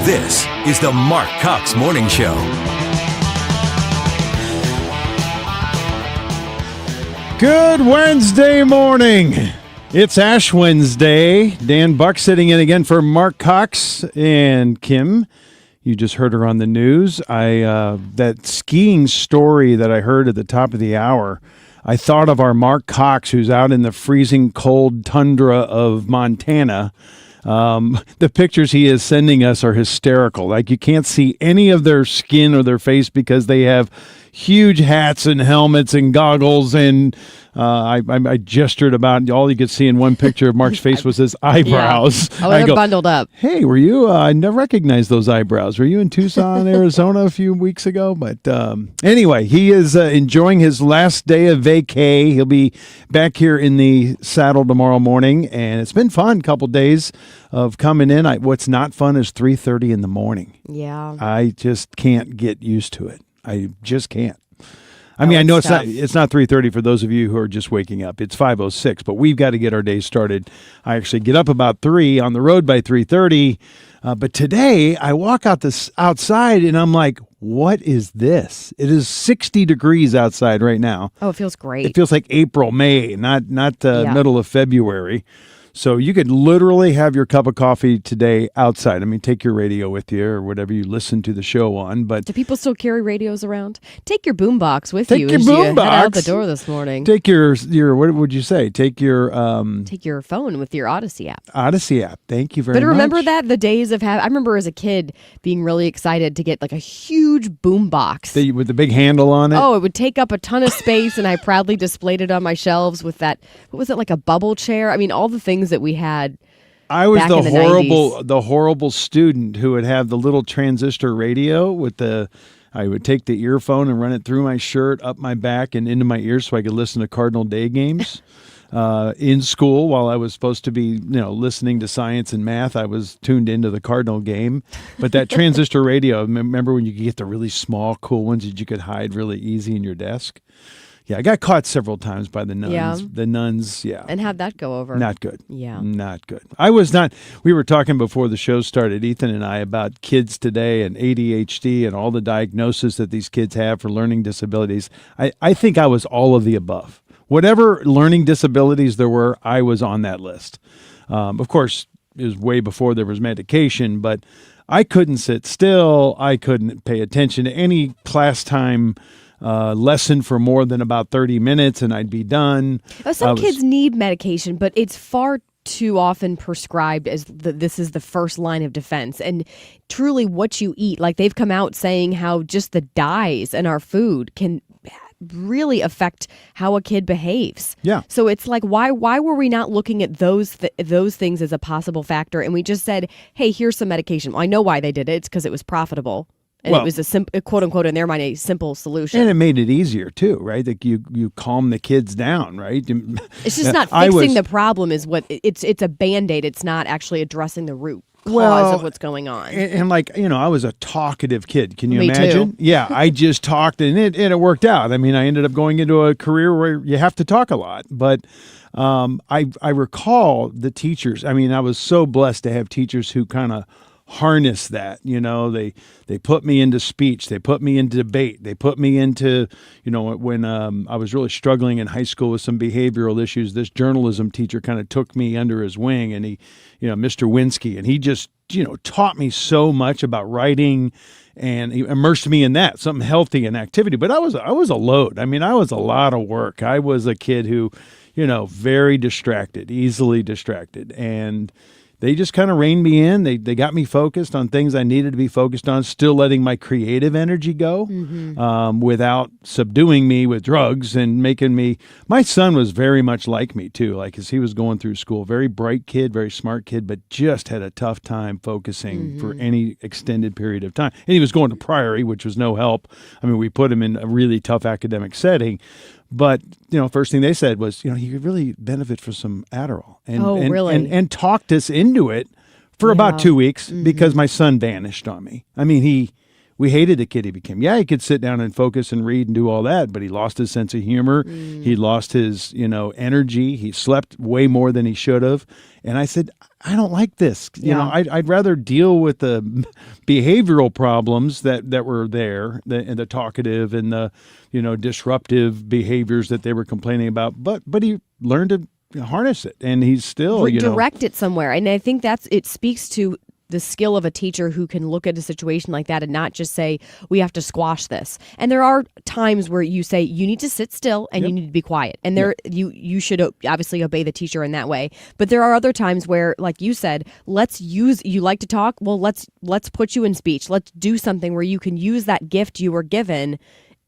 This is the Marc Cox Morning Show. Good Wednesday morning. It's Ash Wednesday. Dan Buck sitting in again for Marc Cox and Kim. You just heard her on the news. That skiing story that I heard at the top of the hour, I thought of our Marc Cox, who's out in the freezing cold tundra of Montana. The pictures he is sending us are hysterical. Like, you can't see any of their skin or their face because they have huge hats and helmets and goggles, and I gestured about all you could see in one picture of Mark's face was his eyebrows. Yeah. Oh, they're bundled up. Hey, were you? I never recognized those eyebrows. Were you in Tucson, Arizona a few weeks ago? But anyway, he is enjoying his last day of vacay. He'll be back here in the saddle tomorrow morning, and it's been fun. A couple days of coming in. What's not fun is 3:30 in the morning. Yeah, I just can't get used to it. I just can't. I mean, I know it's not 3:30 for those of you who are just waking up. It's 5:06, but we've got to get our day started. I actually get up about 3, on the road by 3:30. But today I walk outside and I'm like, what is this? It is 60 degrees outside right now. Oh, it feels great. It feels like April, May, not middle of February. So you could literally have your cup of coffee today outside. I mean, take your radio with you or whatever you listen to the show on. But do people still carry radios around? Take your boombox with you as you head out the boombox. door this morning. Take your what would you say? Take your phone with your Odyssey app. Odyssey app. Thank you very much. But remember that the days of I remember as a kid being really excited to get like a huge boombox with the big handle on it. Oh, it would take up a ton of space, and I proudly displayed it on my shelves with that. What was it, like a bubble chair? I mean, all the things that we had. I was the horrible student who would have the little transistor radio with I would take the earphone and run it through my shirt, up my back, and into my ears so I could listen to Cardinal Day games. In school, while I was supposed to be, listening to science and math, I was tuned into the Cardinal game. But that transistor radio, remember when you could get the really small, cool ones that you could hide really easy in your desk? Yeah, I got caught several times by the nuns. Yeah. The nuns, yeah. And how'd that go over? Not good. Yeah. Not good. We were talking before the show started, Ethan and I, about kids today and ADHD and all the diagnoses that these kids have for learning disabilities. I think I was all of the above. Whatever learning disabilities there were, I was on that list. Of course, it was way before there was medication, but I couldn't sit still. I couldn't pay attention to any class time lesson for more than about 30 minutes, and I'd be done. Some kids need medication, but it's far too often prescribed as this is the first line of defense. And truly what you eat, like they've come out saying how just the dyes in our food can really affect how a kid behaves. Yeah. So it's like, why were we not looking at those things as a possible factor? And we just said, hey, here's some medication. Well, I know why they did it. It's because it was profitable. And it was a quote unquote, in their mind, a simple solution. And it made it easier too, right? Like you calm the kids down, right? It's just not fixing the problem is what it's a Band-Aid. It's not actually addressing the root cause of what's going on. And I was a talkative kid. Can you Me imagine? too. Yeah, I just talked and it worked out. I mean, I ended up going into a career where you have to talk a lot. But I recall the teachers. I mean, I was so blessed to have teachers who kind of harness that, they put me into speech, they put me into debate, they put me into, when I was really struggling in high school with some behavioral issues, this journalism teacher kind of took me under his wing, and he, Mr. Winsky, and he just, taught me so much about writing, and he immersed me in that, something healthy and activity. But I was a load. I mean, I was a lot of work. I was a kid who, very distracted, easily distracted, and they just kind of reined me in. They got me focused on things I needed to be focused on, still letting my creative energy go without subduing me with drugs and making me. My son was very much like me, too, like as he was going through school. Very bright kid, very smart kid, but just had a tough time focusing for any extended period of time. And he was going to Priory, which was no help. I mean, we put him in a really tough academic setting. But, first thing they said was, he could really benefit from some Adderall. And, really? And talked us into it for about 2 weeks because my son vanished on me. I mean, We hated the kid he became. Yeah, he could sit down and focus and read and do all that, but he lost his sense of humor. He lost his, energy. He slept way more than he should have. And I said, I don't like this. I'd rather deal with the behavioral problems that were there, the talkative and the, disruptive behaviors that they were complaining about. But he learned to harness it, and he's still, redirect it somewhere. And I think it speaks to the skill of a teacher who can look at a situation like that and not just say, we have to squash this. And there are times where you say, you need to sit still and you need to be quiet. And you should obviously obey the teacher in that way. But there are other times where, like you said, you like to talk? Well, let's put you in speech. Let's do something where you can use that gift you were given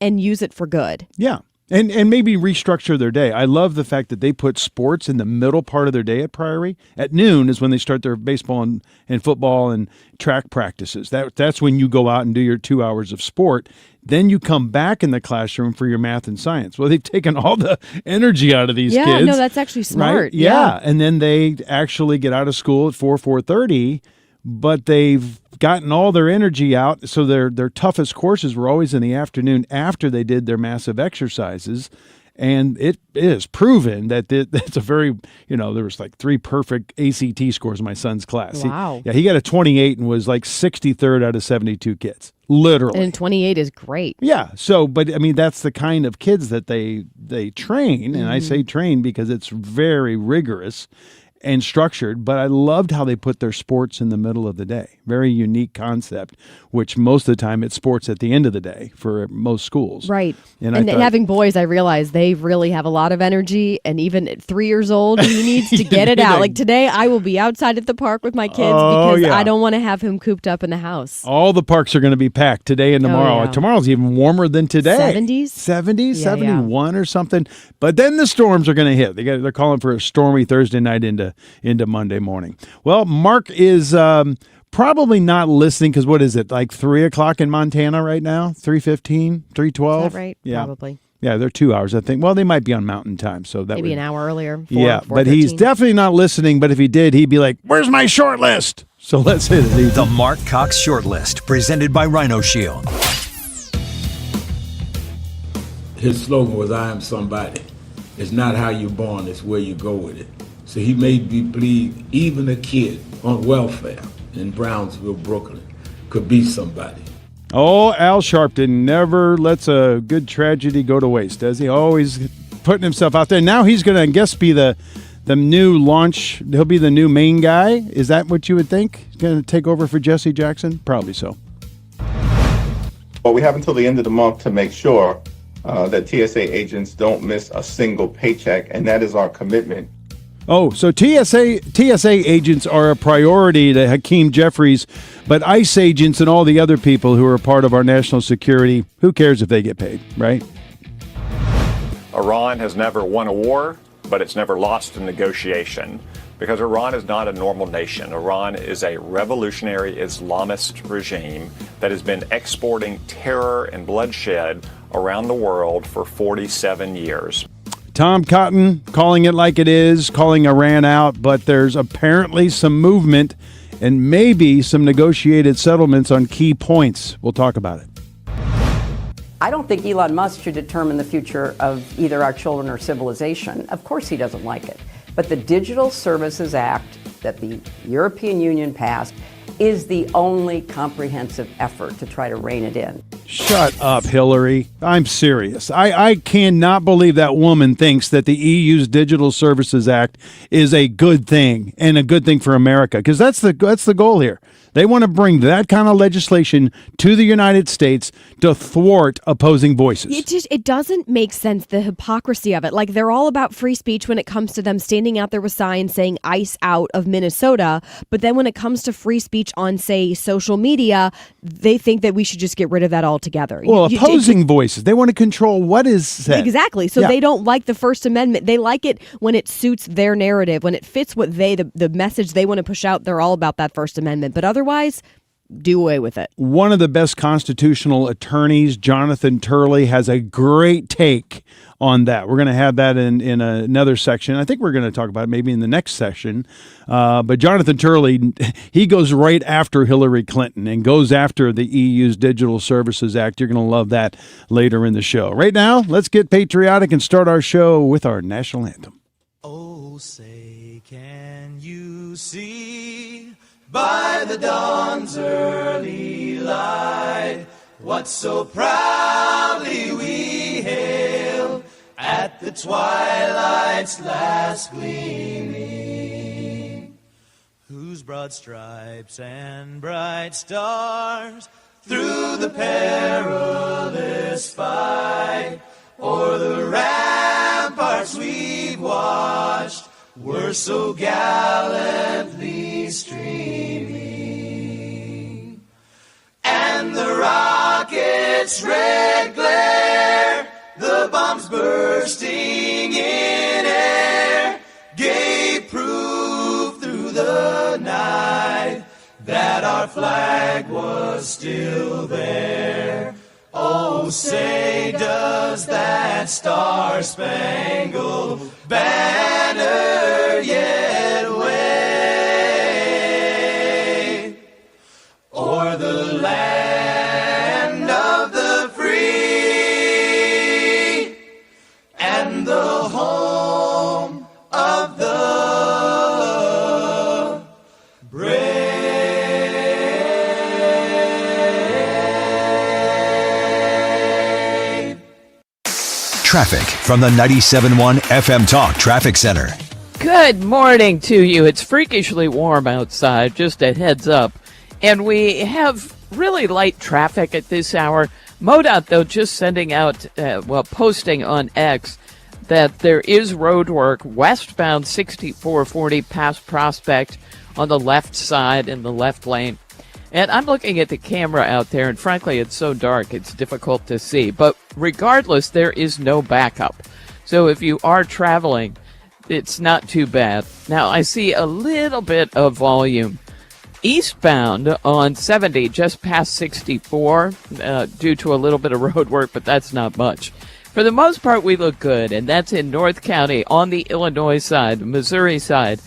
and use it for good. Yeah. And maybe restructure their day. I love the fact that they put sports in the middle part of their day at Priory. At noon is when they start their baseball and football and track practices. That's when you go out and do your 2 hours of sport. Then you come back in the classroom for your math and science. Well, they've taken all the energy out of these kids. Yeah, no, that's actually smart. Right? Yeah, and then they actually get out of school at 4:30, but they've gotten all their energy out. So their toughest courses were always in the afternoon after they did their massive exercises. And it is proven that that's a very, there was like 3 perfect ACT scores in my son's class. Wow. He got a 28 and was like 63rd out of 72 kids, literally. And 28 is great. Yeah. So, but I mean, that's the kind of kids that they train. And I say train because it's very rigorous and structured, but I loved how they put their sports in the middle of the day. Very unique concept, which most of the time it's sports at the end of the day for most schools. Right. And having boys, I realize they really have a lot of energy, and even at 3 years old, he needs to get it out. Like today, I will be outside at the park with my kids because I don't want to have him cooped up in the house. All the parks are going to be packed today and tomorrow. Oh, yeah. Tomorrow's even warmer than today. 70s? 70s, 71 or something. But then the storms are going to hit. They're calling for a stormy Thursday night into Monday morning. Well, Marc is probably not listening because what is it, like 3 o'clock in Montana right now? 3:15, 3:12? Is that right? Yeah. Probably. Yeah, they're 2 hours, I think. Well, they might be on Mountain Time, so that maybe an hour earlier. But he's definitely not listening. But if he did, he'd be like, "Where's my short list?" So let's hit it. The Marc Cox Short List, presented by Rhino Shield. His slogan was, "I am somebody." It's not how you're born; it's where you go with it. So he made me believe even a kid on welfare in Brownsville, Brooklyn, could be somebody. Oh, Al Sharpton never lets a good tragedy go to waste, does he? Always putting himself out there. Now he's going to, I guess, be the new launch. He'll be the new main guy. Is that what you would think? He's going to take over for Jesse Jackson? Probably so. Well, we have until the end of the month to make sure that TSA agents don't miss a single paycheck, and that is our commitment. Oh, so TSA agents are a priority to Hakeem Jeffries, but ICE agents and all the other people who are part of our national security, who cares if they get paid, right? Iran has never won a war, but it's never lost a negotiation, because Iran is not a normal nation. Iran is a revolutionary Islamist regime that has been exporting terror and bloodshed around the world for 47 years. Tom Cotton calling it like it is, calling Iran out, but there's apparently some movement and maybe some negotiated settlements on key points. We'll talk about it. I don't think Elon Musk should determine the future of either our children or civilization. Of course he doesn't like it. But the Digital Services Act that the European Union passed is the only comprehensive effort to try to rein it in. Shut up, Hillary. I'm serious. I cannot believe that woman thinks that the EU's Digital Services Act is a good thing and a good thing for America, because that's the goal here. They want to bring that kind of legislation to the United States to thwart opposing voices. It doesn't make sense, the hypocrisy of it. Like, they're all about free speech when it comes to them standing out there with signs saying ICE out of Minnesota. But then when it comes to free speech on, say, social media, they think that we should just get rid of that altogether. Well, opposing voices. They want to control what is said. Exactly. So they don't like the First Amendment. They like it when it suits their narrative, when it fits what the message they want to push out. They're all about that First Amendment. But otherwise, do away with it. One of the best constitutional attorneys, Jonathan Turley, has a great take on that. We're going to have that in another section. I think we're going to talk about it maybe in the next session. But Jonathan Turley, he goes right after Hillary Clinton and goes after the EU's Digital Services Act. You're going to love that later in the show. Right now, let's get patriotic and start our show with our national anthem. Oh, say, can you see by the dawn's early light what so proudly we hailed at the twilight's last gleaming, whose broad stripes and bright stars through the perilous fight o'er the ramparts we've watched were so gallantly streaming, and the rocket's red glare, the bombs bursting in air, gave proof through the night that our flag was still there. Oh, say, does that star-spangled banner yet wave o'er the land of the free and the home of the brave? Traffic from the 97.1 FM Talk Traffic Center. Good morning to you. It's freakishly warm outside, just a heads up. And we have really light traffic at this hour. MoDOT, though, just sending out, posting on X that there is road work westbound 6440 past Prospect on the left side in the left lane. And I'm looking at the camera out there, and frankly, it's so dark, it's difficult to see. But regardless, there is no backup. So if you are traveling, it's not too bad. Now, I see a little bit of volume eastbound on 70, just past 64, due to a little bit of road work, but that's not much. For the most part, we look good, and that's in North County on the Illinois side, Missouri side.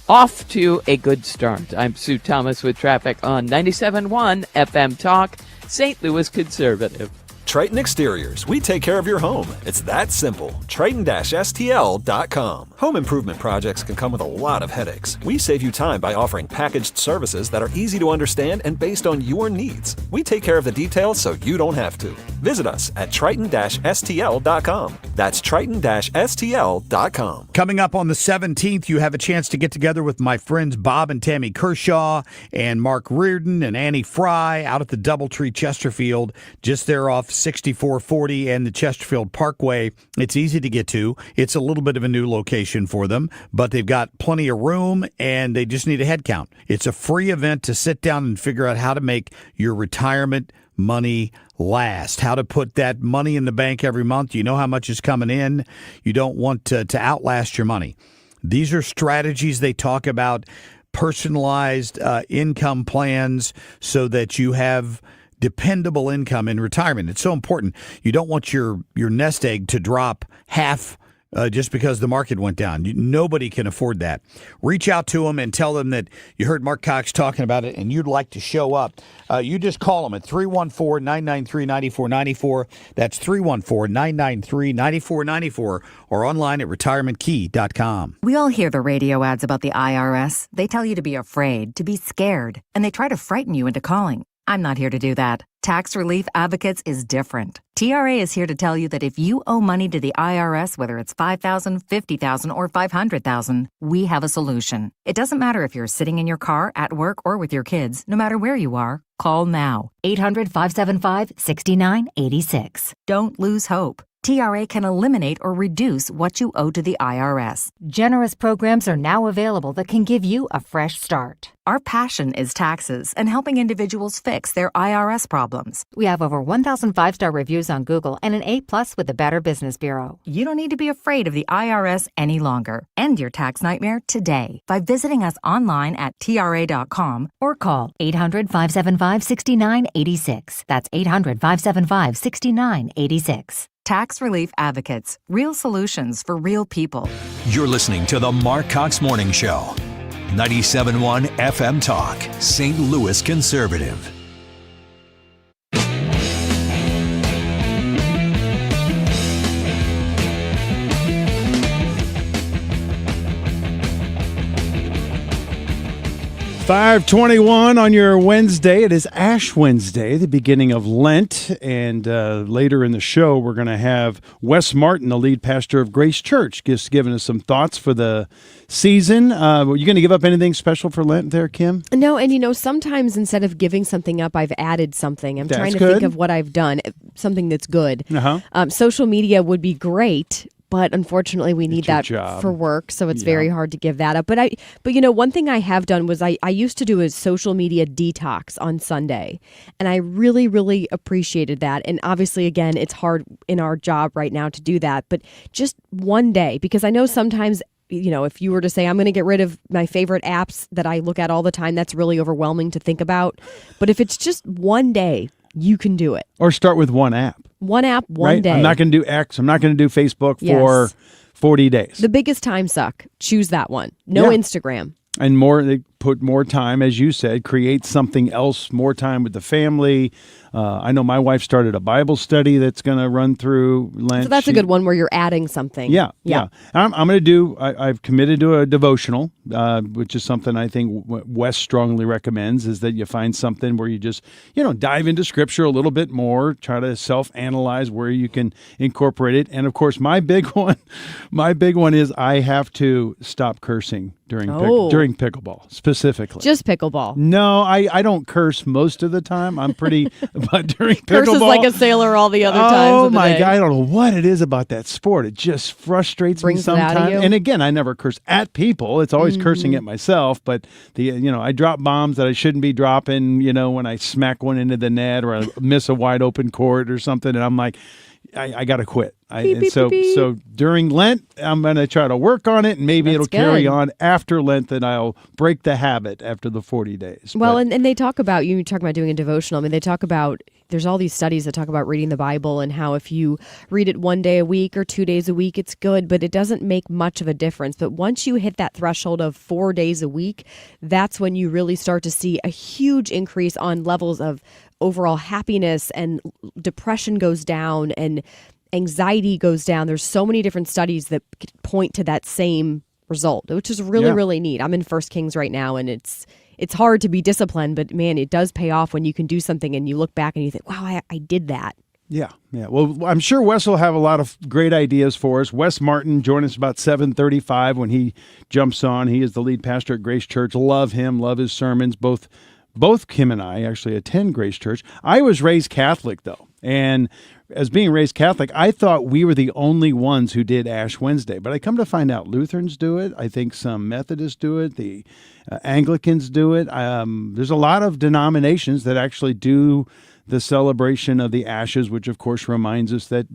Off to a good start. I'm Sue Thomas with traffic on 97.1 FM Talk, St. Louis Conservative. Triton Exteriors. We take care of your home. It's that simple. Triton-STL.com. Home improvement projects can come with a lot of headaches. We save you time by offering packaged services that are easy to understand and based on your needs. We take care of the details so you don't have to. Visit us at Triton-STL.com. That's Triton-STL.com. Coming up on the 17th, you have a chance to get together with my friends Bob and Tammy Kershaw and Marc Reardon and Annie Fry out at the Doubletree Chesterfield, just there off 6440 and the Chesterfield Parkway. It's easy to get to. It's a little bit of a new location for them, but they've got plenty of room and they just need a head count. It's a free event to sit down and figure out how to make your retirement money last, how to put that money in the bank every month. You know how much is coming in. You don't want to outlast your money. These are strategies they talk about, personalized income plans so that you have dependable income in retirement. It's so important. You don't want your nest egg to drop half just because the market went down. Nobody can afford that. Reach out to them and tell them that you heard Mark Cox talking about it and you'd like to show up. You just call them at 314-993-9494. That's 314-993-9494 or online at retirementkey.com. We all hear the radio ads about the IRS. They tell you to be afraid, to be scared, and they try to frighten you into calling. I'm not here to do that. Tax Relief Advocates is different. TRA is here to tell you that if you owe money to the IRS, whether it's $5,000, $50,000, or $500,000, we have a solution. It doesn't matter if you're sitting in your car, at work, or with your kids. No matter where you are, call now. 800-575-6986. Don't lose hope. TRA can eliminate or reduce what you owe to the IRS. Generous programs are now available that can give you a fresh start. Our passion is taxes and helping individuals fix their IRS problems. We have over 1,000 5-star reviews on Google and an A+ with the Better Business Bureau. You don't need to be afraid of the IRS any longer. End your tax nightmare today by visiting us online at TRA.com or call 800-575-6986. That's 800-575-6986. Tax Relief Advocates. Real solutions for real people. You're listening to the Marc Cox Morning Show. 97.1 FM Talk, St. Louis Conservative. $5:21 on your Wednesday. It is Ash Wednesday, the beginning of Lent. And later in the show, we're going to have Wes Martin, the lead pastor of Grace Church, just giving us some thoughts for the season. Are you going to give up anything special for Lent there, Kim? No, and sometimes instead of giving something up, I've added something. I'm trying to think of what I've done, something that's good. Social media would be great, but unfortunately we need that for work, so it's very hard to give that up. But one thing I have done was I used to do a social media detox on Sunday, and I really, really appreciated that. And obviously, again, it's hard in our job right now to do that, but just one day, because I know sometimes, if you were to say, I'm going to get rid of my favorite apps that I look at all the time, that's really overwhelming to think about. But if it's just one day, you can do it. Or start with one app. One app, one day. I'm not going to do X. I'm not going to do Facebook for 40 days. The biggest time suck. Choose that one. No Instagram. And they put more time, as you said, create something else, more time with the family. I know my wife started a Bible study that's going to run through Lent. So that's a good one where you're adding something. Yeah. I'm going to do, I've committed to a devotional, which is something I think Wes strongly recommends, is that you find something where you just, dive into Scripture a little bit more, try to self-analyze where you can incorporate it. And of course, my big one is I have to stop cursing during pickleball, specifically. Just pickleball. No, I don't curse most of the time. I'm pretty, but during pickleball. Curses like a sailor all the other times. Oh my God, I don't know what it is about that sport. It just frustrates me sometimes. And again, I never curse at people. It's always cursing at myself. But I drop bombs that I shouldn't be dropping, when I smack one into the net or I miss a wide open court or something. And I'm like, I got to quit. So during Lent, I'm going to try to work on it, and maybe it'll carry on after Lent, and I'll break the habit after the 40 days. Well, and they talk about, you talk about doing a devotional. I mean, they talk about, there's all these studies that talk about reading the Bible and how if you read it 1 day a week or 2 days a week, it's good, but it doesn't make much of a difference. But once you hit that threshold of 4 days a week, that's when you really start to see a huge increase on levels of overall happiness, and depression goes down and anxiety goes down. There's so many different studies that point to that same result, which is really, really neat. I'm in 1 Kings right now, and it's hard to be disciplined, but man, it does pay off when you can do something and you look back and you think, wow, I did that. Yeah. Well, I'm sure Wes will have a lot of great ideas for us. Wes Martin, join us about 7:35 when he jumps on. He is the lead pastor at Grace Church. Love him, love his sermons. Both Kim and I actually attend Grace Church. I was raised Catholic, though, and as being raised Catholic, I thought we were the only ones who did Ash Wednesday. But I come to find out Lutherans do it. I think some Methodists do it. The Anglicans do it. There's a lot of denominations that actually do the celebration of the ashes, which, of course, reminds us that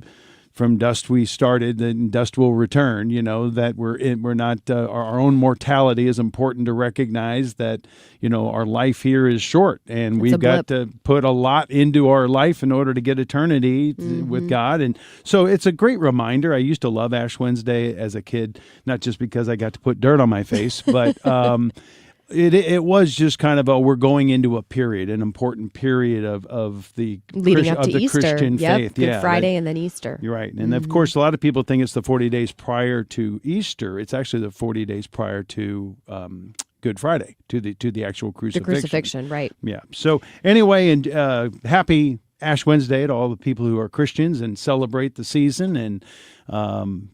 from dust we started, and dust will return. That we're not our own mortality is important to recognize. That our life here is short, and we've got to put a lot into our life in order to get eternity with God. And so it's a great reminder. I used to love Ash Wednesday as a kid, not just because I got to put dirt on my face, but It was just kind of we're going into a period, an important period of the leading up to the Easter. Christian faith. Good Friday and then Easter. You're right. And of course, a lot of people think it's the 40 days prior to Easter. It's actually the 40 days prior to Good Friday, to the actual crucifixion. The crucifixion, right. Yeah. So anyway, and happy Ash Wednesday to all the people who are Christians and celebrate the season, and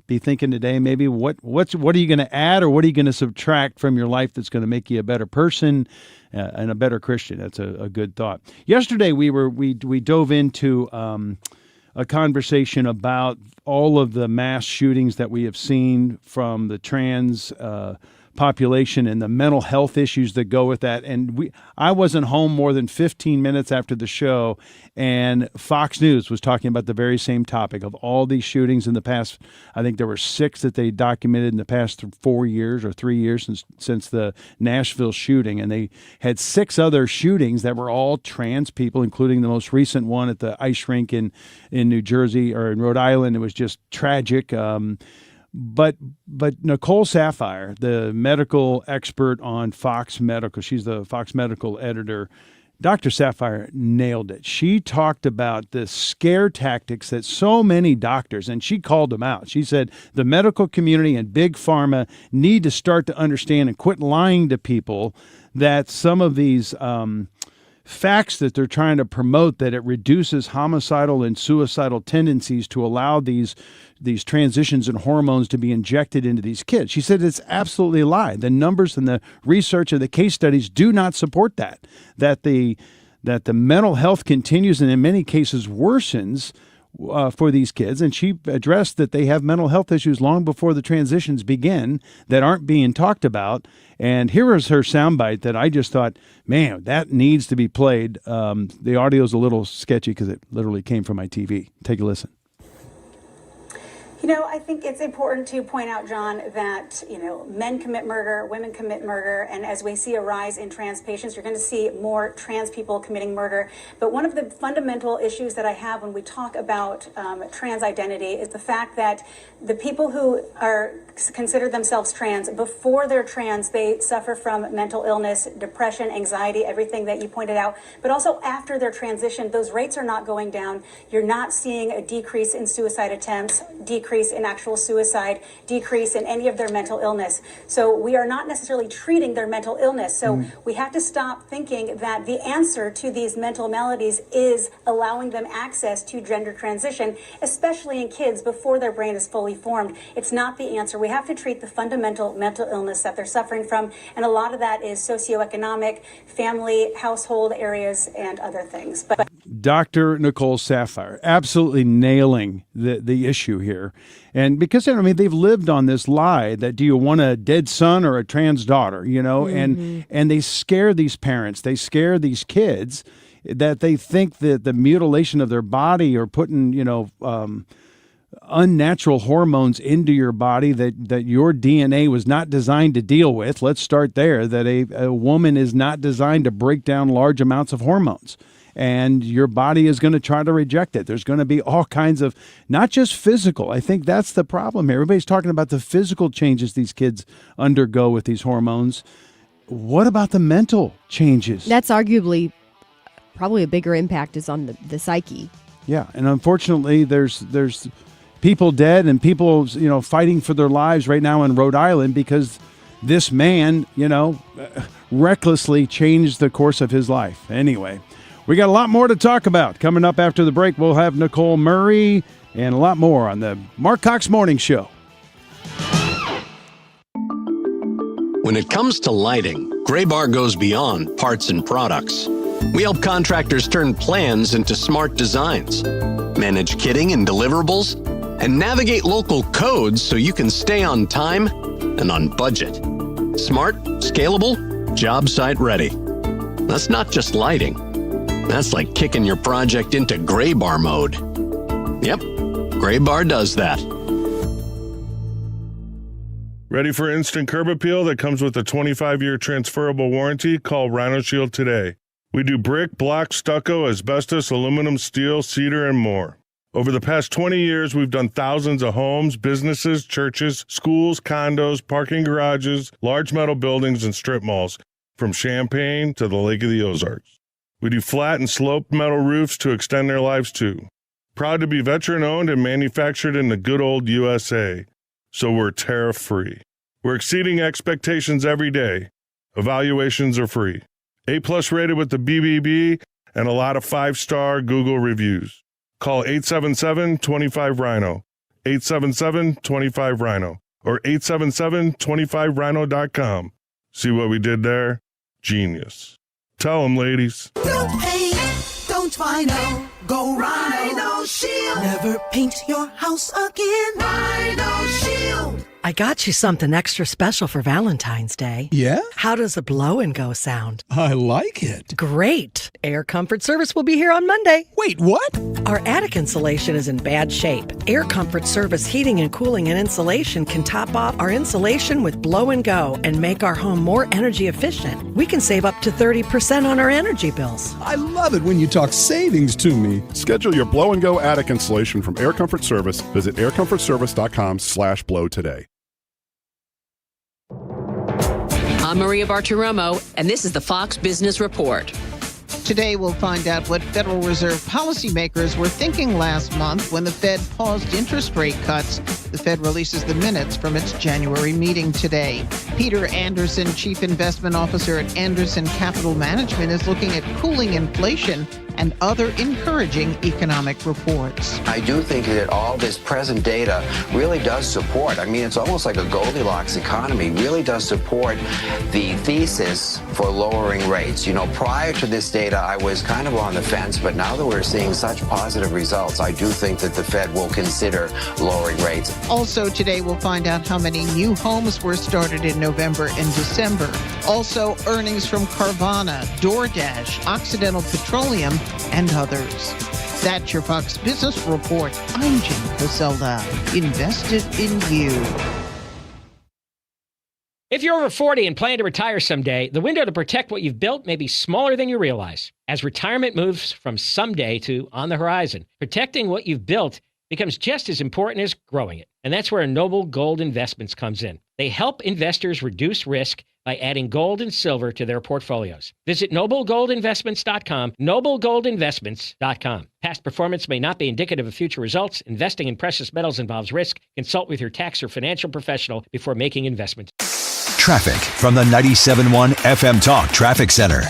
be thinking today maybe what are you going to add or what are you going to subtract from your life that's going to make you a better person and a better Christian. That's a good thought. Yesterday we dove into a conversation about all of the mass shootings that we have seen from the trans population and the mental health issues that go with that. And I wasn't home more than 15 minutes after the show, and Fox News was talking about the very same topic of all these shootings in the past. I think there were 6 that they documented in the past 4 years or 3 years since the Nashville shooting. And they had 6 other shootings that were all trans people, including the most recent one at the ice rink in New Jersey or in Rhode Island. It was just tragic. But Nicole Saphier, the medical expert on Fox Medical, she's the Fox Medical editor, Dr. Saphier nailed it. She talked about the scare tactics that so many doctors, and she called them out. She said the medical community and big pharma need to start to understand and quit lying to people that some of these facts that they're trying to promote, that it reduces homicidal and suicidal tendencies to allow these transitions and hormones to be injected into these kids. She said it's absolutely a lie. The numbers and the research and the case studies do not support that the mental health continues and in many cases worsens for these kids. And she addressed that they have mental health issues long before the transitions begin that aren't being talked about. And here is her soundbite that I just thought, man, that needs to be played. The audio is a little sketchy because it literally came from my TV. Take a listen. You know, I think it's important to point out, John, that, men commit murder, women commit murder, and as we see a rise in trans patients, you're going to see more trans people committing murder. But one of the fundamental issues that I have when we talk about trans identity is the fact that the people who consider themselves trans, before they're trans, they suffer from mental illness, depression, anxiety, everything that you pointed out. But also after their transition, those rates are not going down. You're not seeing a decrease in suicide attempts, decrease in actual suicide, decrease in any of their mental illness. So we are not necessarily treating their mental illness. So we have to stop thinking that the answer to these mental maladies is allowing them access to gender transition, especially in kids before their brain is fully formed. It's not the answer. We have to treat the fundamental mental illness that they're suffering from. And a lot of that is socioeconomic, family, household areas, and other things. But Dr. Nicole Saphier, absolutely nailing the issue here. And because, they've lived on this lie that do you want a dead son or a trans daughter, and they scare these parents, they scare these kids that they think that the mutilation of their body or putting, unnatural hormones into your body that your DNA was not designed to deal with. Let's start there, that a woman is not designed to break down large amounts of hormones. And your body is going to try to reject it. There's going to be all kinds of, not just physical. I think that's the problem here. Everybody's talking about the physical changes these kids undergo with these hormones. What about the mental changes? That's arguably probably a bigger impact is on the psyche. Yeah, and unfortunately, there's people dead and people, fighting for their lives right now in Rhode Island because this man, recklessly changed the course of his life. Anyway. We got a lot more to talk about. Coming up after the break, we'll have Nicole Murray and a lot more on the Marc Cox Morning Show. When it comes to lighting, Graybar goes beyond parts and products. We help contractors turn plans into smart designs, manage kitting and deliverables, and navigate local codes so you can stay on time and on budget. Smart, scalable, job site ready. That's not just lighting. That's like kicking your project into Graybar mode. Yep, Graybar does that. Ready for instant curb appeal that comes with a 25-year transferable warranty? Call Rhino Shield today. We do brick, block, stucco, asbestos, aluminum, steel, cedar, and more. Over the past 20 years, we've done thousands of homes, businesses, churches, schools, condos, parking garages, large metal buildings, and strip malls, from Champaign to the Lake of the Ozarks. We do flat and sloped metal roofs to extend their lives too. Proud to be veteran-owned and manufactured in the good old USA, so we're tariff-free. We're exceeding expectations every day. Evaluations are free. A+ rated with the BBB and a lot of 5-star Google reviews. Call 877-25-RHINO, 877-25-RHINO, or 877-25rhino.com. See what we did there? Genius. Tell them, ladies. Don't paint, don't vinyl, go Rhino Shield. Never paint your house again. Rhino Shield. I got you something extra special for Valentine's Day. Yeah? How does a blow and go sound? I like it. Great. Air Comfort Service will be here on Monday. Wait, what? Our attic insulation is in bad shape. Air Comfort Service heating and cooling and insulation can top off our insulation with blow and go and make our home more energy efficient. We can save up to 30% on our energy bills. I love it when you talk savings to me. Schedule your blow and go attic installation from Air Comfort Service. Visit aircomfortservice.com/blow today. I'm Maria Bartiromo, and this is the Fox Business Report. Today, we'll find out what Federal Reserve policymakers were thinking last month when the Fed paused interest rate cuts. The Fed releases the minutes from its January meeting today. Peter Anderson, Chief Investment Officer at Anderson Capital Management, is looking at cooling inflation and other encouraging economic reports. I do think that all this present data really does support, it's almost like a Goldilocks economy, really does support the thesis for lowering rates. Prior to this data, I was kind of on the fence, but now that we're seeing such positive results, I do think that the Fed will consider lowering rates. Also today, we'll find out how many new homes were started in November and December. Also, earnings from Carvana, DoorDash, Occidental Petroleum, and others. That's your Fox Business Report. I'm Jim Caselda, invested in you. If you're over 40 and plan to retire someday, the window to protect what you've built may be smaller than you realize. As retirement moves from someday to on the horizon, protecting what you've built becomes just as important as growing it. And that's where Noble Gold Investments comes in. They help investors reduce risk by adding gold and silver to their portfolios. Visit noblegoldinvestments.com, noblegoldinvestments.com. Past performance may not be indicative of future results. Investing in precious metals involves risk. Consult with your tax or financial professional before making investments. Traffic from the 97.1 FM Talk Traffic Center.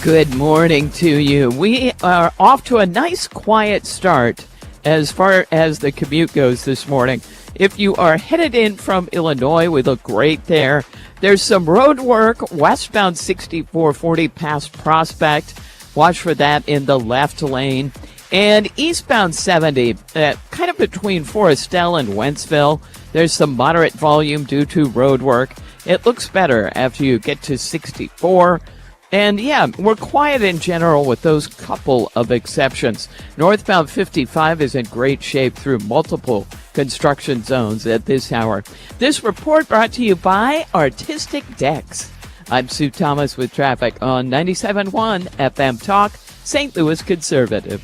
Good morning to you. We are off to a nice quiet start as far as the commute goes this morning. If you are headed in from Illinois, we look great there. There's some road work westbound 6440 past Prospect. Watch for that in the left lane. And eastbound 70, kind of between Forestell and Wentzville, there's some moderate volume due to road work. It looks better after you get to 64. And yeah, we're quiet in general with those couple of exceptions. Northbound 55 is in great shape through multiple construction zones at this hour. This report brought to you by Artistic Decks. I'm Sue Thomas with traffic on 97.1 FM Talk, St. Louis Conservative.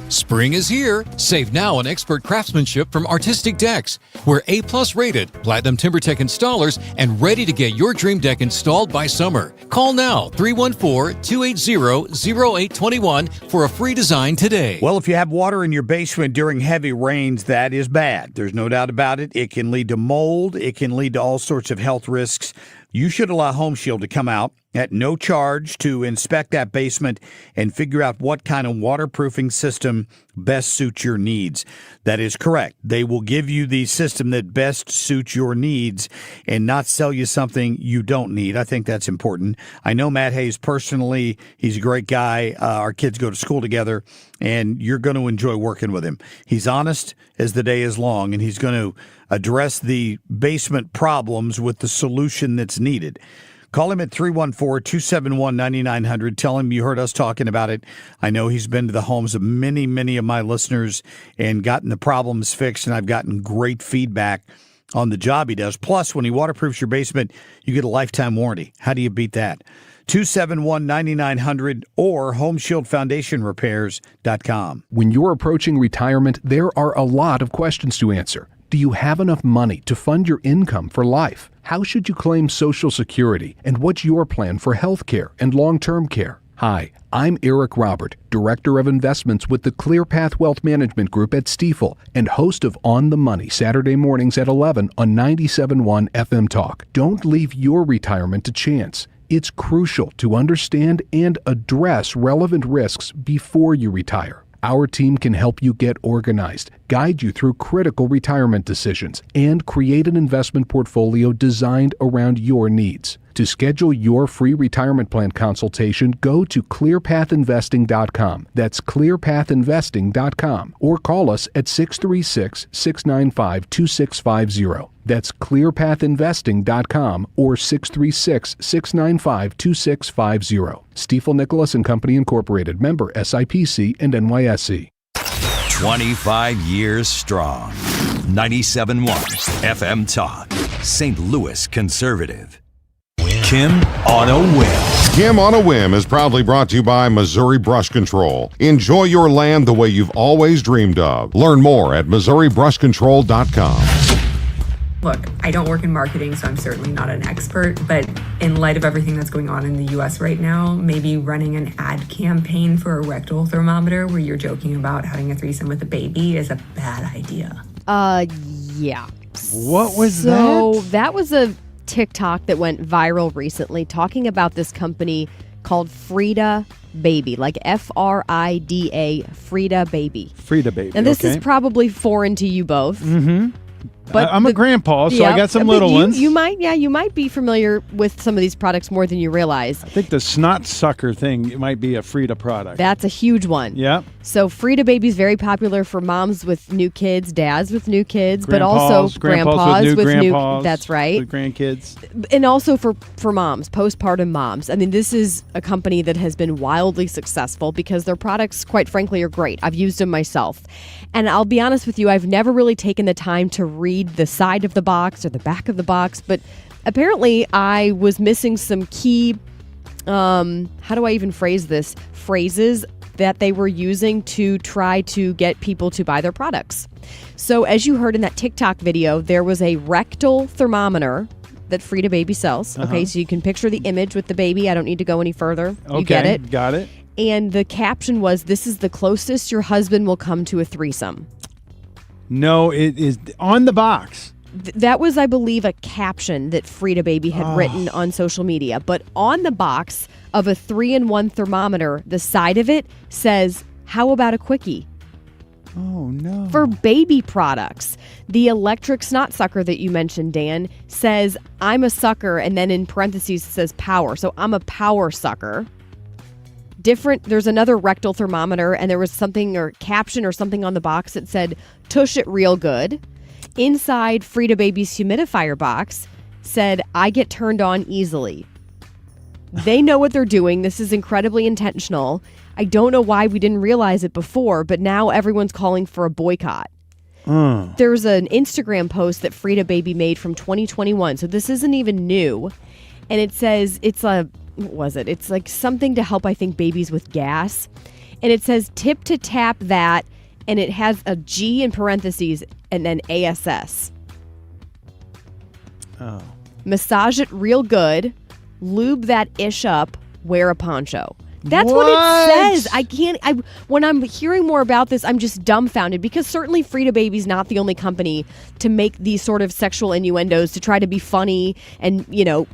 Spring is here. Save now on expert craftsmanship from Artistic Decks. We're A-plus rated, Platinum TimberTech installers, and ready to get your dream deck installed by summer. Call now, 314-280-0821 for a free design today. Well, if you have water in your basement during heavy rains, that is bad. There's no doubt about it. It can lead to mold. It can lead to all sorts of health risks. You should allow Home Shield to come out at no charge to inspect that basement and figure out what kind of waterproofing system best suits your needs. That is correct. They will give you the system that best suits your needs and not sell you something you don't need. I think that's important. I know Matt Hayes personally. He's a great guy. Our kids go to school together, and you're going to enjoy working with him. He's honest as the day is long, and he's going to address the basement problems with the solution that's needed. Call him at 314-271-9900. Tell him you heard us talking about it. I know he's been to the homes of many, many of my listeners and gotten the problems fixed, and I've gotten great feedback on the job he does. Plus, when he waterproofs your basement, you get a lifetime warranty. How do you beat that? 271-9900 or HomeshieldFoundationRepairs.com. When you're approaching retirement, there are a lot of questions to answer. Do you have enough money to fund your income for life? How should you claim Social Security? And what's your plan for health care and long-term care? Hi, I'm Eric Robert, Director of Investments with the ClearPath Wealth Management Group at Stifel and host of On the Money Saturday mornings at 11 on 97.1 FM Talk. Don't leave your retirement to chance. It's crucial to understand and address relevant risks before you retire. Our team can help you get organized, guide you through critical retirement decisions, and create an investment portfolio designed around your needs. To schedule your free retirement plan consultation, go to clearpathinvesting.com. That's clearpathinvesting.com. Or call us at 636-695-2650. That's clearpathinvesting.com or 636-695-2650. Stifel Nicholas and Company Incorporated. Member SIPC and NYSE. 25 years strong. 97.1 FM Talk. St. Louis Conservative. Kim on a Whim. Kim on a Whim is proudly brought to you by Missouri Brush Control. Enjoy your land the way you've always dreamed of. Learn more at MissouriBrushControl.com. Look, I don't work in marketing, so I'm certainly not an expert, but in light of everything that's going on in the U.S. right now, maybe running an ad campaign for a rectal thermometer where you're joking about having a threesome with a baby is a bad idea. Yeah. What was that? So that was a TikTok that went viral recently talking about this company called Frida Baby, like Frida, Frida Baby. Frida Baby. And this is probably foreign to you both. Mm-hmm. But I'm a grandpa, so I got some little ones. You might be familiar with some of these products more than you realize. I think the snot sucker thing might be a Frida product. That's a huge one. Yeah. So Frida Baby is very popular for moms with new kids, dads with new kids, but also grandpas with new that's right. With grandkids. And also for moms, postpartum moms. I mean, this is a company that has been wildly successful because their products, quite frankly, are great. I've used them myself. And I'll be honest with you, I've never really taken the time to read the side of the box or the back of the box, but apparently I was missing some key, how do I even phrase this, phrases that they were using to try to get people to buy their products. So as you heard in that TikTok video, there was a rectal thermometer that Frida Baby sells. Okay, so you can picture the image with the baby. I don't need to go any further. Okay, you get it? Got it. And the caption was, "This is the closest your husband will come to a threesome." No, it is on the box. That was, I believe, a caption that Frida Baby had written on social media. But on the box of a 3-in-1 thermometer, the side of it says, "How about a quickie?" Oh, no. For baby products. The electric snot sucker that you mentioned, Dan, says, "I'm a sucker," and then in parentheses it says power. So I'm a power sucker. There's another rectal thermometer, and there was something or caption or something on the box that said, "Tush it real good." Inside Frida Baby's humidifier box said, "I get turned on easily." They know what they're doing. This is incredibly intentional. I don't know why we didn't realize it before, but now everyone's calling for a boycott. There's an Instagram post that Frida Baby made from 2021, so this isn't even new. And it says, what was it? It's like something to help, I think, babies with gas. And it says, "Tip to tap that," and it has a G in parentheses and then ASS. Oh. "Massage it real good, lube that ish up, wear a poncho." That's what it says. When I'm hearing more about this, I'm just dumbfounded because certainly Frida Baby's not the only company to make these sort of sexual innuendos to try to be funny and,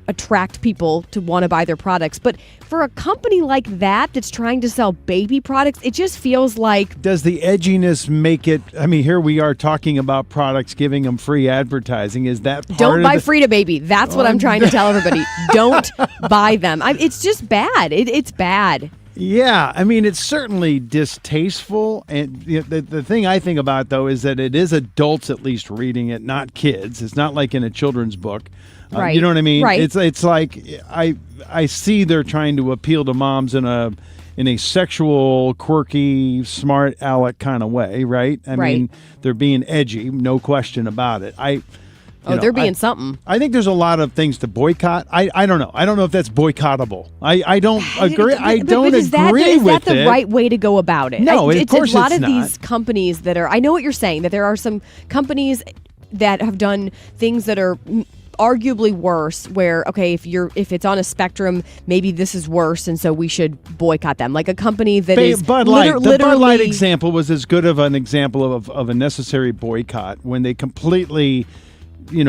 attract people to want to buy their products. But for a company like that that's trying to sell baby products, it just feels like... Does the edginess make it... I mean, here we are talking about products, giving them free advertising. Is that part Don't buy Frida Baby. That's what I'm trying to tell everybody. Don't buy them. It's just bad. It's bad. Yeah, I mean, it's certainly distasteful. And the thing I think about, though, is that it is adults at least reading it, not kids. It's not like in a children's book. Right. You know what I mean? Right. It's like I see they're trying to appeal to moms in a sexual, quirky, smart aleck kind of way, right? I mean, they're being edgy, no question about it. They're being something. I think there's a lot of things to boycott. I don't know. I don't know if that's boycottable. I don't agree. I don't agree with it. Is that the right way to go about it? No, of course it's not. A lot of these companies that are... I know what you're saying, that there are some companies that have done things that are arguably worse where, okay, if it's on a spectrum, maybe this is worse, and so we should boycott them. Like a company that is Bud Light. The Bud Light example was as good of an example of a necessary boycott when they completely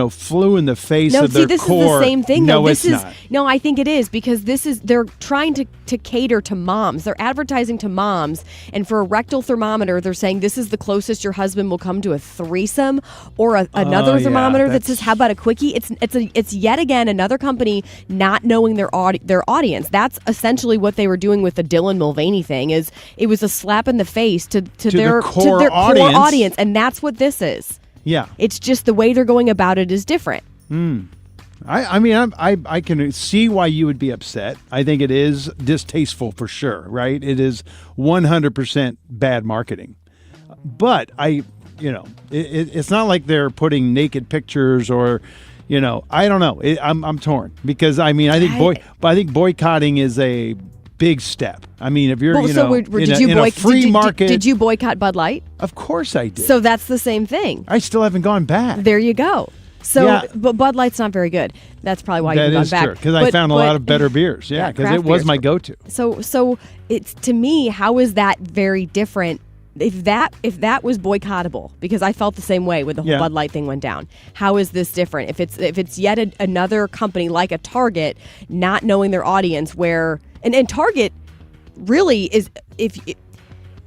flew in the face No, of their this core. is the same thing. No, this it's is not. no. I think it is because they're trying to cater to moms. They're advertising to moms, and for a rectal thermometer, they're saying this is the closest your husband will come to a threesome, or another thermometer that says how about a quickie. It's yet again another company not knowing their audience. That's essentially what they were doing with the Dylan Mulvaney thing. Is it was a slap in the face to their core audience, and that's what this is. Yeah. It's just the way they're going about it is different. I can see why you would be upset. I think it is distasteful for sure, right? It is 100% bad marketing. But it's not like they're putting naked pictures or, I don't know. I'm torn because I think boycotting is a big step. I mean, if you're in a free market, did you boycott Bud Light? Of course I did. So that's the same thing. I still haven't gone back. There you go. So, but Bud Light's not very good. That's probably why you've gone back. That is true, because I found a lot of better beers. Yeah, because it was my go-to. So it's, to me, how is that very different? If that was boycottable, because I felt the same way when the whole Bud Light thing went down. How is this different? If it's yet another company like a Target not knowing their audience, where and Target really is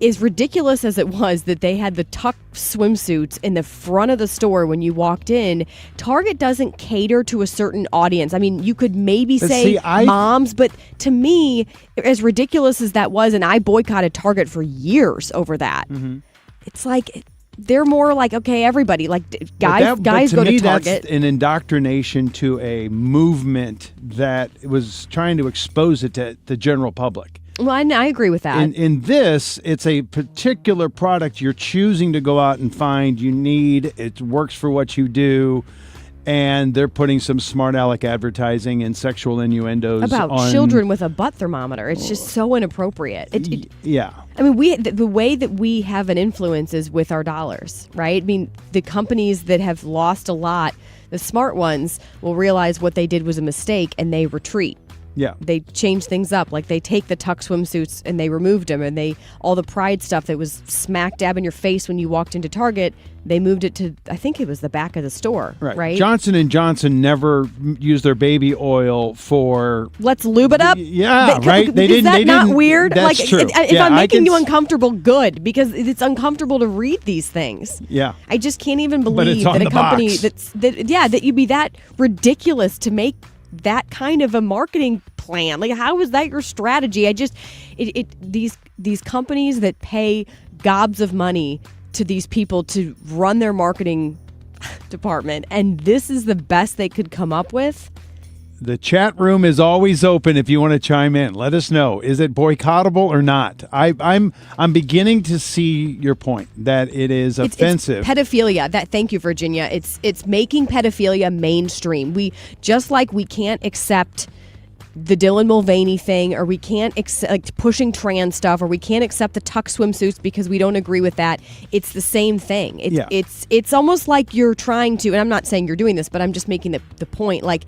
is ridiculous as it was that they had the tuck swimsuits in the front of the store when you walked in. Target doesn't cater to a certain audience. I mean, you could maybe say moms, but to me, as ridiculous as that was, and I boycotted Target for years over that, it's like they're more like, okay, everybody, like guys go to Target. That's an indoctrination to a movement that was trying to expose it to the general public. Well, I agree with that. In this, it's a particular product you're choosing to go out and find. You need, it works for what you do, and they're putting some smart aleck advertising and sexual innuendos about children with a butt thermometer. It's just so inappropriate. Yeah. I mean, the way that we have an influence is with our dollars, right? I mean, the companies that have lost a lot, the smart ones, will realize what they did was a mistake and they retreat. Yeah. They change things up. Like they take the tuck swimsuits and they removed them, and all the Pride stuff that was smack dab in your face when you walked into Target, they moved it to, I think it was the back of the store, right? Johnson & Johnson never used their baby oil for... Let's lube it up? Yeah, right? Is that not weird? That's true. If I'm making you uncomfortable, good, because it's uncomfortable to read these things. Yeah. I just can't even believe that a company that you'd be that ridiculous to make that kind of a marketing plan. Like, how is that your strategy? These companies that pay gobs of money to these people to run their marketing department, and this is the best they could come up with. The chat room is always open if you want to chime in. Let us know. Is it boycottable or not? I'm beginning to see your point that it is offensive. It's pedophilia. Thank you, Virginia. It's making pedophilia mainstream. We can't accept the Dylan Mulvaney thing, or we can't accept pushing trans stuff, or we can't accept the tuck swimsuits because we don't agree with that. It's the same thing. It's almost like you're trying to, and I'm not saying you're doing this, but I'm just making the point, like,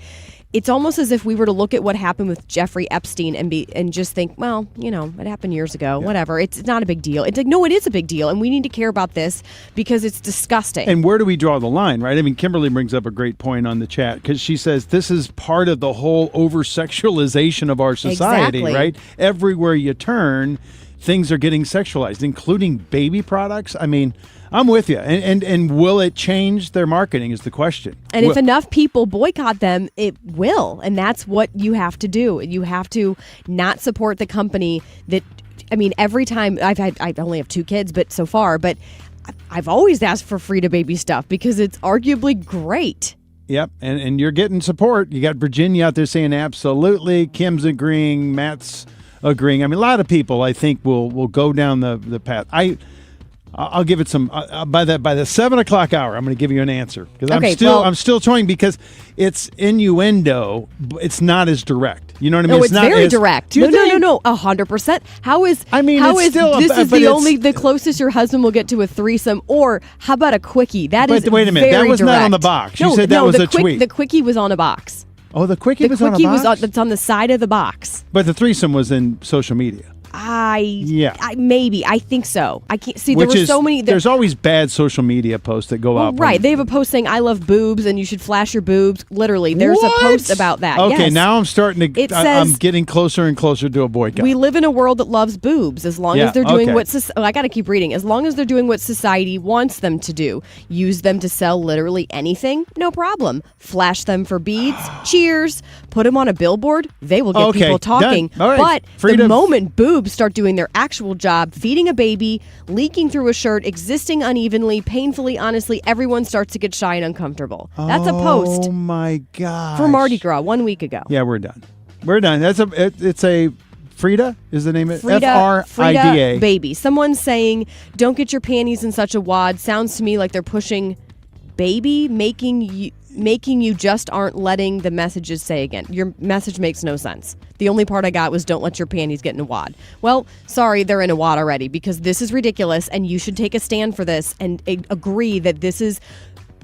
it's almost as if we were to look at what happened with Jeffrey Epstein and just think, well, it happened years ago, whatever. It's not a big deal. It's like, no, it is a big deal, and we need to care about this because it's disgusting. And where do we draw the line, right? I mean, Kimberly brings up a great point on the chat because she says this is part of the whole over-sexualization of our society, right? Everywhere you turn, things are getting sexualized, including baby products. I mean, I'm with you. And will it change their marketing is the question. And if enough people boycott them, it will. And that's what you have to do. You have to not support the company that, I mean, every time I only have 2 kids, but so far, but I've always asked for free to baby stuff because it's arguably great. Yep, and you're getting support. You got Virginia out there saying absolutely. Kim's agreeing. Matt's agreeing. I mean, a lot of people, I think, will go down the path. I'll give it some by the 7 o'clock hour. I'm going to give you an answer because I'm still toying because it's innuendo. It's not as direct. You know what I mean? No, it's not very direct. No, 100%. How is the closest your husband will get to a threesome, or how about a quickie? Wait a minute, that was direct. not on the box. You said that was a tweet. The quickie was on a box. Oh, the quickie was on a box? It's on the side of the box. But the threesome was in social media. Maybe. I think so. I can't see. There were so many. There's always bad social media posts that go out. Right. They have a post saying, I love boobs, and you should flash your boobs. Literally. There's a post about that. Okay, yes. now I'm starting to. It says, I'm getting closer and closer to a boycott. We live in a world that loves boobs as long as they're doing I got to keep reading. As long as they're doing what society wants them to do. Use them to sell literally anything? No problem. Flash them for beads? Cheers. Put them on a billboard? They will get people talking. Right. But the moment boobs start doing their actual job, feeding a baby, leaking through a shirt, existing unevenly, painfully, honestly, everyone starts to get shy and uncomfortable. That's a post. Oh my God. For Mardi Gras 1 week ago. Yeah, we're done. We're done. It's a Frida is the name of it? Frida Frida baby. Someone's saying, don't get your panties in such a wad. Sounds to me like they're pushing baby, making you just aren't letting the messages say again. Your message makes no sense. The only part I got was don't let your panties get in a wad. Well, sorry, they're in a wad already because this is ridiculous and you should take a stand for this and agree that this is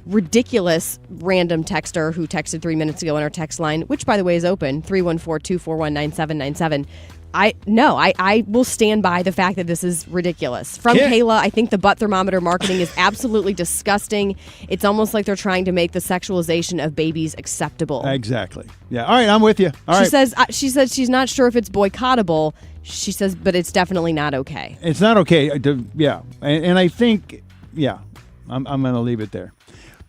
ridiculous. Random texter who texted 3 minutes ago on our text line, which by the way is open, 314-241-9797. I will stand by the fact that this is ridiculous. From Kayla, I think the butt thermometer marketing is absolutely disgusting. It's almost like they're trying to make the sexualization of babies acceptable. Exactly. Yeah. All right, I'm with you. All right. She says she's not sure if it's boycottable. She says, but it's definitely not okay. It's not okay. Yeah. And I think, I'm going to leave it there.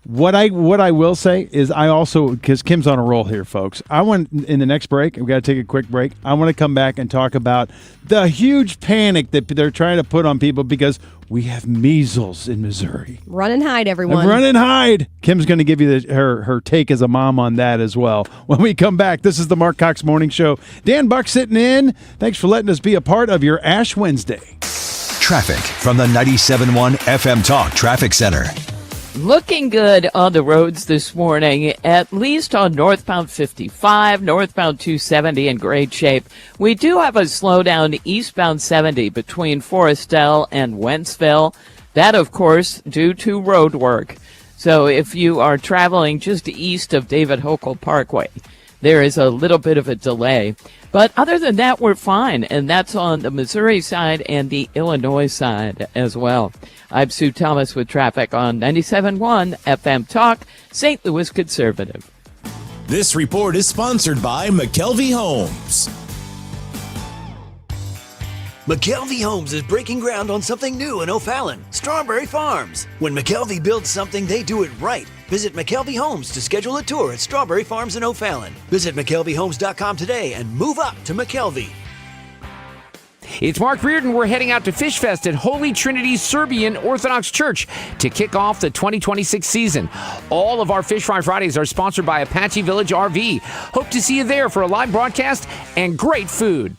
What I will say is I also, because Kim's on a roll here, folks, I want, in the next break, we've got to take a quick break, I want to come back and talk about the huge panic that they're trying to put on people because we have measles in Missouri. Run and hide, everyone. Run and hide. Kim's going to give you her take as a mom on that as well. When we come back, this is the Marc Cox Morning Show. Dan Buck sitting in. Thanks for letting us be a part of your Ash Wednesday. Traffic from the 97.1 FM Talk Traffic Center. Looking good on the roads this morning, at least on northbound 55, northbound 270 in great shape. We do have a slowdown eastbound 70 between Forestell and Wentzville. That, of course, due to road work. So if you are traveling just east of David Hochul Parkway, there is a little bit of a delay. But other than that, we're fine, and that's on the Missouri side and the Illinois side as well. I'm Sue Thomas with traffic on 97.1 FM Talk, St. Louis Conservative. This report is sponsored by McKelvey Homes. McKelvey Homes is breaking ground on something new in O'Fallon, Strawberry Farms. When McKelvey builds something, they do it right. Visit McKelvey Homes to schedule a tour at Strawberry Farms in O'Fallon. Visit McKelveyHomes.com today and move up to McKelvey. It's Marc Reardon. We're heading out to Fish Fest at Holy Trinity Serbian Orthodox Church to kick off the 2026 season. All of our Fish Fry Fridays are sponsored by Apache Village RV. Hope to see you there for a live broadcast and great food.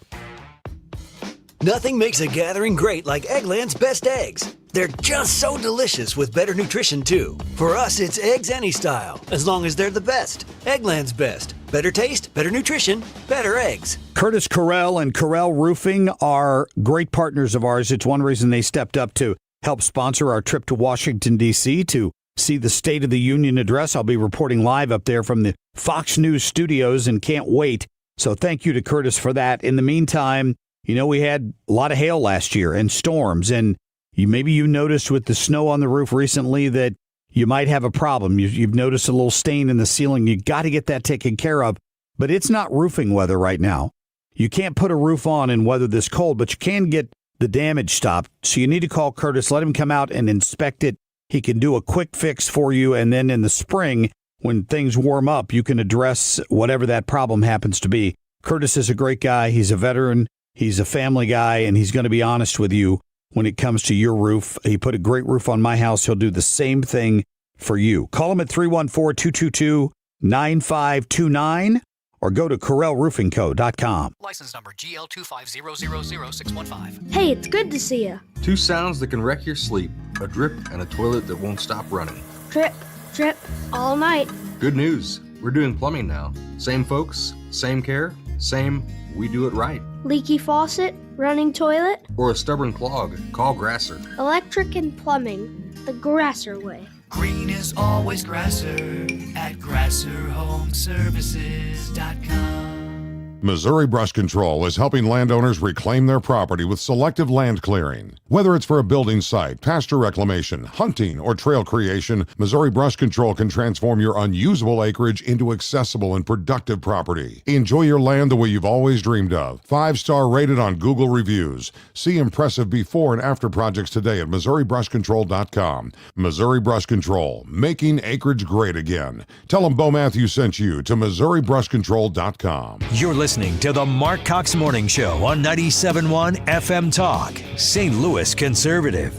Nothing makes a gathering great like Eggland's Best Eggs. They're just so delicious with better nutrition, too. For us, it's eggs any style, as long as they're the best. Eggland's Best. Better taste, better nutrition, better eggs. Curtis Carrell and Carrell Roofing are great partners of ours. It's one reason they stepped up to help sponsor our trip to Washington, D.C. to see the State of the Union address. I'll be reporting live up there from the Fox News studios and can't wait. So thank you to Curtis for that. In the meantime, you know, we had a lot of hail last year and storms, and maybe you noticed with the snow on the roof recently that you might have a problem. You've noticed a little stain in the ceiling. You got to get that taken care of. But it's not roofing weather right now. You can't put a roof on in weather this cold, but you can get the damage stopped. So you need to call Curtis, let him come out and inspect it. He can do a quick fix for you, and then in the spring, when things warm up, you can address whatever that problem happens to be. Curtis is a great guy. He's a veteran. He's a family guy, and he's going to be honest with you when it comes to your roof. He put a great roof on my house. He'll do the same thing for you. Call him at 314-222-9529 or go to CorrellRoofingCo.com. License number GL250000615. Hey, it's good to see you. Two sounds that can wreck your sleep. A drip and a toilet that won't stop running. Drip, drip, all night. Good news. We're doing plumbing now. Same folks, same care, same we do it right. Leaky faucet, running toilet, or a stubborn clog, call Grasser. Electric and plumbing, the Grasser way. Green is always Grasser at GrasserHomeservices.com. Missouri Brush Control is helping landowners reclaim their property with selective land clearing. Whether it's for a building site, pasture reclamation, hunting, or trail creation, Missouri Brush Control can transform your unusable acreage into accessible and productive property. Enjoy your land the way you've always dreamed of. 5-star rated on Google reviews. See impressive before and after projects today at MissouriBrushControl.com. Missouri Brush Control, making acreage great again. Tell them Bo Matthews sent you to MissouriBrushControl.com. You're listening to the Marc Cox Morning Show on 97.1 FM Talk, St. Louis Conservative.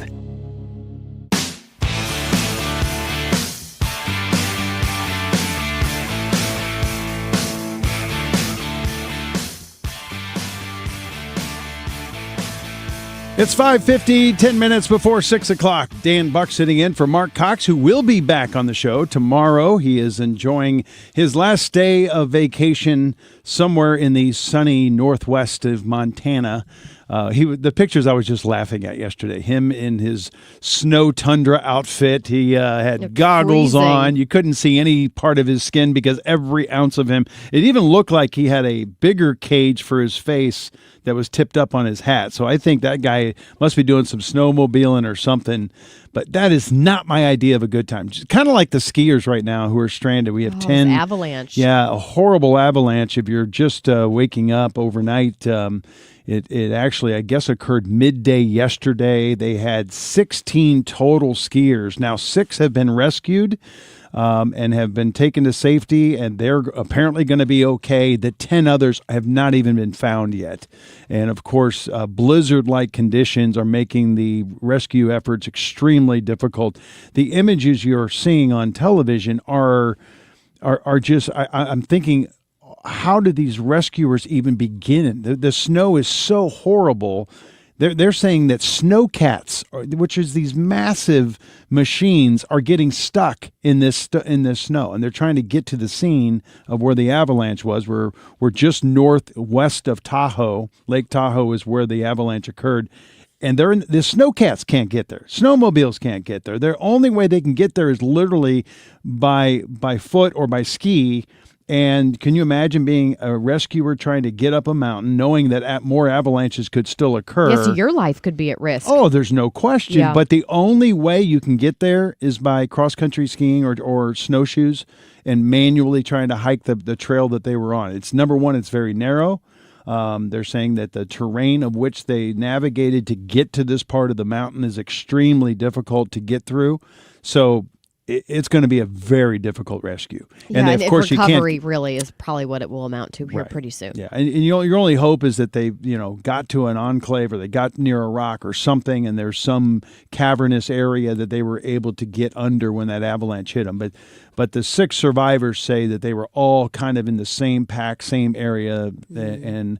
It's 5:50, 10 minutes before 6 o'clock. Dan Buck sitting in for Marc Cox, who will be back on the show tomorrow. He is enjoying his last day of vacation somewhere in the sunny northwest of Montana. The pictures I was just laughing at yesterday, him in his snow tundra outfit. He had goggles on. You couldn't see any part of his skin because every ounce of him, it even looked like he had a bigger cage for his face that was tipped up on his hat. So I think that guy must be doing some snowmobiling or something. But that is not my idea of a good time. Kind of like the skiers right now who are stranded. We have 10 avalanche. Yeah, a horrible avalanche. If you're just waking up overnight, it actually, I guess, occurred midday yesterday. They had 16 total skiers. Now 6 have been rescued and have been taken to safety, and they're apparently going to be okay. The 10 others have not even been found yet. And, of course, blizzard-like conditions are making the rescue efforts extremely difficult. The images you're seeing on television are just, I'm thinking, how did these rescuers even begin? The snow is so horrible. They're saying that snowcats, which is these massive machines, are getting stuck in this snow, and they're trying to get to the scene of where the avalanche was. We're just northwest of Tahoe. Lake Tahoe is where the avalanche occurred. And the snowcats can't get there. Snowmobiles can't get there. The only way they can get there is literally by foot or by ski. And can you imagine being a rescuer trying to get up a mountain, knowing that more avalanches could still occur? Yes, your life could be at risk. Oh, there's no question. Yeah. But the only way you can get there is by cross-country skiing or snowshoes and manually trying to hike the trail that they were on. It's number one, it's very narrow. They're saying that the terrain of which they navigated to get to this part of the mountain is extremely difficult to get through. So it's going to be a very difficult rescue. Yeah, and of course recovery you can't, really is probably what it will amount to here pretty soon. Yeah, and your only hope is that they got to an enclave or they got near a rock or something, and there's some cavernous area that they were able to get under when that avalanche hit them. But the 6 survivors say that they were all kind of in the same pack, same area, and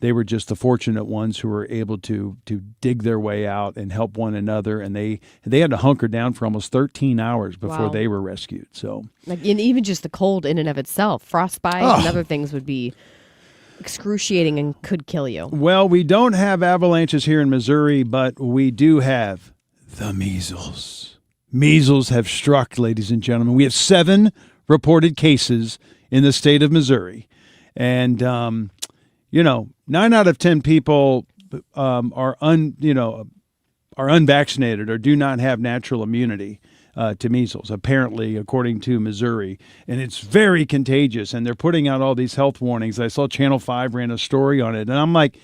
they were just the fortunate ones who were able to dig their way out and help one another. And they had to hunker down for almost 13 hours before they were rescued. So, and even just the cold in and of itself, frostbite and other things would be excruciating and could kill you. Well, we don't have avalanches here in Missouri, but we do have the measles. Measles have struck, ladies and gentlemen. We have 7 reported cases in the state of Missouri. And, 9 out of 10 people are unvaccinated or do not have natural immunity to measles, apparently, according to Missouri. And it's very contagious, and they're putting out all these health warnings. I saw Channel 5 ran a story on it, and I'm like,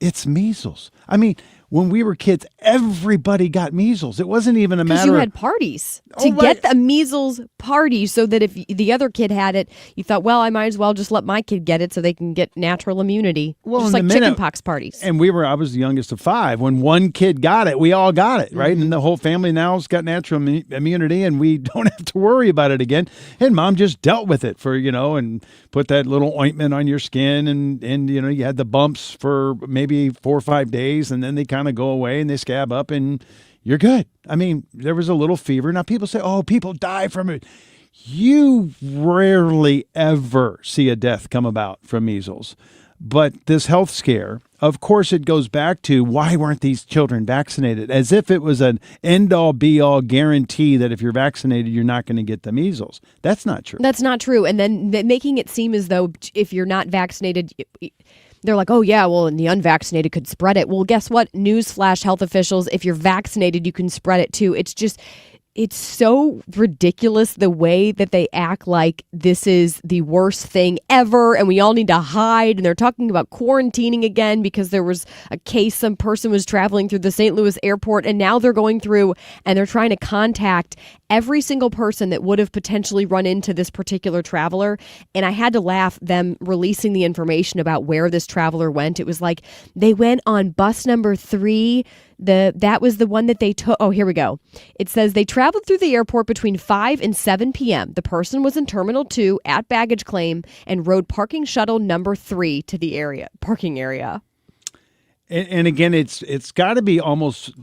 it's measles. I mean, when we were kids, everybody got measles. It wasn't even a matter of... Because you had parties to get the measles party so that if the other kid had it, you thought, well, I might as well just let my kid get it so they can get natural immunity. Well, just like chickenpox parties. And I was the youngest of 5. When one kid got it, we all got it, right? Mm-hmm. And the whole family now has got natural immunity, and we don't have to worry about it again. And Mom just dealt with it and put that little ointment on your skin, and you had the bumps for maybe 4 or 5 days, and then they kind of go away and they scab up and you're good. I mean, there was a little fever. Now people say, oh, people die from it. You rarely ever see a death come about from measles. But this health scare, of course, it goes back to why weren't these children vaccinated? As if it was an end-all, be-all guarantee that if you're vaccinated, you're not going to get the measles. That's not true. That's not true. And then making it seem as though if you're not vaccinated, they're like, oh, yeah, well, and the unvaccinated could spread it. Well, guess what? Newsflash, health officials, if you're vaccinated, you can spread it too. It's so ridiculous the way that they act like this is the worst thing ever and we all need to hide. And they're talking about quarantining again because there was a case, some person was traveling through the St. Louis airport, and now they're going through and they're trying to contact every single person that would have potentially run into this particular traveler. And I had to laugh them releasing the information about where this traveler went. It was like they went on bus number 3. That was the one that they took. Oh, here we go. It says they traveled through the airport between 5 and 7 p.m. The person was in Terminal 2 at baggage claim and rode parking shuttle number 3 to the parking area. And again, it's got to be almost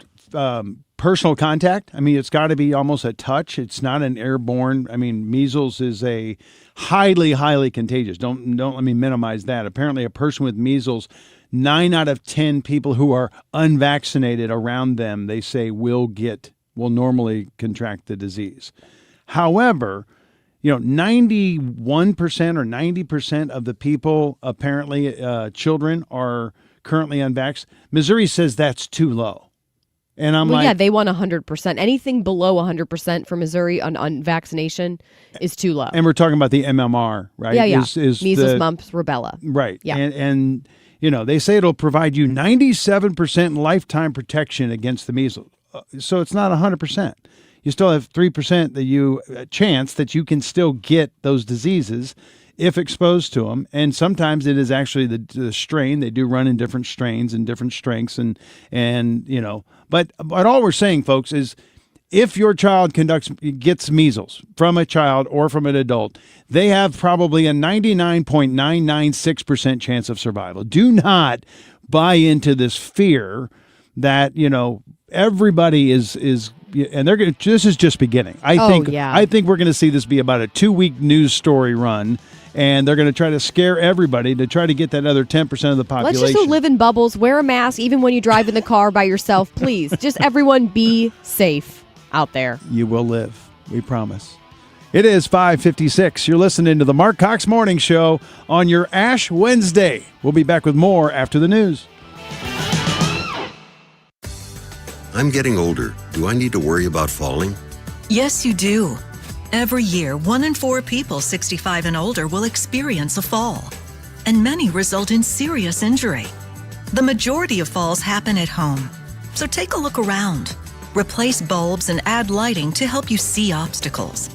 personal contact. I mean, it's got to be almost a touch. It's not an airborne. I mean, measles is a highly, highly contagious. Don't let me minimize that. Apparently, a person with measles, 9 out of 10 people who are unvaccinated around them, they say will normally contract the disease. However, 91% or 90% of the people, apparently children, are currently unvaccinated. Missouri says that's too low. And I'm yeah, they want 100%. Anything below 100% for Missouri on vaccination is too low. And we're talking about the MMR, right? Yeah. Measles, mumps, rubella. Right. Yeah. And they say it'll provide you 97% lifetime protection against the measles. So it's not 100%. You still have 3% chance that you can still get those diseases if exposed to them. And sometimes it is actually the strain. They do run in different strains and different strengths. But all we're saying, folks, is if your child gets measles from a child or from an adult, they have probably a 99.996% chance of survival. Do not buy into this fear that, everybody is and this is just beginning. I think we're going to see this be about a 2-week news story run. And they're going to try to scare everybody to try to get that other 10% of the population. Let's just live in bubbles, wear a mask, even when you drive in the car by yourself, please. Just everyone be safe out there. You will live. We promise. It is 5:56. You're listening to the Marc Cox Morning Show on your Ash Wednesday. We'll be back with more after the news. I'm getting older. Do I need to worry about falling? Yes, you do. Every year, 1 in 4 people 65 and older will experience a fall, and many result in serious injury. The majority of falls happen at home, so take a look around. Replace bulbs and add lighting to help you see obstacles.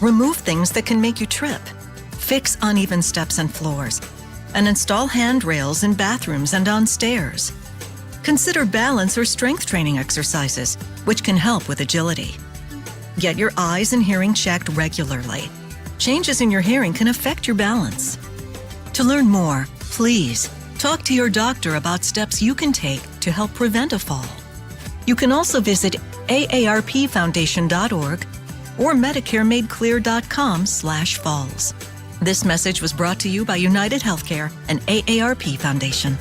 Remove things that can make you trip. Fix uneven steps and floors, and install handrails in bathrooms and on stairs. Consider balance or strength training exercises, which can help with agility. Get your eyes and hearing checked regularly. Changes in your hearing can affect your balance. To learn more, please talk to your doctor about steps you can take to help prevent a fall. You can also visit aarpfoundation.org or MedicareMadeClear.com/falls. This message was brought to you by United Healthcare and AARP Foundation.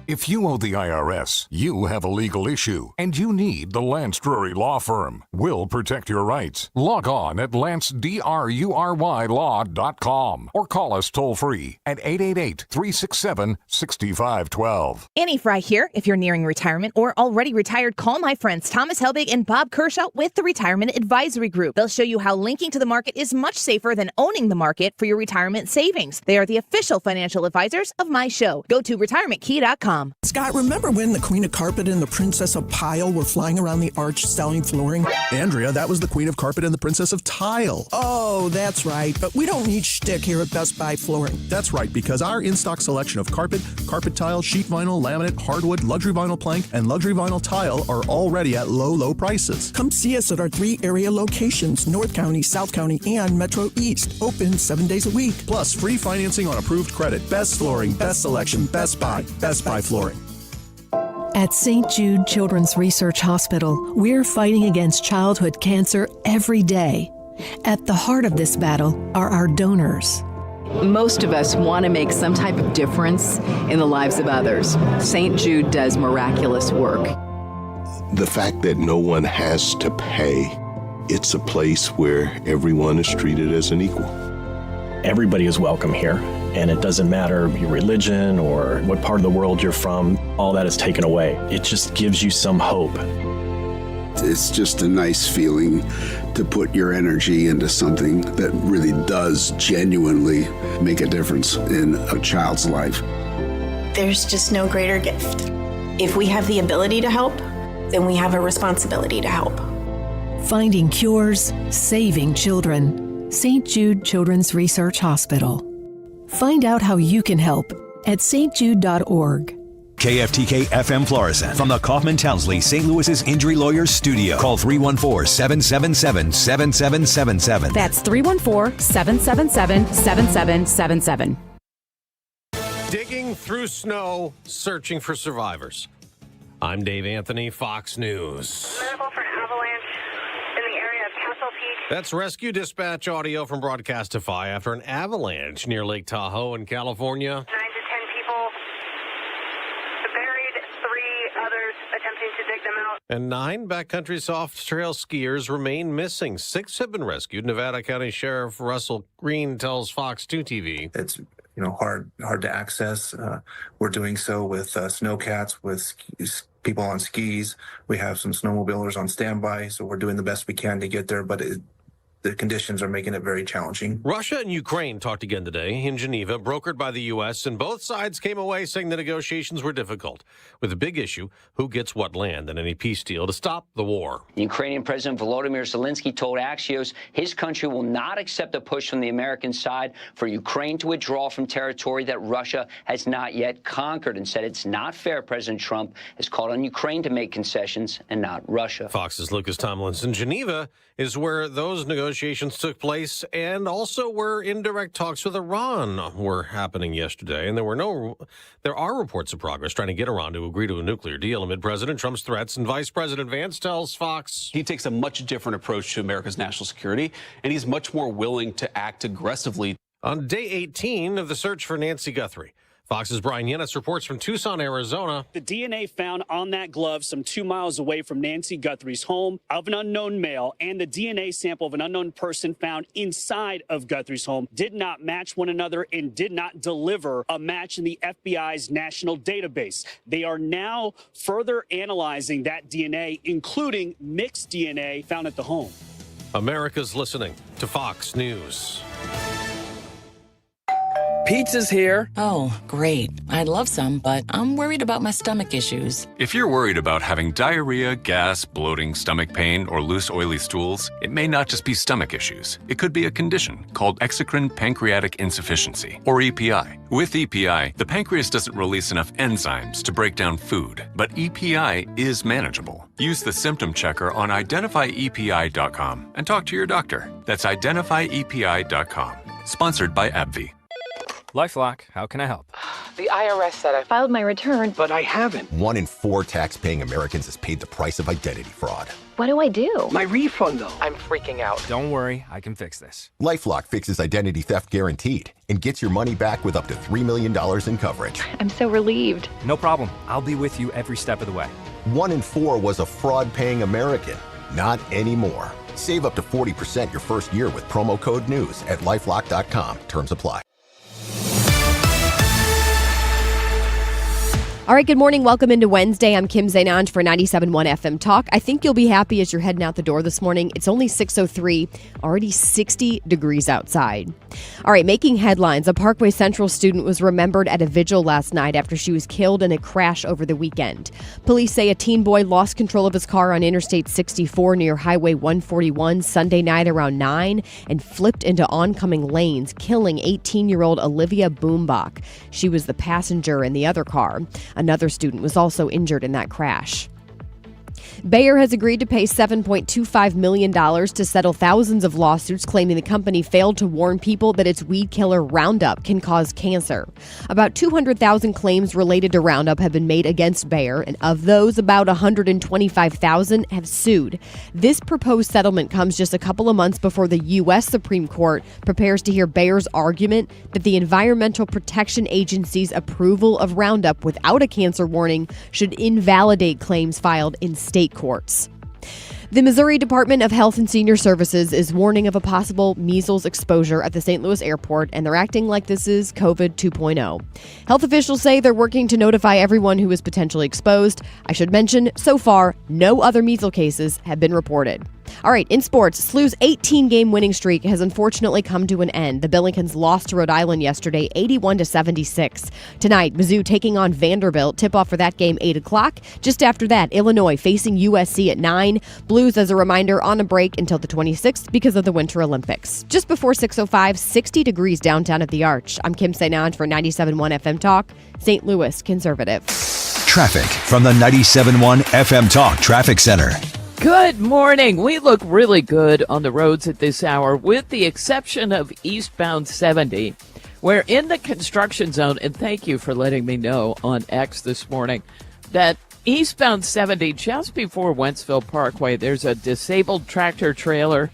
If you owe the IRS, you have a legal issue, and you need the Lance Drury Law Firm. We'll protect your rights. Log on at lancedrurylaw.com or call us toll-free at 888-367-6512. Annie Fry here. If you're nearing retirement or already retired, call my friends Thomas Helbig and Bob Kershaw with the Retirement Advisory Group. They'll show you how linking to the market is much safer than owning the market for your retirement savings. They are the official financial advisors of my show. Go to retirementkey.com. Scott, remember when the Queen of Carpet and the Princess of Pile were flying around the arch selling flooring? Andrea, that was the Queen of Carpet and the Princess of Tile. Oh, that's right. But we don't need shtick here at Best Buy Flooring. That's right, because our in-stock selection of carpet tile, sheet vinyl, laminate, hardwood, luxury vinyl plank, and luxury vinyl tile are already at low, low prices. Come see us at our 3 area locations, North County, South County, and Metro East. Open 7 days a week. Plus, free financing on approved credit. Best flooring, best selection, Best Buy Flooring. At St. Jude Children's Research Hospital, we're fighting against childhood cancer every day. At the heart of this battle are our donors. Most of us want to make some type of difference in the lives of others. St. Jude does miraculous work. The fact that no one has to pay, it's a place where everyone is treated as an equal. Everybody is welcome here, and it doesn't matter your religion or what part of the world you're from. All that is taken away. It just gives you some hope. It's just a nice feeling to put your energy into something that really does genuinely make a difference in a child's life. There's just no greater gift. If we have the ability to help, then we have a responsibility to help. Finding cures, saving children. St. Jude Children's Research Hospital. Find out how you can help at stjude.org. KFTK FM Florissant from the Kaufman Townsley St. Louis's Injury Lawyers Studio. Call 314-777-7777. That's 314-777-7777. Digging through snow, searching for survivors. I'm Dave Anthony, Fox News. Medical for an avalanche in the area of Castle Peak. That's rescue dispatch audio from Broadcastify after an avalanche near Lake Tahoe in California. 9 to 10 people buried, 3 others attempting to dig them out. And 9 backcountry soft trail skiers remain missing. 6 have been rescued. Nevada County Sheriff Russell Green tells Fox 2 TV. It's hard to access. We're doing so with snowcats, with people on skis. We have some snowmobilers on standby, so we're doing the best we can to get there, but the conditions are making it very challenging. Russia and Ukraine talked again today in Geneva, brokered by the U.S., and both sides came away saying the negotiations were difficult, with the big issue, who gets what land in any peace deal to stop the war. Ukrainian President Volodymyr Zelensky told Axios his country will not accept a push from the American side for Ukraine to withdraw from territory that Russia has not yet conquered, and said it's not fair. President Trump has called on Ukraine to make concessions and not Russia. Fox's Lucas Tomlinson. Geneva is where those negotiations took place, and also where indirect talks with Iran were happening yesterday. And there are reports of progress trying to get Iran to agree to a nuclear deal amid President Trump's threats. And Vice President Vance tells Fox he takes a much different approach to America's national security, and he's much more willing to act aggressively. On day 18 of the search for Nancy Guthrie, Fox's Brian Yennis reports from Tucson, Arizona. The DNA found on that glove some 2 miles away from Nancy Guthrie's home of an unknown male, and the DNA sample of an unknown person found inside of Guthrie's home did not match one another and did not deliver a match in the FBI's national database. They are now further analyzing that DNA, including mixed DNA found at the home. America's listening to Fox News. Pizza's here. Oh, great. I'd love some, but I'm worried about my stomach issues. If you're worried about having diarrhea, gas, bloating, stomach pain, or loose, oily stools, it may not just be stomach issues. It could be a condition called exocrine pancreatic insufficiency, or EPI. With EPI, the pancreas doesn't release enough enzymes to break down food, but EPI is manageable. Use the symptom checker on identifyepi.com and talk to your doctor. That's identifyepi.com. Sponsored by AbbVie. LifeLock, how can I help? The IRS said I filed my return, but I haven't. 1 in 4 tax-paying Americans has paid the price of identity fraud. What do I do? My refund, though. I'm freaking out. Don't worry, I can fix this. LifeLock fixes identity theft guaranteed and gets your money back with up to $3 million in coverage. I'm so relieved. No problem. I'll be with you every step of the way. 1 in 4 was a fraud-paying American. Not anymore. Save up to 40% your first year with promo code NEWS at LifeLock.com. Terms apply. All right, good morning. Welcome into Wednesday. I'm Kim Zainanj for 97.1 FM Talk. I think you'll be happy as you're heading out the door this morning. It's only 6:03, already 60 degrees outside. All right, making headlines. A Parkway Central student was remembered at a vigil last night after she was killed in a crash over the weekend. Police say a teen boy lost control of his car on Interstate 64 near Highway 141 Sunday night around 9 and flipped into oncoming lanes, killing 18-year-old Olivia Boombach. She was the passenger in the other car. Another student was also injured in that crash. Bayer has agreed to pay $7.25 million to settle thousands of lawsuits claiming the company failed to warn people that its weed killer Roundup can cause cancer. About 200,000 claims related to Roundup have been made against Bayer, and of those, about 125,000 have sued. This proposed settlement comes just a couple of months before the U.S. Supreme Court prepares to hear Bayer's argument that the Environmental Protection Agency's approval of Roundup without a cancer warning should invalidate claims filed in state courts. The Missouri Department of Health and Senior Services is warning of a possible measles exposure at the St. Louis airport, and they're acting like this is COVID 2.0. Health officials say they're working to notify everyone who is potentially exposed. I should mention, so far, no other measles cases have been reported. All right, in sports, SLU's 18-game winning streak has unfortunately come to an end. The Billikens lost to Rhode Island yesterday, 81-76. Tonight, Mizzou taking on Vanderbilt. Tip-off for that game, 8 o'clock. Just after that, Illinois facing USC at 9. Blues, as a reminder, on a break until the 26th because of the Winter Olympics. Just before 6:05, 60 degrees downtown at the Arch. I'm Kim St. for 97.1 FM Talk, St. Louis Conservative. Traffic from the 97.1 FM Talk Traffic Center. Good morning. We look really good on the roads at this hour, with the exception of eastbound 70. We're in the construction zone, and thank you for letting me know on X this morning that eastbound 70, just before Wentzville Parkway, there's a disabled tractor trailer,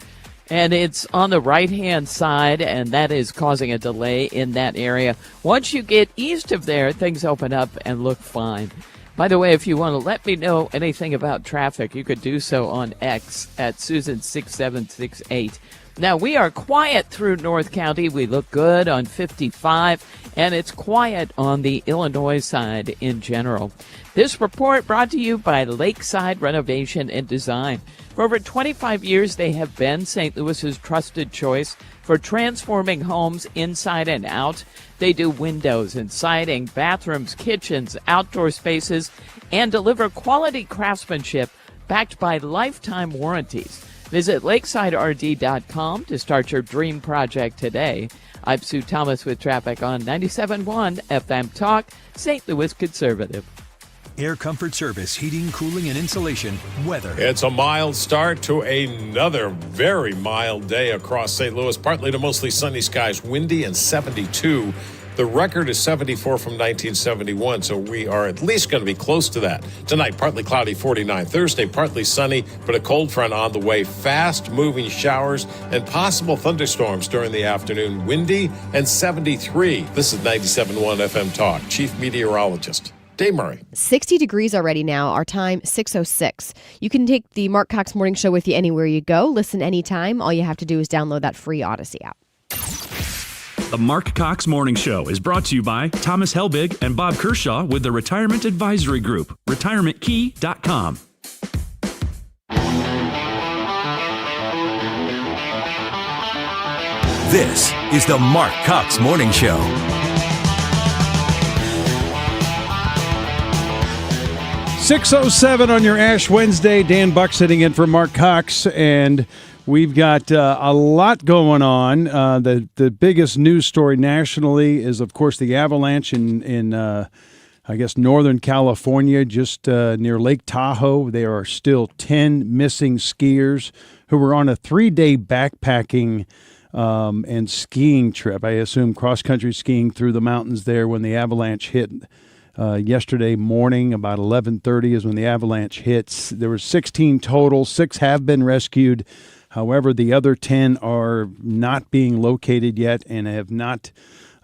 and it's on the right-hand side, and that is causing a delay in that area. Once you get east of there, things open up and look fine. By the way, if you want to let me know anything about traffic, you could do so on X at Susan6768. Now, we are quiet through North County. We look good on 55, and it's quiet on the Illinois side in general. This report brought to you by Lakeside Renovation and Design. For over 25 years, they have been St. Louis's trusted choice for transforming homes inside and out. They do windows and siding, bathrooms, kitchens, outdoor spaces, and deliver quality craftsmanship backed by lifetime warranties. Visit lakesiderd.com to start your dream project today. I'm Sue Thomas with traffic on 97.1 FM Talk, St. Louis Conservative. Air Comfort Service, heating, cooling, and insulation, weather. It's a mild start to another very mild day across St. Louis. Partly to mostly sunny skies, windy and 72. The record is 74 from 1971, so we are at least going to be close to that. Tonight, partly cloudy, 49. Thursday, partly sunny, but a cold front on the way. Fast-moving showers and possible thunderstorms during the afternoon. Windy and 73. This is 97.1 FM Talk. Chief Meteorologist Dave Murray. 60 degrees already now. Our time, 6:06. You can take the Marc Cox Morning Show with you anywhere you go. Listen anytime. All you have to do is download that free Odyssey app. The Marc Cox Morning Show is brought to you by Thomas Helbig and Bob Kershaw with the Retirement Advisory Group, retirementkey.com. This is the Marc Cox Morning Show. .607 on your Ash Wednesday. Dan Buck sitting in for Marc Cox, and we've got a lot going on. The biggest news story nationally is, of course, the avalanche in I guess, Northern California, just near Lake Tahoe. There are still 10 missing skiers who were on a 3-day backpacking and skiing trip. I assume cross-country skiing through the mountains there when the avalanche hit. Yesterday morning, about 11:30 is when the avalanche hits. There were 16 total. 6 have been rescued. However, the other 10 are not being located yet and have not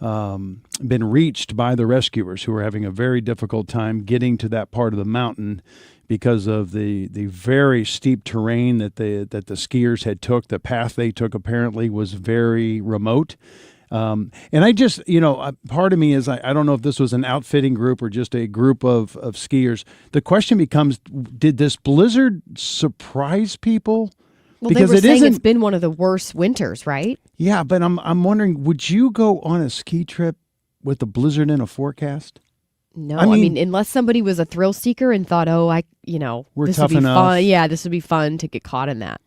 been reached by the rescuers, who are having a very difficult time getting to that part of the mountain because of the very steep terrain that the skiers had took. The path they took apparently was very remote. And I just, part of me is, I don't know if this was an outfitting group or just a group of skiers. The question becomes, did this blizzard surprise people? Well, because they were saying it's been one of the worst winters, right? Yeah, but I'm wondering, would you go on a ski trip with a blizzard in a forecast? No, I mean, unless somebody was a thrill seeker and thought, we're this tough would be enough. fun. Yeah, this would be fun to get caught in that.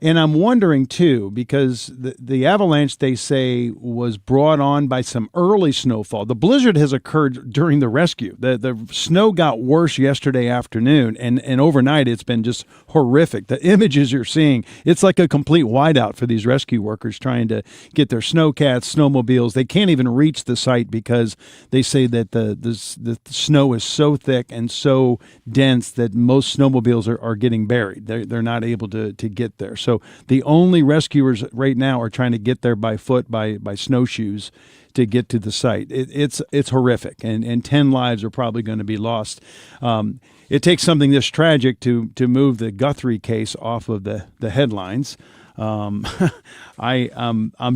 And I'm wondering, too, because the avalanche, they say, was brought on by some early snowfall. The blizzard has occurred during the rescue. The snow got worse yesterday afternoon, and overnight it's been just horrific. The images you're seeing, it's like a complete whiteout for these rescue workers trying to get their snowcats, snowmobiles. They can't even reach the site because they say that the snow is so thick and so dense that most snowmobiles are getting buried. They're not able to get there. So the only rescuers right now are trying to get there by foot, by snowshoes, to get to the site. It's horrific, and 10 lives are probably going to be lost. It takes something this tragic to move the Guthrie case off of the headlines. I'm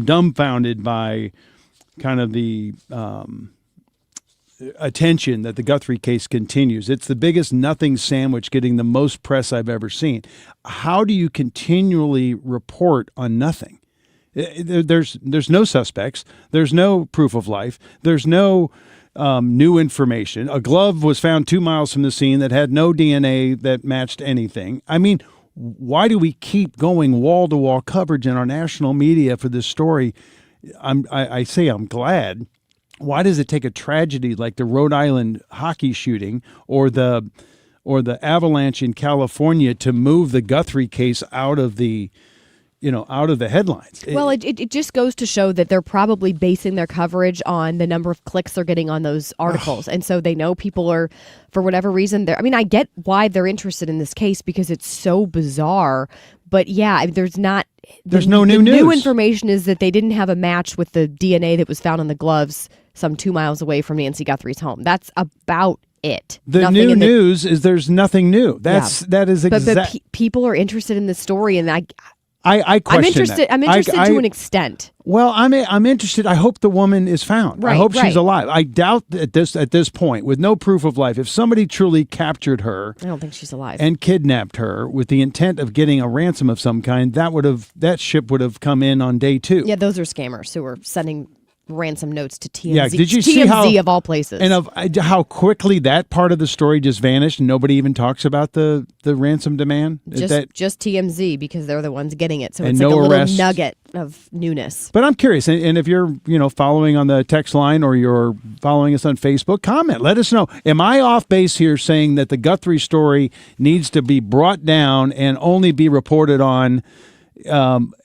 dumbfounded by kind of the attention that the Guthrie case continues. It's the biggest nothing sandwich getting the most press I've ever seen. How do you continually report on nothing? There's no suspects. There's no proof of life. There's no new information. A glove was found 2 miles from the scene that had no DNA that matched anything. I mean, why do we keep going wall-to-wall coverage in our national media for this story? I say I'm glad. Why does it take a tragedy like the Rhode Island hockey shooting or the avalanche in California to move the Guthrie case out of the headlines? Well, it just goes to show that they're probably basing their coverage on the number of clicks they're getting on those articles. And so they know people are, for whatever reason, I get why they're interested in this case because it's so bizarre. But yeah, there's no new news. New information is that they didn't have a match with the DNA that was found on the gloves some 2 miles away from Nancy Guthrie's home. That's about it. The new news is there's nothing new. That is exactly. But people are interested in this story, and I question that. I'm interested to an extent. Well, I'm interested. I hope the woman is found. I hope she's alive. I doubt at this point, with no proof of life, if somebody truly captured her, I don't think she's alive, and kidnapped her with the intent of getting a ransom of some kind, that ship would have come in on day 2. Yeah, those are scammers who are sending ransom notes to TMZ. Yeah, did you TMZ see how, of all places, and of how quickly that part of the story just vanished, and nobody even talks about the ransom demand? Just TMZ, because they're the ones getting it. So and it's no like a little arrests. nugget of newness. But I'm curious, and if you're following on the text line or you're following us on Facebook, comment. Let us know. Am I off base here saying that the Guthrie story needs to be brought down and only be reported on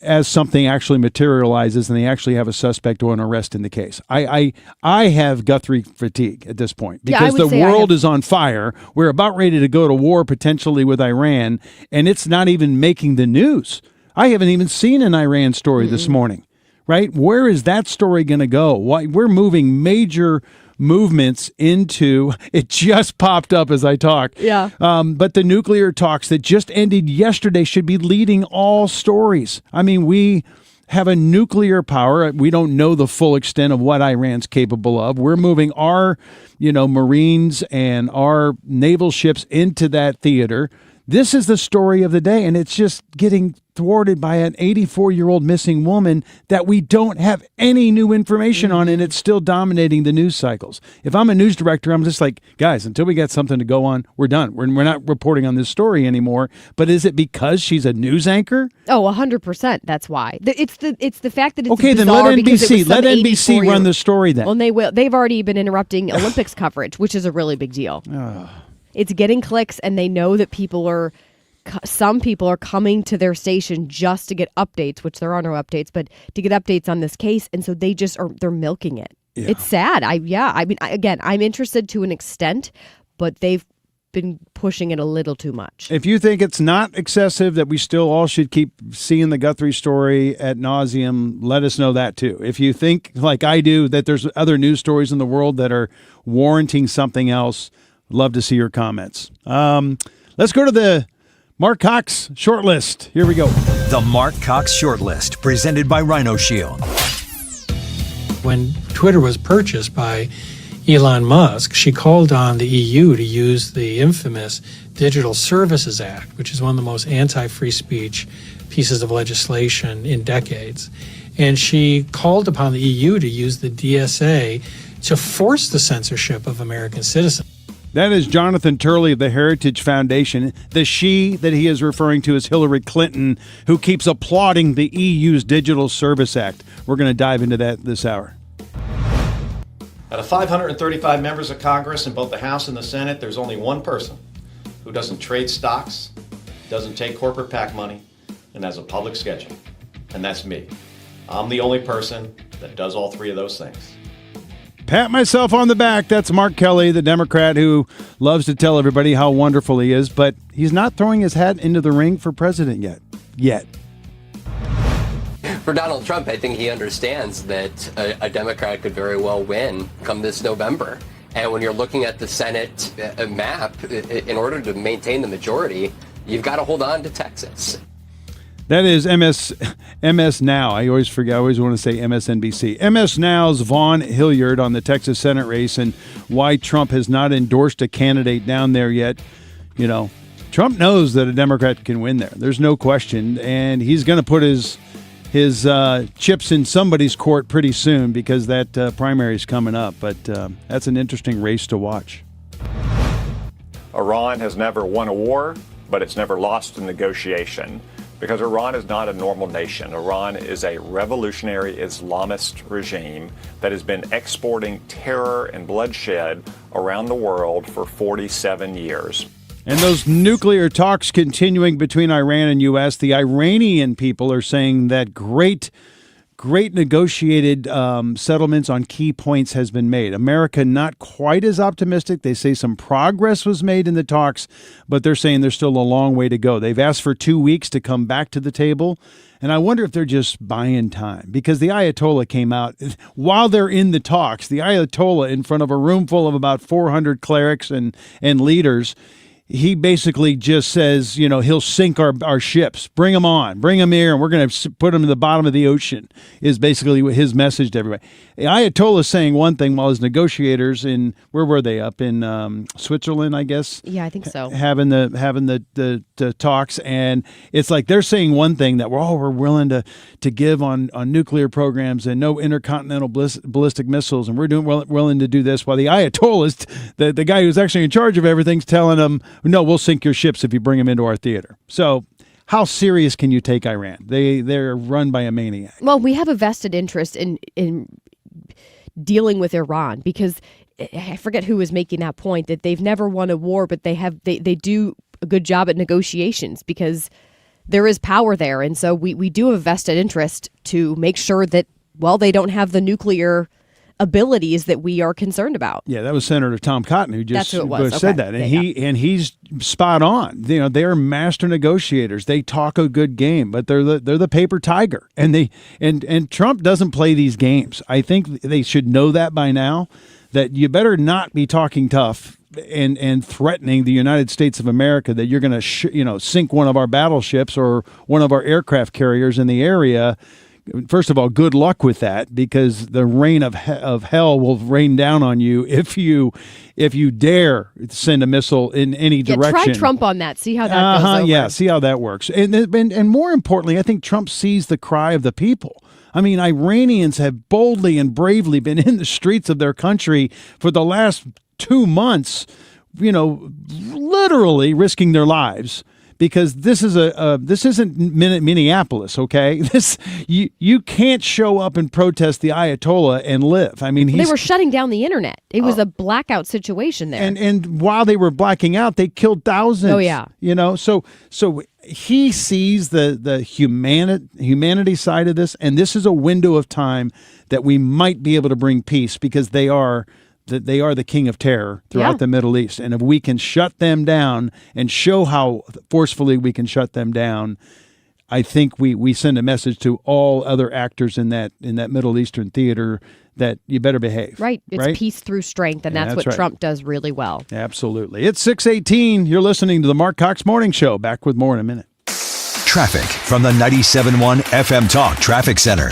as something actually materializes and they actually have a suspect or an arrest in the case? I have Guthrie fatigue at this point because the world is on fire. We're about ready to go to war potentially with Iran, and it's not even making the news. I haven't even seen an Iran story this morning, right? Where is that story going to go? We're moving major movements into, it just popped up as I talk. Yeah. But the nuclear talks that just ended yesterday should be leading all stories. I mean, we have a nuclear power. We don't know the full extent of what Iran's capable of. We're moving our, Marines and our naval ships into that theater. This is the story of the day, and it's just getting thwarted by an 84-year-old missing woman that we don't have any new information on, and it's still dominating the news cycles. If I'm a news director, I'm just like, guys, until we get something to go on, we're done. We're not reporting on this story anymore. But is it because she's a news anchor? Oh, 100%. That's why. It's the fact that it's okay. Then let NBC run the story then. Well, they will. They've already been interrupting Olympics coverage, which is a really big deal. It's getting clicks, and they know that some people are coming to their station just to get updates, which there are no updates, but to get updates on this case. And so they're milking it. Yeah. It's sad. I'm interested to an extent, but they've been pushing it a little too much. If you think it's not excessive that we still all should keep seeing the Guthrie story ad nauseum, let us know that too. If you think, like I do, that there's other news stories in the world that are warranting something else, love to see your comments. Let's go to the Marc Cox Shortlist. Here we go. The Marc Cox Shortlist, presented by Rhino Shield. When Twitter was purchased by Elon Musk, she called on the EU to use the infamous Digital Services Act, which is one of the most anti-free speech pieces of legislation in decades. And she called upon the EU to use the DSA to force the censorship of American citizens. That is Jonathan Turley of the Heritage Foundation. The she that he is referring to is Hillary Clinton, who keeps applauding the EU's Digital Service Act. We're going to dive into that this hour. Out of 535 members of Congress in both the House and the Senate, there's only one person who doesn't trade stocks, doesn't take corporate PAC money, and has a public schedule. And that's me. I'm the only person that does all three of those things. Pat myself on the back. That's Mark Kelly, the Democrat who loves to tell everybody how wonderful he is, but he's not throwing his hat into the ring for president yet. For Donald Trump, I think he understands that a Democrat could very well win come this November. And when you're looking at the Senate map, in order to maintain the majority, you've got to hold on to Texas. That is MS Now. I always forget. I always want to say MSNBC. MS Now's Vaughn Hilliard on the Texas Senate race and why Trump has not endorsed a candidate down there yet. You know, Trump knows that a Democrat can win there. There's no question. And he's going to put his chips in somebody's court pretty soon because that primary is coming up. But that's an interesting race to watch. Iran has never won a war, but it's never lost a negotiation. Because Iran is not a normal nation. Iran is a revolutionary Islamist regime that has been exporting terror and bloodshed around the world for 47 years. And those nuclear talks continuing between Iran and U.S., the Iranian people are saying that great negotiated settlements on key points has been made. America not quite as optimistic. They say some progress was made in the talks, but they're saying there's still a long way to go. They've asked for 2 weeks to come back to the table, and I wonder if they're just buying time because the Ayatollah came out while they're in the talks. The Ayatollah, in front of a room full of about 400 clerics and leaders, he basically just says, you know, he'll sink our ships. Bring them on. Bring them here, and we're going to put them in the bottom of the ocean, is basically his message to everybody. The Ayatollah saying one thing while his negotiators where were they? Up in Switzerland, I guess? Yeah, I think so. Having the talks, and it's like they're saying one thing that we're willing to give on nuclear programs and no intercontinental ballistic missiles, and we're willing to do this, while the Ayatollah, the guy who's actually in charge of everything's telling them, no, we'll sink your ships if you bring them into our theater. So how serious can you take Iran? They're run by a maniac. Well, we have a vested interest in dealing with Iran because I forget who was making that point that they've never won a war, but they do a good job at negotiations because there is power there. And so we do have a vested interest to make sure that, well, they don't have the nuclear abilities that we are concerned about. Yeah, that was Senator Tom Cotton who just said that, and yeah. He's spot on. You know, they're master negotiators. They talk a good game, but they're the paper tiger, and Trump doesn't play these games. I think they should know that by now. That you better not be talking tough and threatening the United States of America that you're going to sink one of our battleships or one of our aircraft carriers in the area. First of all, good luck with that, because the rain of hell will rain down on you if you dare send a missile in any direction. Try Trump on that. See how that goes over. Yeah, see how that works. And more importantly, I think Trump sees the cry of the people. I mean, Iranians have boldly and bravely been in the streets of their country for the last 2 months, literally risking their lives. Because this isn't Minneapolis, okay? You can't show up and protest the Ayatollah and live. I mean, they were shutting down the internet. It was a blackout situation there. And while they were blacking out, they killed thousands. Oh yeah. So he sees the humanity side of this, and this is a window of time that we might be able to bring peace because they are the king of terror throughout the Middle East. And if we can shut them down and show how forcefully we can shut them down, I think we send a message to all other actors in that Middle Eastern theater that you better behave. Right. It's peace through strength, and that's what right. Trump does really well. Absolutely. It's 6:18. You're listening to the Marc Cox Morning Show. Back with more in a minute. Traffic from the 97.1 FM Talk Traffic Center.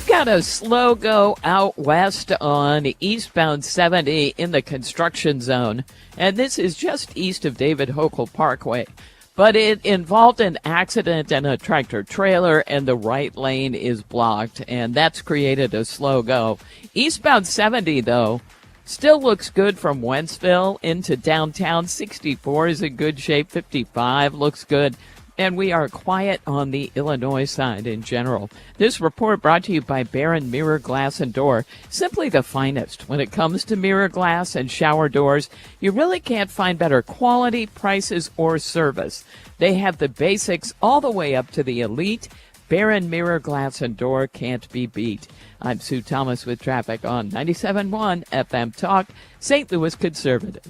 Got a slow go out west on eastbound 70 in the construction zone, and this is just east of David Hochul Parkway. But it involved an accident and a tractor trailer, and the right lane is blocked, and that's created a slow go. Eastbound 70, though, Still looks good from Wentzville into downtown. 64 is in good shape. 55 looks good. And we are quiet on the Illinois side in general. This report brought to you by Barron Mirror Glass and Door. Simply the finest when it comes to mirror glass and shower doors. You really can't find better quality, prices, or service. They have the basics all the way up to the elite. Barron Mirror Glass and Door can't be beat. I'm Sue Thomas with traffic on 97.1 FM Talk, St. Louis Conservative.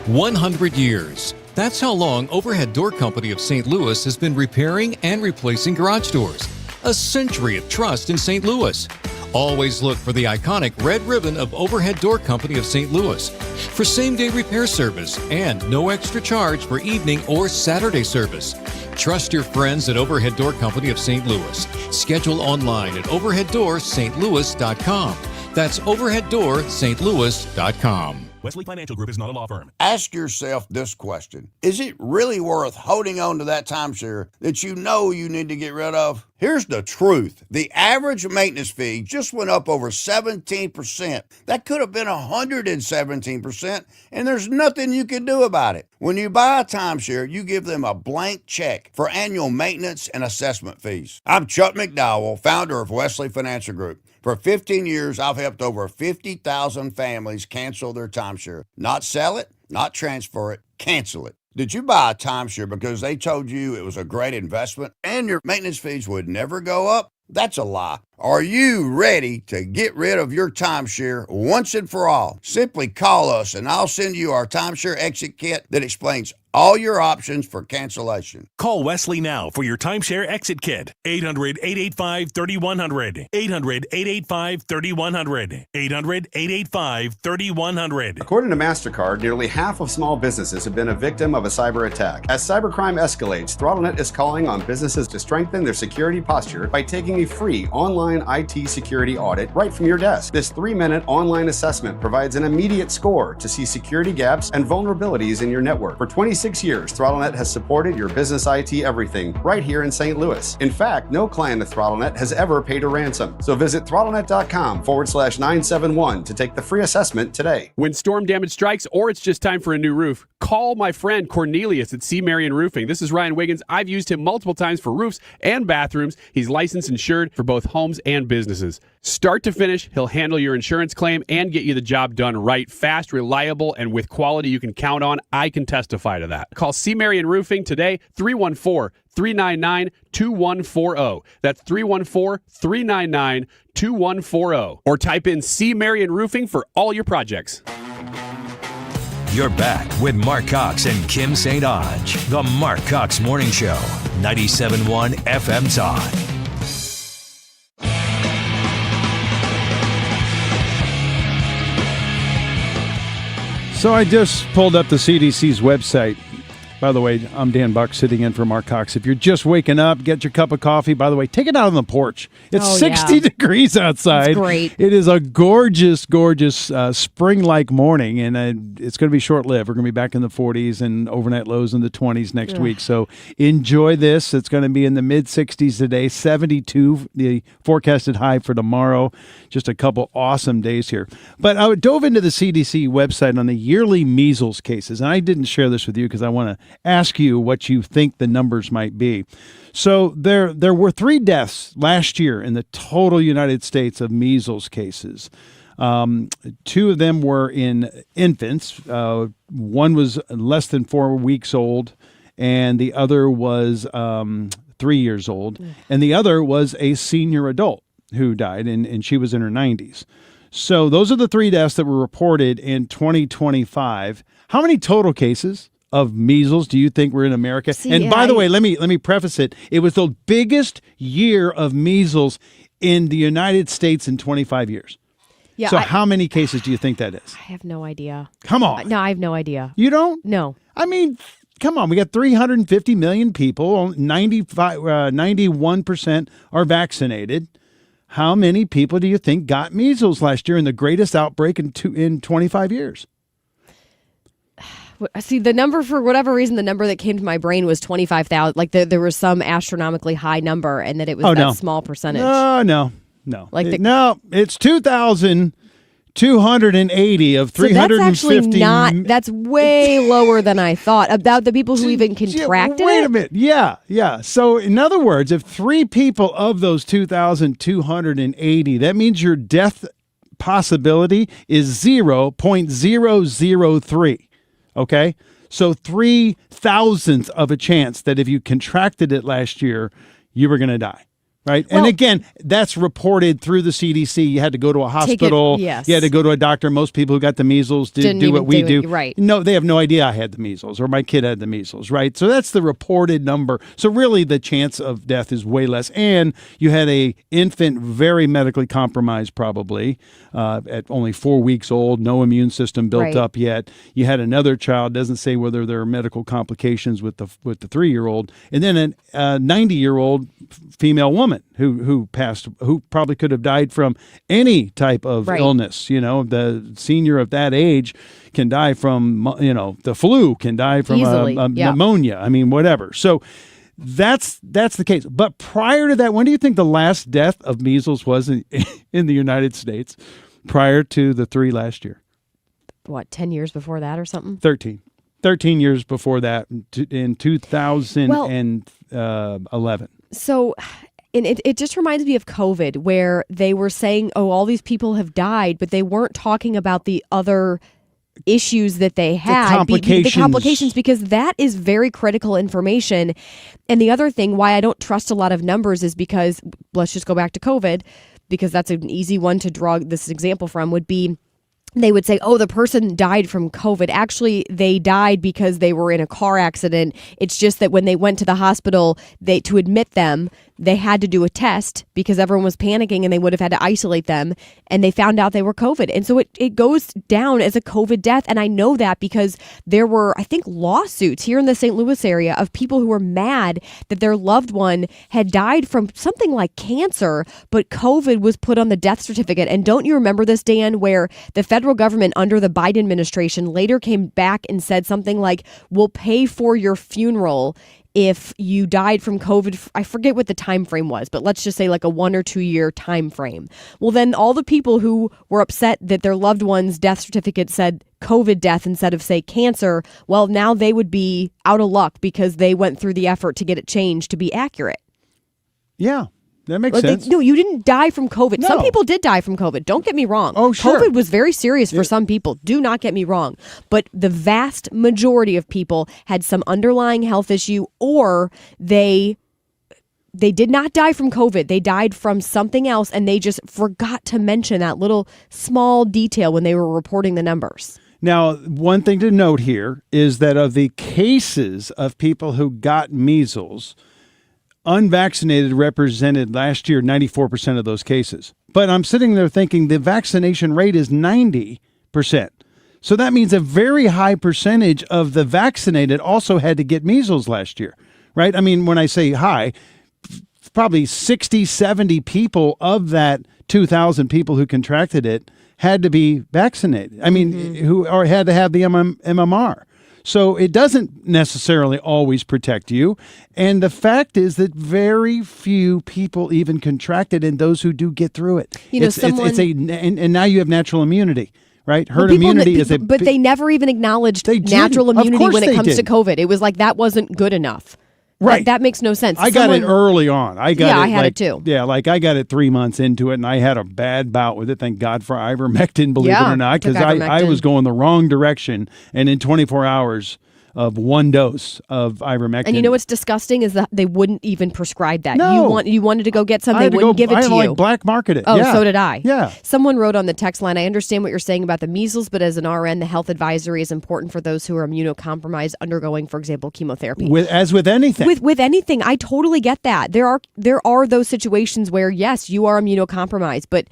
100 years. That's how long Overhead Door Company of St. Louis has been repairing and replacing garage doors. A century of trust in St. Louis. Always look for the iconic red ribbon of Overhead Door Company of St. Louis for same-day repair service and no extra charge for evening or Saturday service. Trust your friends at Overhead Door Company of St. Louis. Schedule online at overheaddoorsstlouis.com. That's overheaddoorsstlouis.com. Wesley Financial Group is not a law firm. Ask yourself this question. Is it really worth holding on to that timeshare that you know you need to get rid of? Here's the truth. The average maintenance fee just went up over 17%. That could have been 117%, and there's nothing you can do about it. When you buy a timeshare, you give them a blank check for annual maintenance and assessment fees. I'm Chuck McDowell, founder of Wesley Financial Group. For 15 years, I've helped over 50,000 families cancel their timeshare. Not sell it, not transfer it, cancel it. Did you buy a timeshare because they told you it was a great investment and your maintenance fees would never go up? That's a lie. Are you ready to get rid of your timeshare once and for all? Simply call us and I'll send you our timeshare exit kit that explains all your options for cancellation. Call Wesley now for your timeshare exit kit. 800-885-3100. 800-885-3100. 800-885-3100. According to MasterCard, nearly half of small businesses have been a victim of a cyber attack. As cybercrime escalates, ThrottleNet is calling on businesses to strengthen their security posture by taking a free online IT security audit right from your desk. This 3-minute online assessment provides an immediate score to see security gaps and vulnerabilities in your network. For 26 years, ThrottleNet has supported your business IT everything right here in St. Louis. In fact, no client of ThrottleNet has ever paid a ransom. So visit throttlenet.com/971 to take the free assessment today. When storm damage strikes or it's just time for a new roof, call my friend Cornelius at C. Marion Roofing. This is Ryan Wiggins. I've used him multiple times for roofs and bathrooms. He's licensed and insured for both homes and businesses. Start to finish, he'll handle your insurance claim and get you the job done right, fast, reliable, and with quality you can count on. I can testify to that. Call C. Marion Roofing today, 314-399-2140. That's 314-399-2140. Or type in C. Marion Roofing for all your projects. You're back with Marc Cox and Kim St. Onge. The Marc Cox Morning Show, 97.1 FM Talk. So I just pulled up the CDC's website. By the way, I'm Dan Buck sitting in for Marc Cox. If you're just waking up, get your cup of coffee. By the way, take it out on the porch. It's 60 degrees outside. It's great. It is a gorgeous, gorgeous spring-like morning, and it's going to be short-lived. We're going to be back in the 40s and overnight lows in the 20s next week. So enjoy this. It's going to be in the mid-60s today, 72, the forecasted high for tomorrow. Just a couple awesome days here. But I dove into the CDC website on the yearly measles cases, and I didn't share this with you because I want to ask you what you think the numbers might be. So there were 3 deaths last year in the total United States of measles cases. 2 of them were in infants. One was less than 4 weeks old, and the other was 3 years old. And the other was a senior adult who died, and she was in her 90s. So those are the 3 deaths that were reported in 2025. How many total cases of measles do you think were in America? And by the way, let me preface it. It was the biggest year of measles in the United States in 25 years. Yeah. So how many cases do you think that is? I have no idea. Come on. No, I have no idea. You don't? No. I mean, come on. We got 350 million people. 91% are vaccinated. How many people do you think got measles last year in the greatest outbreak in 25 years? See, the number, for whatever reason, the number that came to my brain was 25,000. Like there was some astronomically high number, and that it was small percentage. No. Like no, it's 2,000 280 of 350. So that's actually that's way lower than I thought about the people who even contracted it. Wait a minute. Yeah. So in other words, if 3 people of those 2,280, that means your death possibility is 0.003. Okay? So 3,000th of a chance that if you contracted it last year, you were going to die. Right. And again, that's reported through the CDC. You had to go to a hospital. Yes. You had to go to a doctor. Most people who got the measles didn't do what we do. Right. No, they have no idea I had the measles or my kid had the measles. Right. So that's the reported number. So really the chance of death is way less. And you had a infant very medically compromised probably at only 4 weeks old, no immune system built up yet. You had another child, doesn't say whether there are medical complications with the 3-year-old. And then a 90-year-old female woman who passed, who probably could have died from any type of illness. You know, the senior of that age can die from, the flu, can die from pneumonia. I mean, whatever. So that's the case. But prior to that, when do you think the last death of measles was in the United States prior to the 3 last year? What, 10 years before that or something? 13 years before that in 2011. So, and it just reminds me of COVID, where they were saying, oh, all these people have died, but they weren't talking about the other issues that they had, the complications, because that is very critical information. And the other thing why I don't trust a lot of numbers is because, let's just go back to COVID, because that's an easy one to draw this example from, would be they would say, oh, the person died from COVID. Actually, they died because they were in a car accident. It's just that when they went to the hospital, to admit them, they had to do a test because everyone was panicking and they would have had to isolate them. And they found out they were COVID. And so it goes down as a COVID death. And I know that because there were, I think, lawsuits here in the St. Louis area of people who were mad that their loved one had died from something like cancer, but COVID was put on the death certificate. And don't you remember this, Dan, where the federal government under the Biden administration later came back and said something like, we'll pay for your funeral if you died from COVID. I forget what the time frame was, but let's just say like a 1 or 2 year time frame. Well, then all the people who were upset that their loved one's death certificate said COVID death instead of, say, cancer, well, now they would be out of luck because they went through the effort to get it changed to be accurate. Yeah. That makes sense. No, you didn't die from COVID. No. Some people did die from COVID. Don't get me wrong. Oh, sure. COVID was very serious for some people. Do not get me wrong. But the vast majority of people had some underlying health issue, or they did not die from COVID. They died from something else, and they just forgot to mention that little small detail when they were reporting the numbers. Now, one thing to note here is that of the cases of people who got measles, unvaccinated represented last year 94% of those cases. But I'm sitting there thinking the vaccination rate is 90%. So that means a very high percentage of the vaccinated also had to get measles last year, right? I mean, when I say high, probably 60, 70 people of that 2,000 people who contracted it had to be vaccinated. I mean, who or had to have the MMR. So it doesn't necessarily always protect you. And the fact is that very few people even contract it, and those who do get through it. And now you have natural immunity, right? Herd immunity is But they never even acknowledged natural immunity when it comes to COVID. It was like that wasn't good enough. Right. That makes no sense. I got it early on. I had it too. Yeah, like I got it 3 months into it, and I had a bad bout with it. Thank God for ivermectin, believe it or not, because I was going the wrong direction. And in 24 hours of one dose of ivermectin. And you know what's disgusting is that they wouldn't even prescribe that. No. You wanted to go get some, they wouldn't give it to you. I black market it. Oh, so did I. Yeah. Someone wrote on the text line, I understand what you're saying about the measles, but as an RN, the health advisory is important for those who are immunocompromised undergoing, for example, chemotherapy. As with anything. With anything, I totally get that. There are those situations where, yes, you are immunocompromised, but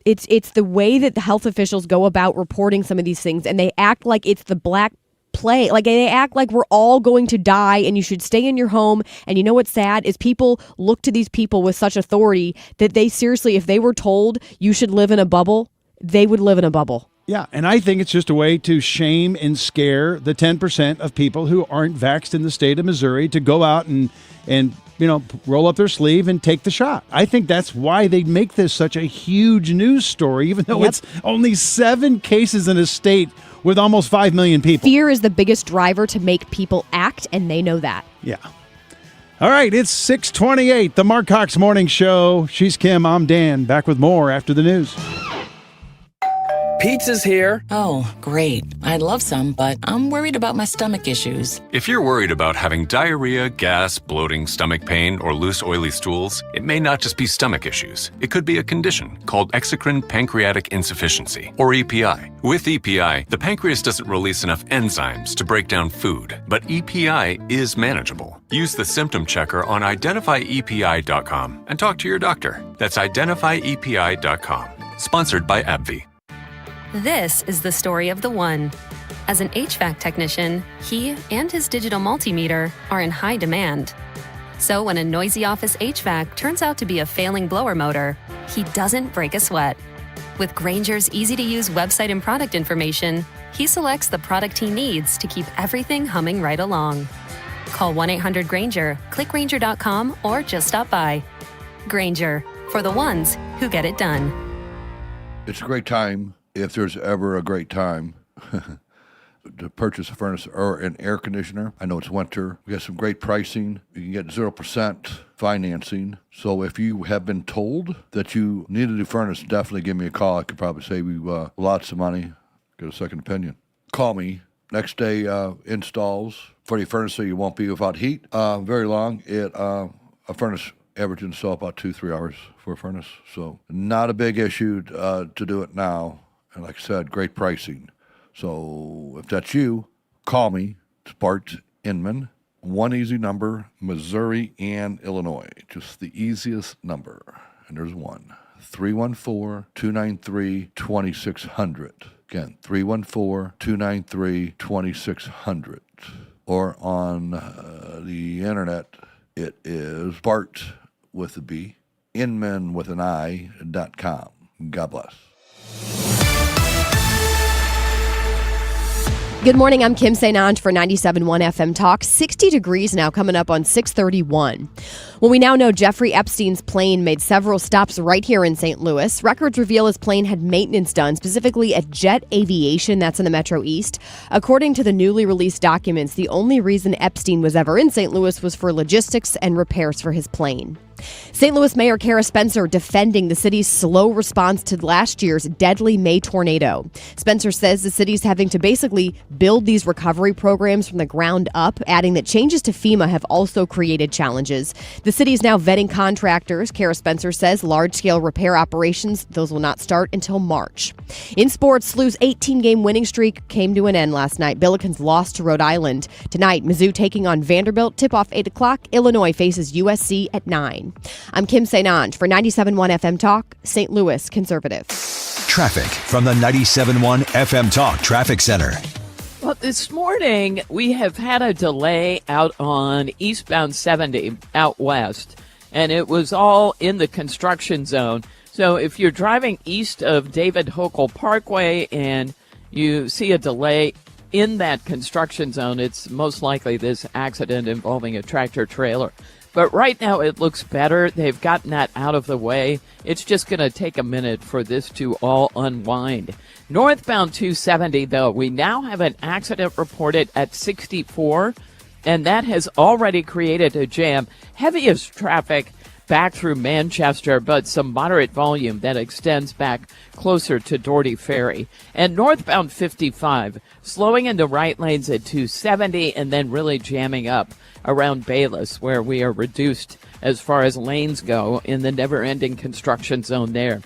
it's the way that the health officials go about reporting some of these things, and they act like it's the black play. Like they act like we're all going to die and you should stay in your home. And you know what's sad is people look to these people with such authority that they seriously, if they were told you should live in a bubble, they would live in a bubble. Yeah, and I think it's just a way to shame and scare the 10% of people who aren't vaxxed in the state of Missouri to go out and roll up their sleeve and take the shot. I think that's why they make this such a huge news story, even though it's only 7 cases in a state with almost 5 million people. Fear is the biggest driver to make people act, and they know that. Yeah. All right, it's 6:28, the Marc Cox Morning Show. She's Kim, I'm Dan. Back with more after the news. Pizza's here. Oh, great. I'd love some, but I'm worried about my stomach issues. If you're worried about having diarrhea, gas, bloating, stomach pain, or loose, oily stools, it may not just be stomach issues. It could be a condition called exocrine pancreatic insufficiency, or EPI. With EPI, the pancreas doesn't release enough enzymes to break down food, but EPI is manageable. Use the symptom checker on identifyepi.com and talk to your doctor. That's identifyepi.com. Sponsored by AbbVie. This is the story of the one. As an HVAC technician, he and his digital multimeter are in high demand. So when a noisy office HVAC turns out to be a failing blower motor, he doesn't break a sweat. With Grainger's easy-to-use website and product information, he selects the product he needs to keep everything humming right along. Call 1-800-GRAINGER, click Grainger.com, or just stop by. Grainger, for the ones who get it done. It's a great time, if there's ever a great time, to purchase a furnace or an air conditioner. I know it's winter. We got some great pricing. You can get 0% financing. So if you have been told that you need a new furnace, definitely give me a call. I could probably save you lots of money. Get a second opinion. Call me. Next day installs for your furnace so you won't be without heat. Very long. A furnace average install about 2-3 hours for a furnace. So not a big issue to do it now. And like I said, great pricing. So if that's you, call me. It's Bart Inman. One easy number, Missouri and Illinois. Just the easiest number. And there's one. 314-293-2600. Again, 314-293-2600. Or on the internet, it is Bart with a B, Inman with an I.com. God bless. Good morning, I'm Kim St. Ange for 97.1 FM Talk. 60 degrees now coming up on 6:31. Well, we now know Jeffrey Epstein's plane made several stops right here in St. Louis. Records reveal his plane had maintenance done, specifically at Jet Aviation, that's in the Metro East. According to the newly released documents, the only reason Epstein was ever in St. Louis was for logistics and repairs for his plane. St. Louis Mayor Kara Spencer defending the city's slow response to last year's deadly May tornado. Spencer says the city's having to basically build these recovery programs from the ground up, adding that changes to FEMA have also created challenges. The city is now vetting contractors. Kara Spencer says large-scale repair operations, those will not start until March. In sports, SLU's 18-game winning streak came to an end last night. Billikens lost to Rhode Island. Tonight, Mizzou taking on Vanderbilt. Tip-off 8 o'clock. Illinois faces USC at 9. I'm Kim St. Ange for 97.1 FM Talk, St. Louis Conservative. Traffic from the 97.1 FM Talk Traffic Center. Well, this morning we have had a delay out on eastbound 70 out west, and it was all in the construction zone. So if you're driving east of David Hochul Parkway and you see a delay in that construction zone, it's most likely this accident involving a tractor trailer. But right now it looks better. They've gotten that out of the way. It's just going to take a minute for this to all unwind. Northbound 270, though, we now have an accident reported at 64, and that has already created a jam. Heaviest traffic back through Manchester, but some moderate volume that extends back closer to Doherty Ferry. And northbound 55, slowing in the right lanes at 270 and then really jamming up around Bayless, where we are reduced as far as lanes go in the never-ending construction zone there.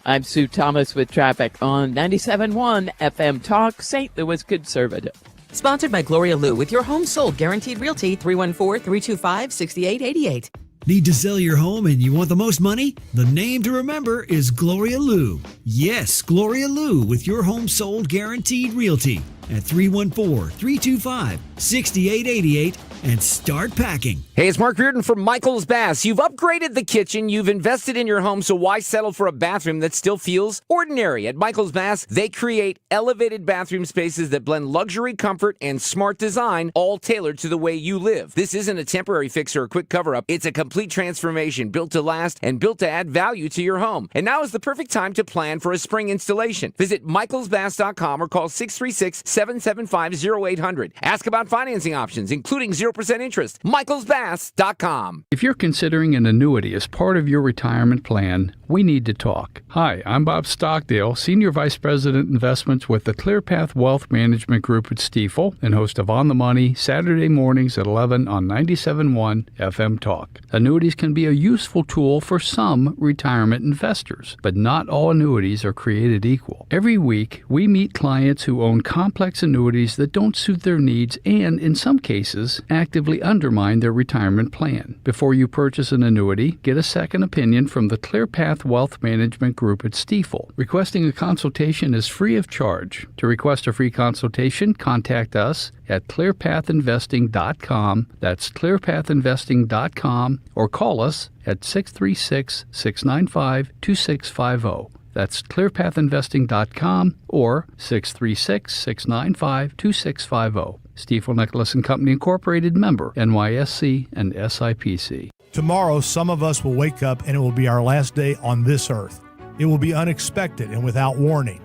I'm Sue Thomas with traffic on 97.1 FM Talk, St. Louis Conservative. Sponsored by Gloria Lou with your home sold guaranteed realty 314-325-6888. Need to sell your home and you want the most money? The name to remember is Gloria Lou. Yes, Gloria Lou with your home sold guaranteed realty at 314-325-6888 and start packing. Hey, it's Mark Reardon from Michael's Bass. You've upgraded the kitchen, you've invested in your home, so why settle for a bathroom that still feels ordinary? At Michael's Bass, they create elevated bathroom spaces that blend luxury, comfort, and smart design, all tailored to the way you live. This isn't a temporary fix or a quick cover-up. It's a complete transformation, built to last and built to add value to your home. And now is the perfect time to plan for a spring installation. Visit michaelsbass.com or call 636-775-0800. Ask about financing options, including 0% interest. michaelsbass.com. If you're considering an annuity as part of your retirement plan, we need to talk. Hi, I'm Bob Stockdale, Senior Vice President Investments with the ClearPath Wealth Management Group at Stifel and host of On the Money, Saturday mornings at 11 on 97.1 FM Talk. Annuities can be a useful tool for some retirement investors, but not all annuities are created equal. Every week, we meet clients who own complex annuities that don't suit their needs and, in some cases, actively undermine their retirement plan. Before you purchase an annuity, get a second opinion from the ClearPath Wealth Management Group at Stifel. Requesting a consultation is free of charge. To request a free consultation, contact us at clearpathinvesting.com. That's clearpathinvesting.com, or call us at 636-695-2650. That's clearpathinvesting.com or 636-695-2650. Stifel Nicholas and Company Incorporated, member NYSE and SIPC. Tomorrow, some of us will wake up and it will be our last day on this earth. It will be unexpected and without warning.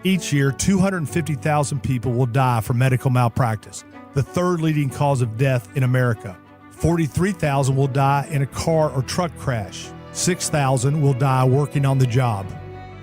Each year, 250,000 people will die from medical malpractice, the third leading cause of death in America. 43,000 will die in a car or truck crash. 6,000 will die working on the job.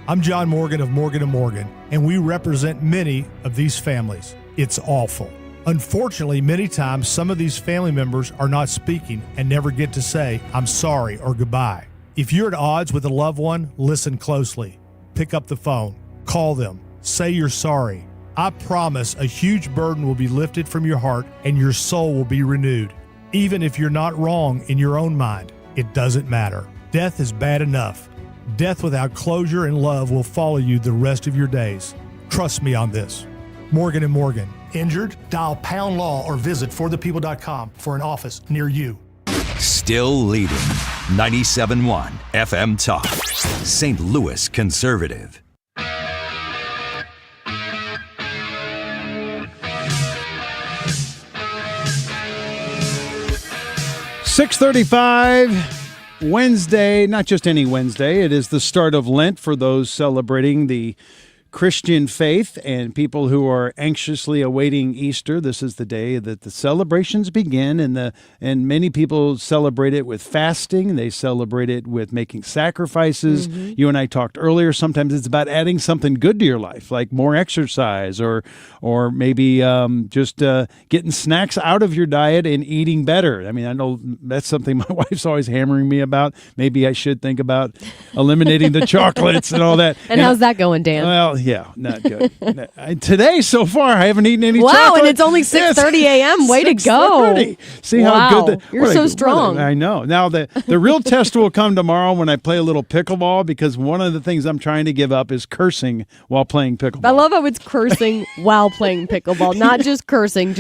I'm John Morgan of Morgan & Morgan, and we represent many of these families. It's awful. Unfortunately, many times some of these family members are not speaking and never get to say, I'm sorry or goodbye. If you're at odds with a loved one, listen closely. Pick up the phone. Call them. Say you're sorry. I promise a huge burden will be lifted from your heart and your soul will be renewed. Even if you're not wrong in your own mind, it doesn't matter. Death is bad enough. Death without closure and love will follow you the rest of your days. Trust me on this. Morgan & Morgan. Injured? Dial Pound Law or visit forthepeople.com for an office near you. Still leading 97.1 FM Talk. St. Louis Conservative. 6:35 Wednesday, not just any Wednesday. It is the start of Lent for those celebrating the Christian faith and people who are anxiously awaiting Easter. This is the day that the celebrations begin, and many people celebrate it with fasting. They celebrate it with making sacrifices. Mm-hmm. You and I talked earlier. Sometimes it's about adding something good to your life, like more exercise, or maybe just getting snacks out of your diet and eating better. I mean, I know that's something my wife's always hammering me about. Maybe I should think about eliminating the chocolates and all that. And how's that going, Dan? Well, yeah, not good. Today, so far, I haven't eaten any chocolate. Wow, and it's only 6:30 a.m. Way to go. See how good you're so strong. I know. Now, the real test will come tomorrow when I play a little pickleball, because one of the things I'm trying to give up is cursing while playing pickleball. I love how it's cursing while playing pickleball. Not just cursing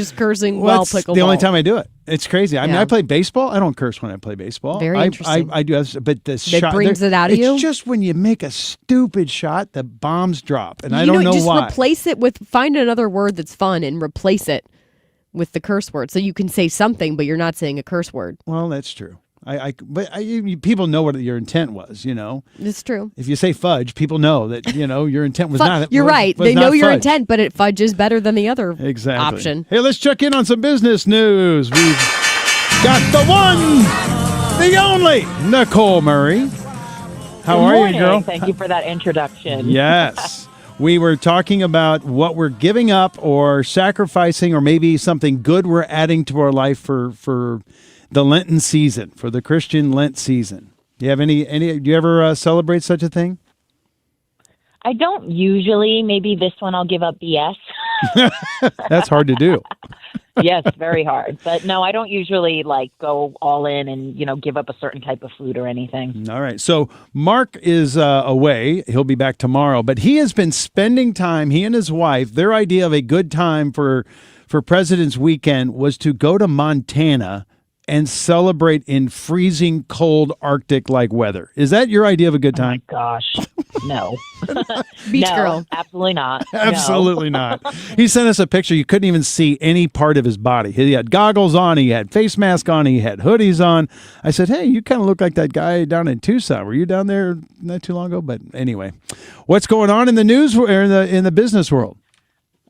while pickleball. The only time I do it. It's crazy. I mean, I play baseball. I don't curse when I play baseball. Very interesting. I do, but the shot brings it out of you. It's just when you make a stupid shot, the bombs drop, and I don't know just why. Replace it with, find another word that's fun and replace it with the curse word, so you can say something, but you're not saying a curse word. Well, that's true. People know what your intent was, you know. It's true. If you say fudge, people know that, your intent was not. You're right. They know your fudge. Intent, but fudge is better than the other option. Hey, let's check in on some business news. We've got the one, the only Nicole Murray. How are you, girl? Thank you for that introduction. Yes. We were talking about what we're giving up or sacrificing, or maybe something good we're adding to our life for the Lenten season, for the Christian Lent season. Do you have any do you ever celebrate such a thing? I don't usually. Maybe this one I'll give up BS. That's hard to do. Yes, very hard. But no, I don't usually go all in and, give up a certain type of food or anything. All right. So Marc is away. He'll be back tomorrow. But he has been spending time, he and his wife, their idea of a good time for for President's Weekend was to go to Montana and celebrate in freezing cold Arctic-like weather. Is that your idea of a good time? Oh my gosh, no. Beach No, girl. absolutely not. Absolutely not. He sent us a picture. You couldn't even see any part of his body. He had goggles on. He had face mask on. He had hoodies on. I said, hey, you kind of look like that guy down in Tucson. Were you down there not too long ago? But anyway, what's going on in the news or in the business world?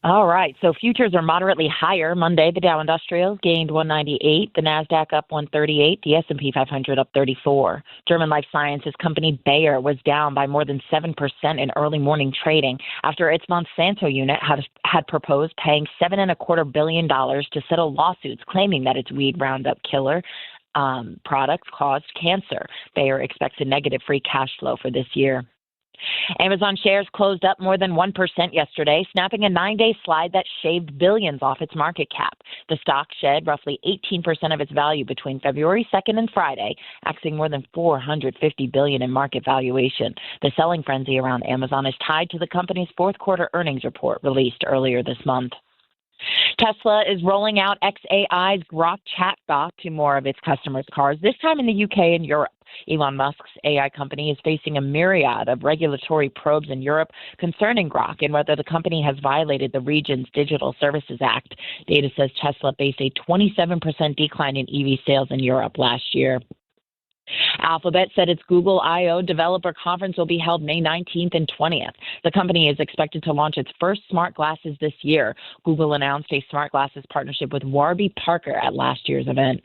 All right. So futures are moderately higher. Monday, the Dow Industrials gained 198, the Nasdaq up 138, the S&P 500 up 34. German life sciences company Bayer was down by more than 7% in early morning trading after its Monsanto unit had proposed paying $7.25 billion to settle lawsuits claiming that its weed Roundup killer products caused cancer. Bayer expects a negative free cash flow for this year. Amazon shares closed up more than 1% yesterday, snapping a 9-day slide that shaved billions off its market cap. The stock shed roughly 18% of its value between February 2nd and Friday, axing more than $450 billion in market valuation. The selling frenzy around Amazon is tied to the company's fourth quarter earnings report released earlier this month. Tesla is rolling out xAI's Grok chatbot to more of its customers' cars, this time in the UK and Europe. Elon Musk's AI company is facing a myriad of regulatory probes in Europe concerning Grok and whether the company has violated the region's Digital Services Act. Data says Tesla faced a 27% decline in EV sales in Europe last year. Alphabet said its Google I/O developer conference will be held May 19th and 20th. The company is expected to launch its first smart glasses this year. Google announced a smart glasses partnership with Warby Parker at last year's event.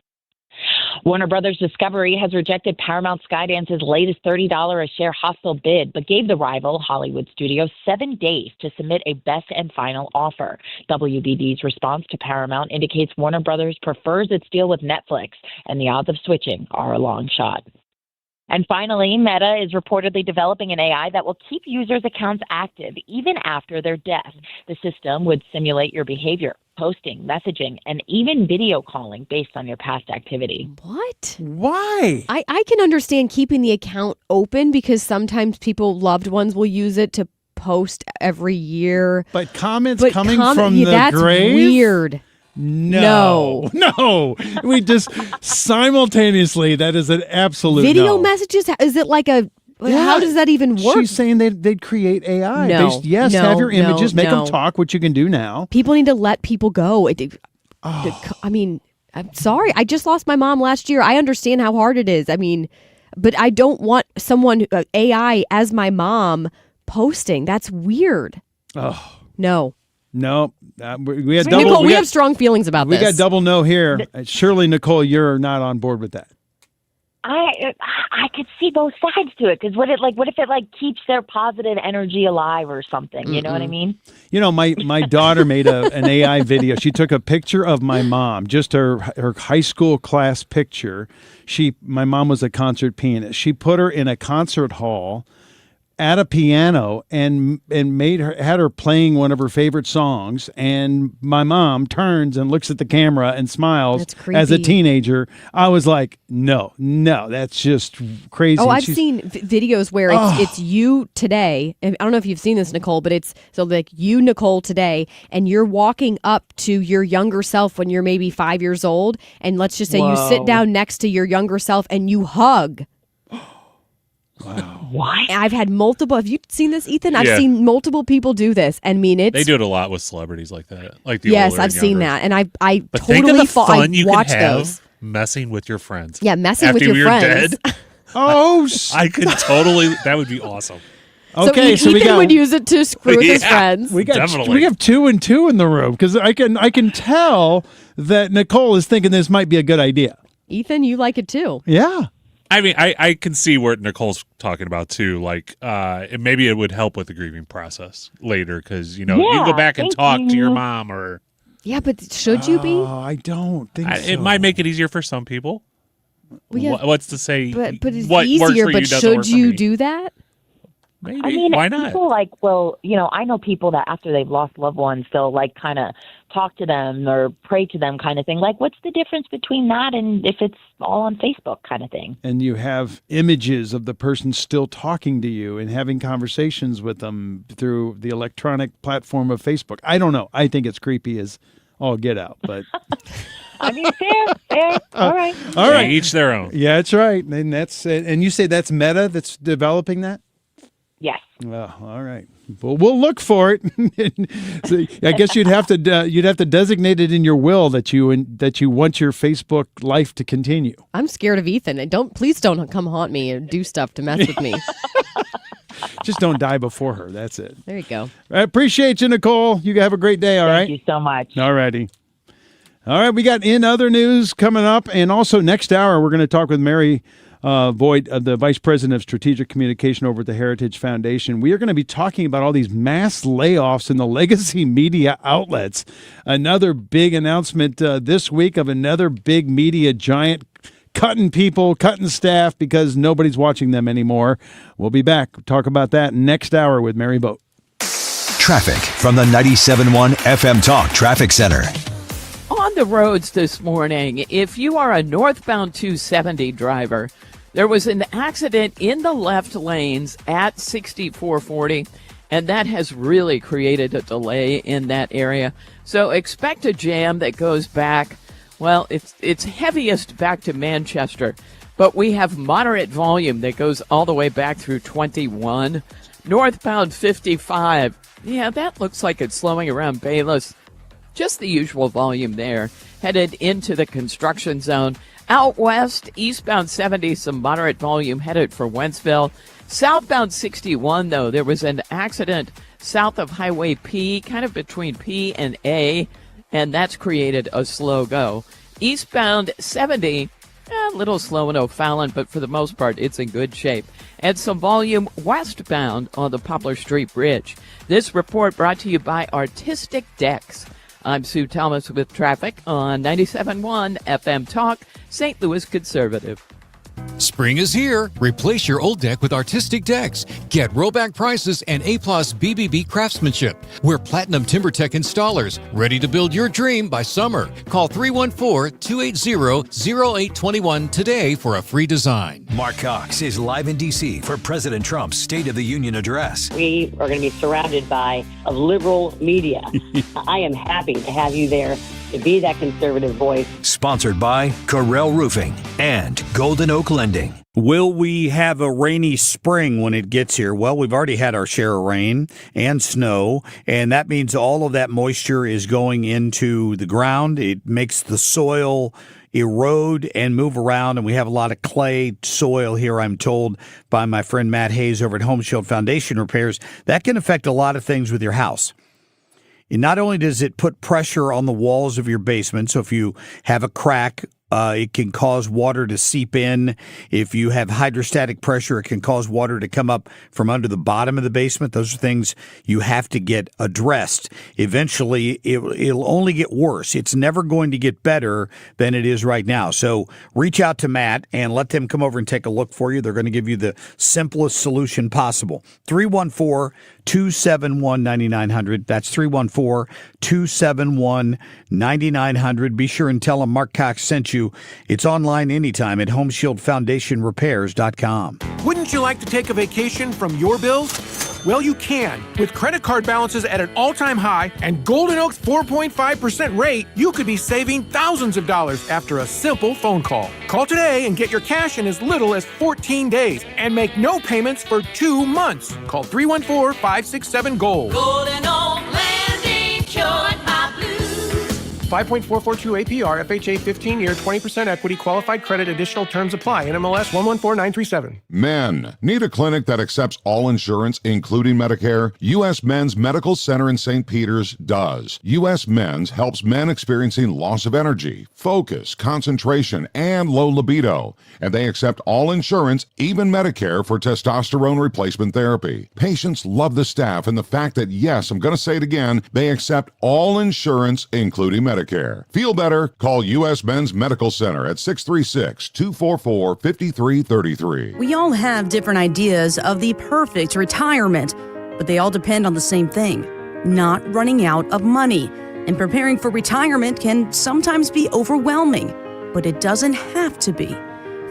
Warner Brothers Discovery has rejected Paramount Skydance's latest $30 a share hostile bid, but gave the rival Hollywood studio 7 days to submit a best and final offer. WBD's response to Paramount indicates Warner Brothers prefers its deal with Netflix, and the odds of switching are a long shot. And finally, Meta is reportedly developing an AI that will keep users' accounts active even after their death. The system would simulate your behavior, posting, messaging, and even video calling based on your past activity. What? Why? I can understand keeping the account open because sometimes loved ones will use it to post every year. But comments coming from the that's grave? Weird. No. We just simultaneously, that is an absolute video messages? Is it like a... Yeah. How does that even work? She's saying they'd create AI. No, Have your images, make them no. talk, which you can do now. People need to let people go. I mean, I'm sorry. I just lost my mom last year. I understand how hard it is. I mean, but I don't want someone, AI as my mom, posting. That's weird. Oh. No. We had double. Nicole, we have strong feelings about this. We got double no here. Surely, Nicole, you're not on board with that. I could see both sides to it because what if it keeps their positive energy alive or something? You know what I mean? You know, my daughter made an AI video. She took a picture of my mom, just her high school class picture. My mom was a concert pianist. She put her in a concert hall at a piano and had her playing one of her favorite songs, and my mom turns and looks at the camera and smiles as a teenager. I was like, no, that's just crazy. Oh, I've seen videos where it's you today. And I don't know if you've seen this, Nicole, but it's you, Nicole, today, and you're walking up to your younger self when you're maybe 5 years old, and let's just say you sit down next to your younger self and you hug. Wow. What? I've had multiple. Have you seen this, Ethan? I've seen multiple people do this. I mean, they do it a lot with celebrities like that. Yes, I've seen that, and I but totally think of the fun you watch could have those. Messing with your friends. Yeah, messing after with your friends. Dead. I could totally. That would be awesome. Okay, so Ethan would use it to screw with his friends. We have 2 and 2 in the room because I can tell that Nicole is thinking this might be a good idea. Ethan, you like it too. Yeah. I mean, I can see what Nicole's talking about too. Maybe it would help with the grieving process later because you can go back and talk to your mom or. Yeah, but should you be? I don't think so. It might make it easier for some people. Well, yeah, what's to say? But it's what easier. Works for but you doesn't should work for you me. do that? Maybe. I mean, why not? people I know people that after they've lost loved ones, they'll kind of talk to them or pray to them kind of thing. What's the difference between that and if it's all on Facebook kind of thing? And you have images of the person still talking to you and having conversations with them through the electronic platform of Facebook. I don't know. I think it's creepy as all get out. But I mean, fair. All right. All right. Each their own. Yeah, that's right. And and you say that's Meta that's developing that? Yes. Oh, all right. Well, we'll look for it. So I guess you'd have to designate it in your will that you want your Facebook life to continue. I'm scared of Ethan. Please don't come haunt me and do stuff to mess with me. Just don't die before her. That's it. There you go. I appreciate you, Nicole. You have a great day. All right. Thank you so much. All righty. All right. We got in other news coming up, and also next hour we're going to talk with Mary Vought, the Vice President of Strategic Communication over at the Heritage Foundation. We are going to be talking about all these mass layoffs in the legacy media outlets. Another big announcement this week of another big media giant cutting people, cutting staff because nobody's watching them anymore. We'll be back. We'll talk about that next hour with Mary Vought. Traffic from the 97.1 FM Talk Traffic Center. On the roads this morning, if you are a northbound 270 driver, there was an accident in the left lanes at 6440, and that has really created a delay in that area. So expect a jam that goes back, well, it's heaviest back to Manchester, but we have moderate volume that goes all the way back through 21. Northbound 55, yeah, that looks like it's slowing around Bayless. Just the usual volume there, headed into the construction zone. Out west, eastbound 70, some moderate volume headed for Wentzville. Southbound 61, though, there was an accident south of Highway P, kind of between P and A, and that's created a slow go. Eastbound 70, a little slow in O'Fallon, but for the most part, it's in good shape. And some volume westbound on the Poplar Street Bridge. This report brought to you by Artistic Decks. I'm Sue Thomas with traffic on 97.1 FM Talk, St. Louis Conservative. Spring is here. Replace your old deck with Artistic Decks. Get rollback prices and A-plus BBB craftsmanship. We're Platinum TimberTech installers, ready to build your dream by summer. Call 314-280-0821 today for a free design. Marc Cox is live in D.C. for President Trump's State of the Union address. We are going to be surrounded by a liberal media. I am happy to have you there to be that conservative voice. Sponsored by Corel Roofing and Golden Oak Lending. Will we have a rainy spring when it gets here? Well, we've already had our share of rain and snow, and that means all of that moisture is going into the ground. It makes the soil erode and move around, and we have a lot of clay soil here, I'm told by my friend Matt Hayes over at Home Shield Foundation Repairs. That can affect a lot of things with your house. And not only does it put pressure on the walls of your basement, so if you have a crack, it can cause water to seep in. If you have hydrostatic pressure, it can cause water to come up from under the bottom of the basement. Those are things you have to get addressed. Eventually, it'll only get worse. It's never going to get better than it is right now. So reach out to Matt and let them come over and take a look for you. They're going to give you the simplest solution possible. 314-271-9900. That's 314-271-9900. Be sure and tell them Marc Cox sent you. It's online anytime at HomeshieldFoundationRepairs.com. Wouldn't you like to take a vacation from your bills? Well, you can. With credit card balances at an all-time high and Golden Oak's 4.5% rate, you could be saving thousands of dollars after a simple phone call. Call today and get your cash in as little as 14 days and make no payments for 2 months. Call 314-567-GOLD. Golden Oak Lending cured my blues. 5.442 APR, FHA 15-year, 20% equity, qualified credit, additional terms apply. NMLS 114937. Men. Need a clinic that accepts all insurance, including Medicare? U.S. Men's Medical Center in St. Peters does. U.S. Men's helps men experiencing loss of energy, focus, concentration, and low libido. And they accept all insurance, even Medicare, for testosterone replacement therapy. Patients love the staff and the fact that, yes, I'm going to say it again, they accept all insurance, including Medicare. Feel better? Call U.S. Men's Medical Center at 636-244-5333. We all have different ideas of the perfect retirement, but they all depend on the same thing, not running out of money. And preparing for retirement can sometimes be overwhelming, but it doesn't have to be.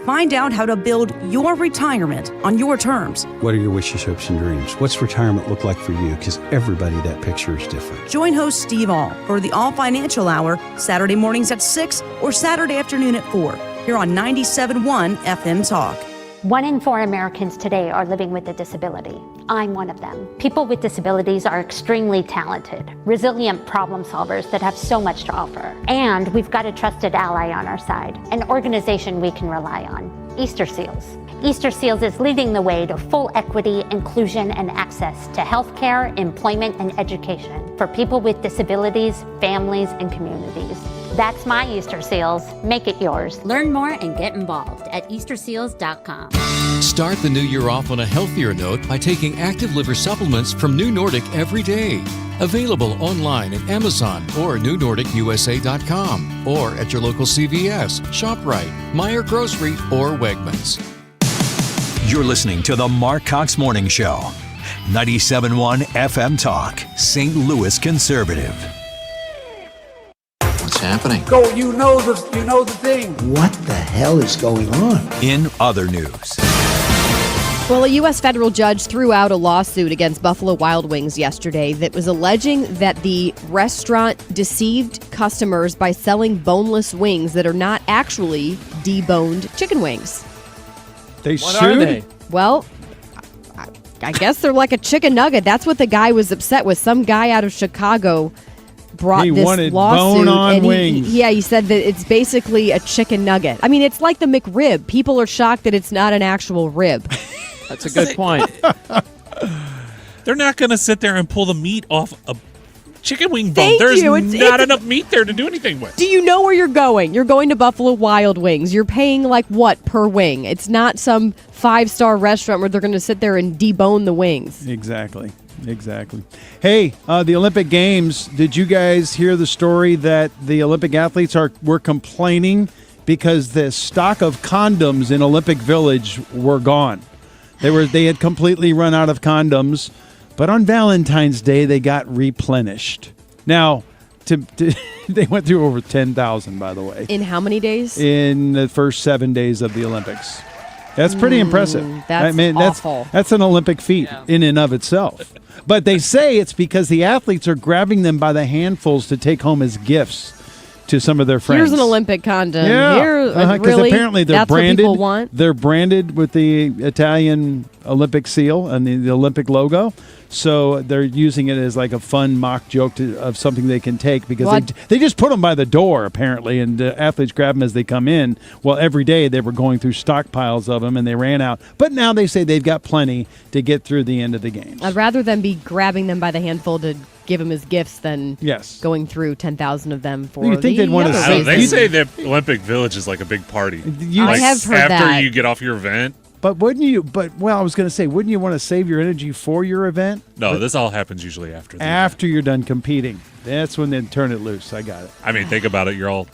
Find out how to build your retirement on your terms. What are your wishes, hopes, and dreams? What's retirement look like for you? Because everybody, that picture is different. Join host Steve All for the All Financial Hour, Saturday mornings at 6 or Saturday afternoon at 4, here on 97.1 FM Talk. 1 in 4 Americans today are living with a disability. I'm one of them. People with disabilities are extremely talented, resilient problem solvers that have so much to offer. And we've got a trusted ally on our side, an organization we can rely on, Easter Seals. Easter Seals is leading the way to full equity, inclusion, and access to healthcare, employment, and education for people with disabilities, families, and communities. That's my Easter Seals. Make it yours. Learn more and get involved at easterseals.com. Start the new year off on a healthier note by taking active liver supplements from New Nordic every day. Available online at Amazon or newnordicusa.com or at your local CVS, ShopRite, Meijer Grocery, or Wegmans. You're listening to the Marc Cox Morning Show. 97.1 FM Talk, St. Louis Conservative. What's happening? Go, you know the thing. What the hell is going on? In other news. Well, a U.S. federal judge threw out a lawsuit against Buffalo Wild Wings yesterday that was alleging that the restaurant deceived customers by selling boneless wings that are not actually deboned chicken wings. They What sued? are they? Well, I guess they're like a chicken nugget. That's what the guy was upset with. Some guy out of Chicago brought He this wanted lawsuit. bone-on and wings. he said that it's basically a chicken nugget. I mean, it's like the McRib. People are shocked that it's not an actual rib. That's a good point. They're not going to sit there and pull the meat off a chicken wing bone. Thank There's you. not enough meat there to do anything with. Do you know where you're going? You're going to Buffalo Wild Wings. You're paying like what per wing? It's not some 5-star restaurant where they're going to sit there and debone the wings. Exactly. Hey, the Olympic Games, did you guys hear the story that the Olympic athletes were complaining because the stock of condoms in Olympic Village were gone? They had completely run out of condoms, but on Valentine's Day they got replenished. Now, they went through over 10,000, by the way. In how many days? In the first 7 days of the Olympics. That's pretty impressive. That's awful. That's an Olympic feat in and of itself. But they say it's because the athletes are grabbing them by the handfuls to take home as gifts to some of their friends. Here's an Olympic condom. Yeah, because really? apparently they're That's branded. What people want? They're branded with the Italian Olympic seal and the Olympic logo. So they're using it as like a fun mock joke of something they can take because they just put them by the door apparently, and athletes grab them as they come in. Well, every day they were going through stockpiles of them and they ran out. But now they say they've got plenty to get through the end of the games. I'd rather them be grabbing them by the handful to give them as gifts than going through 10,000 of them for You think they'd want to I don't know, they say that Olympic Village is like a big party. I have heard after that. you get off your event. But wouldn't you? I was going to say, wouldn't you want to save your energy for your event? No, this all happens usually after. After you're done competing, that's when they turn it loose. I got it. I mean, think about it. You're all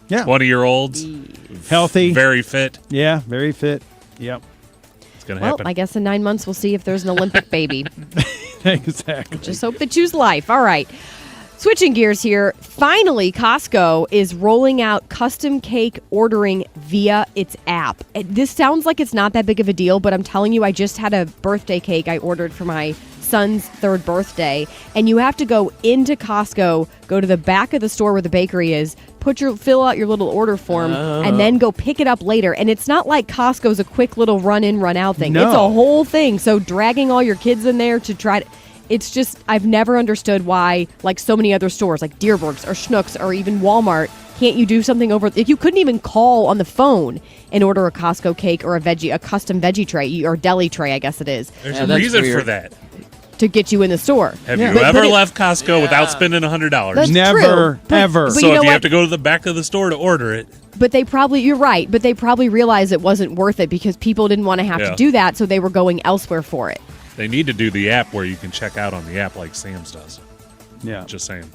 20 20-year-olds, healthy, very fit. Yeah, very fit. Yep, it's gonna Well, happen. I guess in 9 months we'll see if there's an Olympic baby. Exactly. Just hope they choose life. All right. Switching gears here, finally, Costco is rolling out custom cake ordering via its app. This sounds like it's not that big of a deal, but I'm telling you, I just had a birthday cake I ordered for my son's 3rd birthday, and you have to go into Costco, go to the back of the store where the bakery is, fill out your little order form, and then go pick it up later. And it's not like Costco's a quick little run in, run out thing. No. It's a whole thing. So dragging all your kids in there to try to... It's just, I've never understood why, like so many other stores, like Dearborg's or Schnucks or even Walmart, can't you do something over? Like you couldn't even call on the phone and order a Costco cake or a custom veggie tray or deli tray, I guess it is. There's a reason for that. To get you in the store. Have you ever left Costco without spending $100? That's Never, true. ever. But So you know if you what? have to go to the back of the store to order it, But you're right, but they probably realized it wasn't worth it because people didn't want to have to do that, so they were going elsewhere for it. they need to do the app where you can check out on the app like Sam's does. Yeah. Just saying.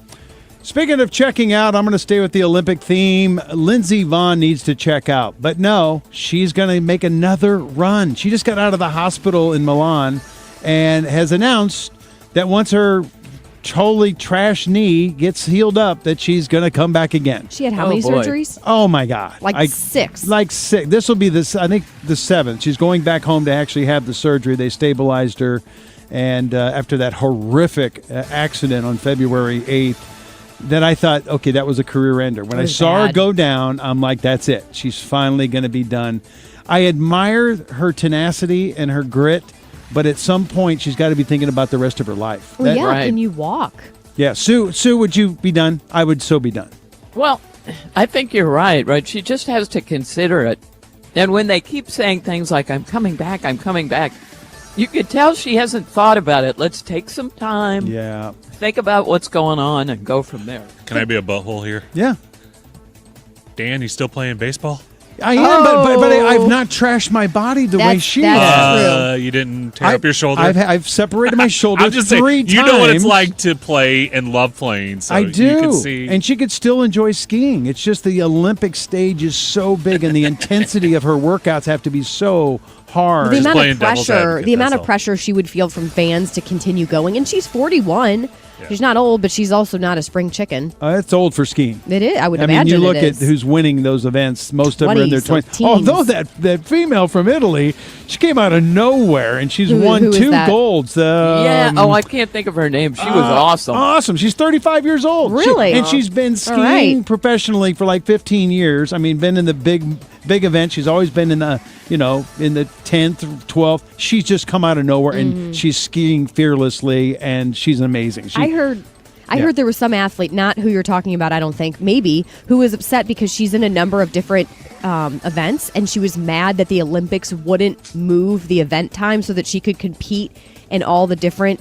Speaking of checking out, I'm going to stay with the Olympic theme. Lindsey Vonn needs to check out. But no, she's going to make another run. She just got out of the hospital in Milan and has announced that once her totally trash knee gets healed up, that she's going to come back again. She had how many surgeries? Oh, my God. Like 6. Like 6. This will be, I think, the 7th. She's going back home to actually have the surgery. They stabilized her. And after that horrific accident on February 8th, then I thought, okay, that was a career ender. When I saw her go down, I'm like, that's it. She's finally going to be done. I admire her tenacity and her grit, but at some point, she's got to be thinking about the rest of her life. Well, can you walk? Yeah, Sue, would you be done? I would so be done. Well, I think you're right? She just has to consider it. And when they keep saying things like, I'm coming back, you could tell she hasn't thought about it. Let's take some time. Yeah. Think about what's going on and go from there. Can I be a butthole here? Yeah. Dan, you still playing baseball? I am, but I've not trashed my body the way she has. You didn't tear up your shoulder? I've separated my shoulder I'm just 3 saying, times. You know what it's like to play and love playing. So I do. You can see. And she could still enjoy skiing. It's just the Olympic stage is so big, and the intensity of her workouts have to be so hard. The amount of pressure she would feel from fans to continue going. And she's 41. Yeah. She's not old, but she's also not a spring chicken. It's old for skiing. It is. I would imagine. I mean, you look at who's winning those events. Most of them are in their 20s. Although that female from Italy, she came out of nowhere and she's won 2 golds. I can't think of her name. She was awesome. Awesome. She's 35 years old. Really? And she's been skiing professionally for like 15 years. I mean, been in the big events. She's always been in the, in the 10th, 12th. She's just come out of nowhere and she's skiing fearlessly and she's amazing. I heard there was some athlete, not who you're talking about, I don't think, maybe, who was upset because she's in a number of different events, and she was mad that the Olympics wouldn't move the event time so that she could compete in all the different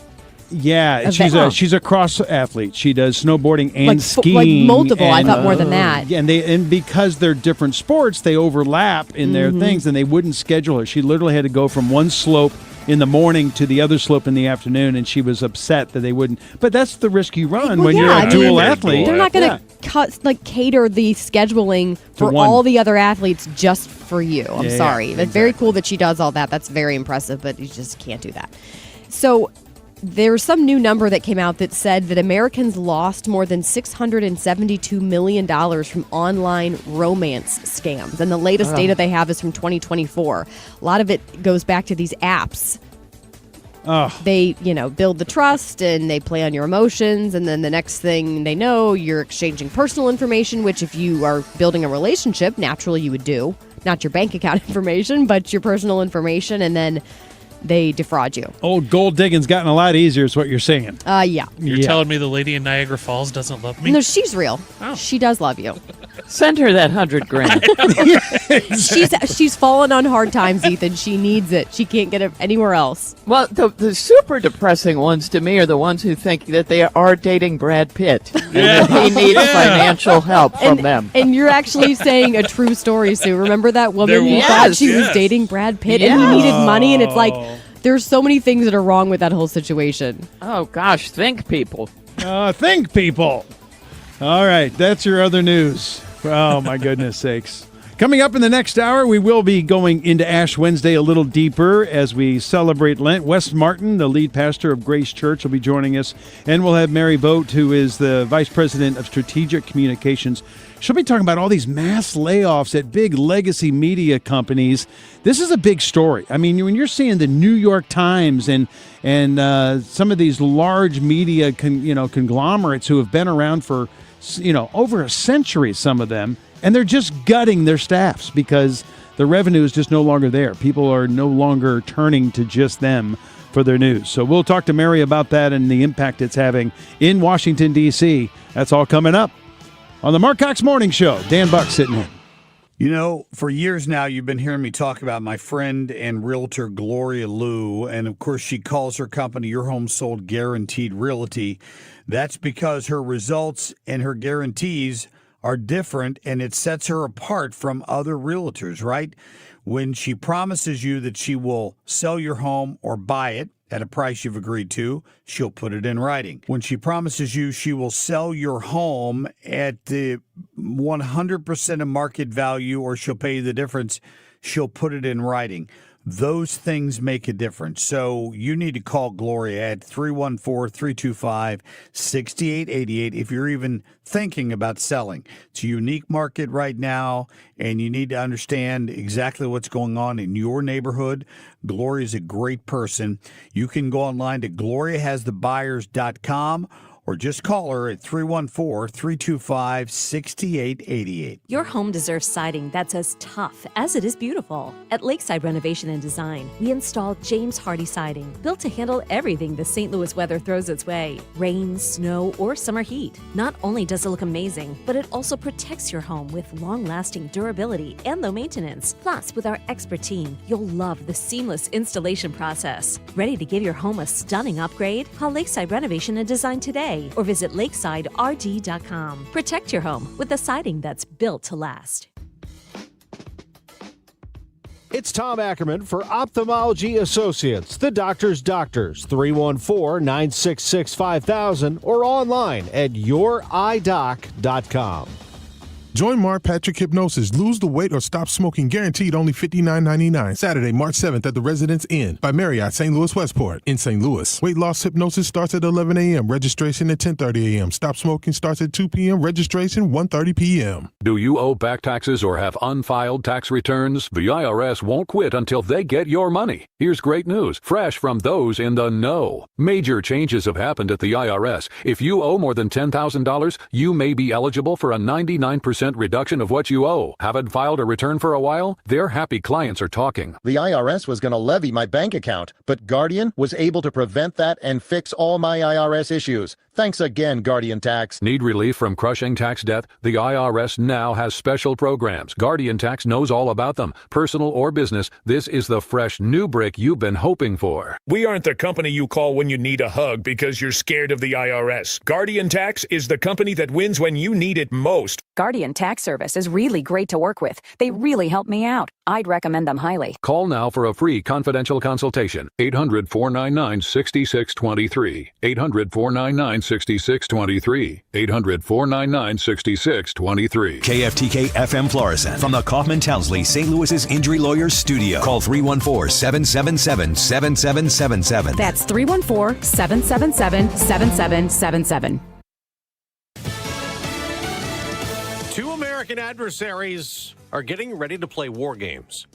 she's a cross athlete. She does snowboarding and skiing. Like multiple, I thought more than that. And because they're different sports, they overlap in their things, and they wouldn't schedule her. She literally had to go from one slope in the morning to the other slope in the afternoon, and she was upset that they wouldn't. But that's the risk you run when you're a dual athlete. They're not going to cater the scheduling for all the other athletes just for you. I'm sorry. It's very cool that she does all that. That's very impressive, but you just can't do that. So there's some new number that came out that said that Americans lost more than $672 million from online romance scams. And the latest data they have is from 2024. A lot of it goes back to these apps. They, build the trust and they play on your emotions. And then the next thing they know, you're exchanging personal information, which if you are building a relationship, naturally you would do. Not your bank account information, but your personal information. And then they defraud you. Old gold digging's gotten a lot easier is what you're saying. Yeah. You're telling me the lady in Niagara Falls doesn't love me? No, she's real. Oh. She does love you. Send her that $100,000. She's fallen on hard times, Ethan. She needs it. She can't get it anywhere else. Well, the super depressing ones to me are the ones who think that they are dating Brad Pitt. And that he needs financial help from them. And you're actually saying a true story, Sue. Remember that woman who thought she was dating Brad Pitt and he needed money? And it's like, there's so many things that are wrong with that whole situation. Oh, gosh. Think, people. Think, people. All right. That's your other news. Oh, my goodness sakes. Coming up in the next hour, we will be going into Ash Wednesday a little deeper as we celebrate Lent. Wes Martin, the lead pastor of Grace Church, will be joining us. And we'll have Mary Vought, who is the vice president of strategic communications. She'll be talking about all these mass layoffs at big legacy media companies. This is a big story. I mean, when you're seeing the New York Times and some of these large media conglomerates who have been around for over a century, some of them, and they're just gutting their staffs because the revenue is just no longer there. People are no longer turning to just them for their news. So we'll talk to Mary about that and the impact it's having in Washington, D.C. That's all coming up on the Marc Cox Morning Show. Dan Buck sitting in. For years now, you've been hearing me talk about my friend and realtor, Gloria Liu. And, of course, she calls her company Your Home Sold Guaranteed Realty. That's because her results and her guarantees are different, and it sets her apart from other realtors, right? When she promises you that she will sell your home or buy it at a price you've agreed to, she'll put it in writing. When she promises you she will sell your home at the 100% of market value or she'll pay you the difference, she'll put it in writing. Those things make a difference. So you need to call Gloria at 314-325-6888 if you're even thinking about selling. It's a unique market right now, and you need to understand exactly what's going on in your neighborhood. Gloria is a great person. You can go online to gloriahasthebuyers.com or just call her at 314-325-6888. Your home deserves siding that's as tough as it is beautiful. At Lakeside Renovation and Design, we installed James Hardy siding, built to handle everything the St. Louis weather throws its way, rain, snow, or summer heat. Not only does it look amazing, but it also protects your home with long-lasting durability and low maintenance. Plus, with our expert team, you'll love the seamless installation process. Ready to give your home a stunning upgrade? Call Lakeside Renovation and Design today or visit lakesiderd.com. Protect your home with the siding that's built to last. It's Tom Ackerman for Ophthalmology Associates, the doctor's doctors, 314-966-5000 or online at youridoc.com. Join Marc Patrick Hypnosis. Lose the weight or stop smoking. Guaranteed only $59.99. Saturday, March 7th at the Residence Inn by Marriott, St. Louis Westport in St. Louis. Weight loss hypnosis starts at 11 a.m. Registration at 10:30 a.m. Stop smoking starts at 2 p.m. Registration 1:30 p.m. Do you owe back taxes or have unfiled tax returns? The IRS won't quit until they get your money. Here's great news, fresh from those in the know. Major changes have happened at the IRS. If you owe more than $10,000, you may be eligible for a 99% reduction of what you owe. Haven't filed a return for a while? Their happy clients are talking. The IRS was going to levy my bank account, but Guardian was able to prevent that and fix all my IRS issues. Thanks again, Guardian Tax. Need relief from crushing tax debt? The IRS now has special programs. Guardian Tax knows all about them. Personal or business, this is the fresh new brick you've been hoping for. We aren't the company you call when you need a hug because you're scared of the IRS. Guardian Tax is the company that wins when you need it most. Guardian Tax Service is really great to work with. They really help me out. I'd recommend them highly. Call now for a free confidential consultation. 800-499-6623. 800-499-6623. 800-499-6623. KFTK FM Florissant from the Kaufman Townsley St. Louis's Injury Lawyers Studio. Call 314-777-7777. That's 314-777-7777. Two American adversaries are getting ready to play war games.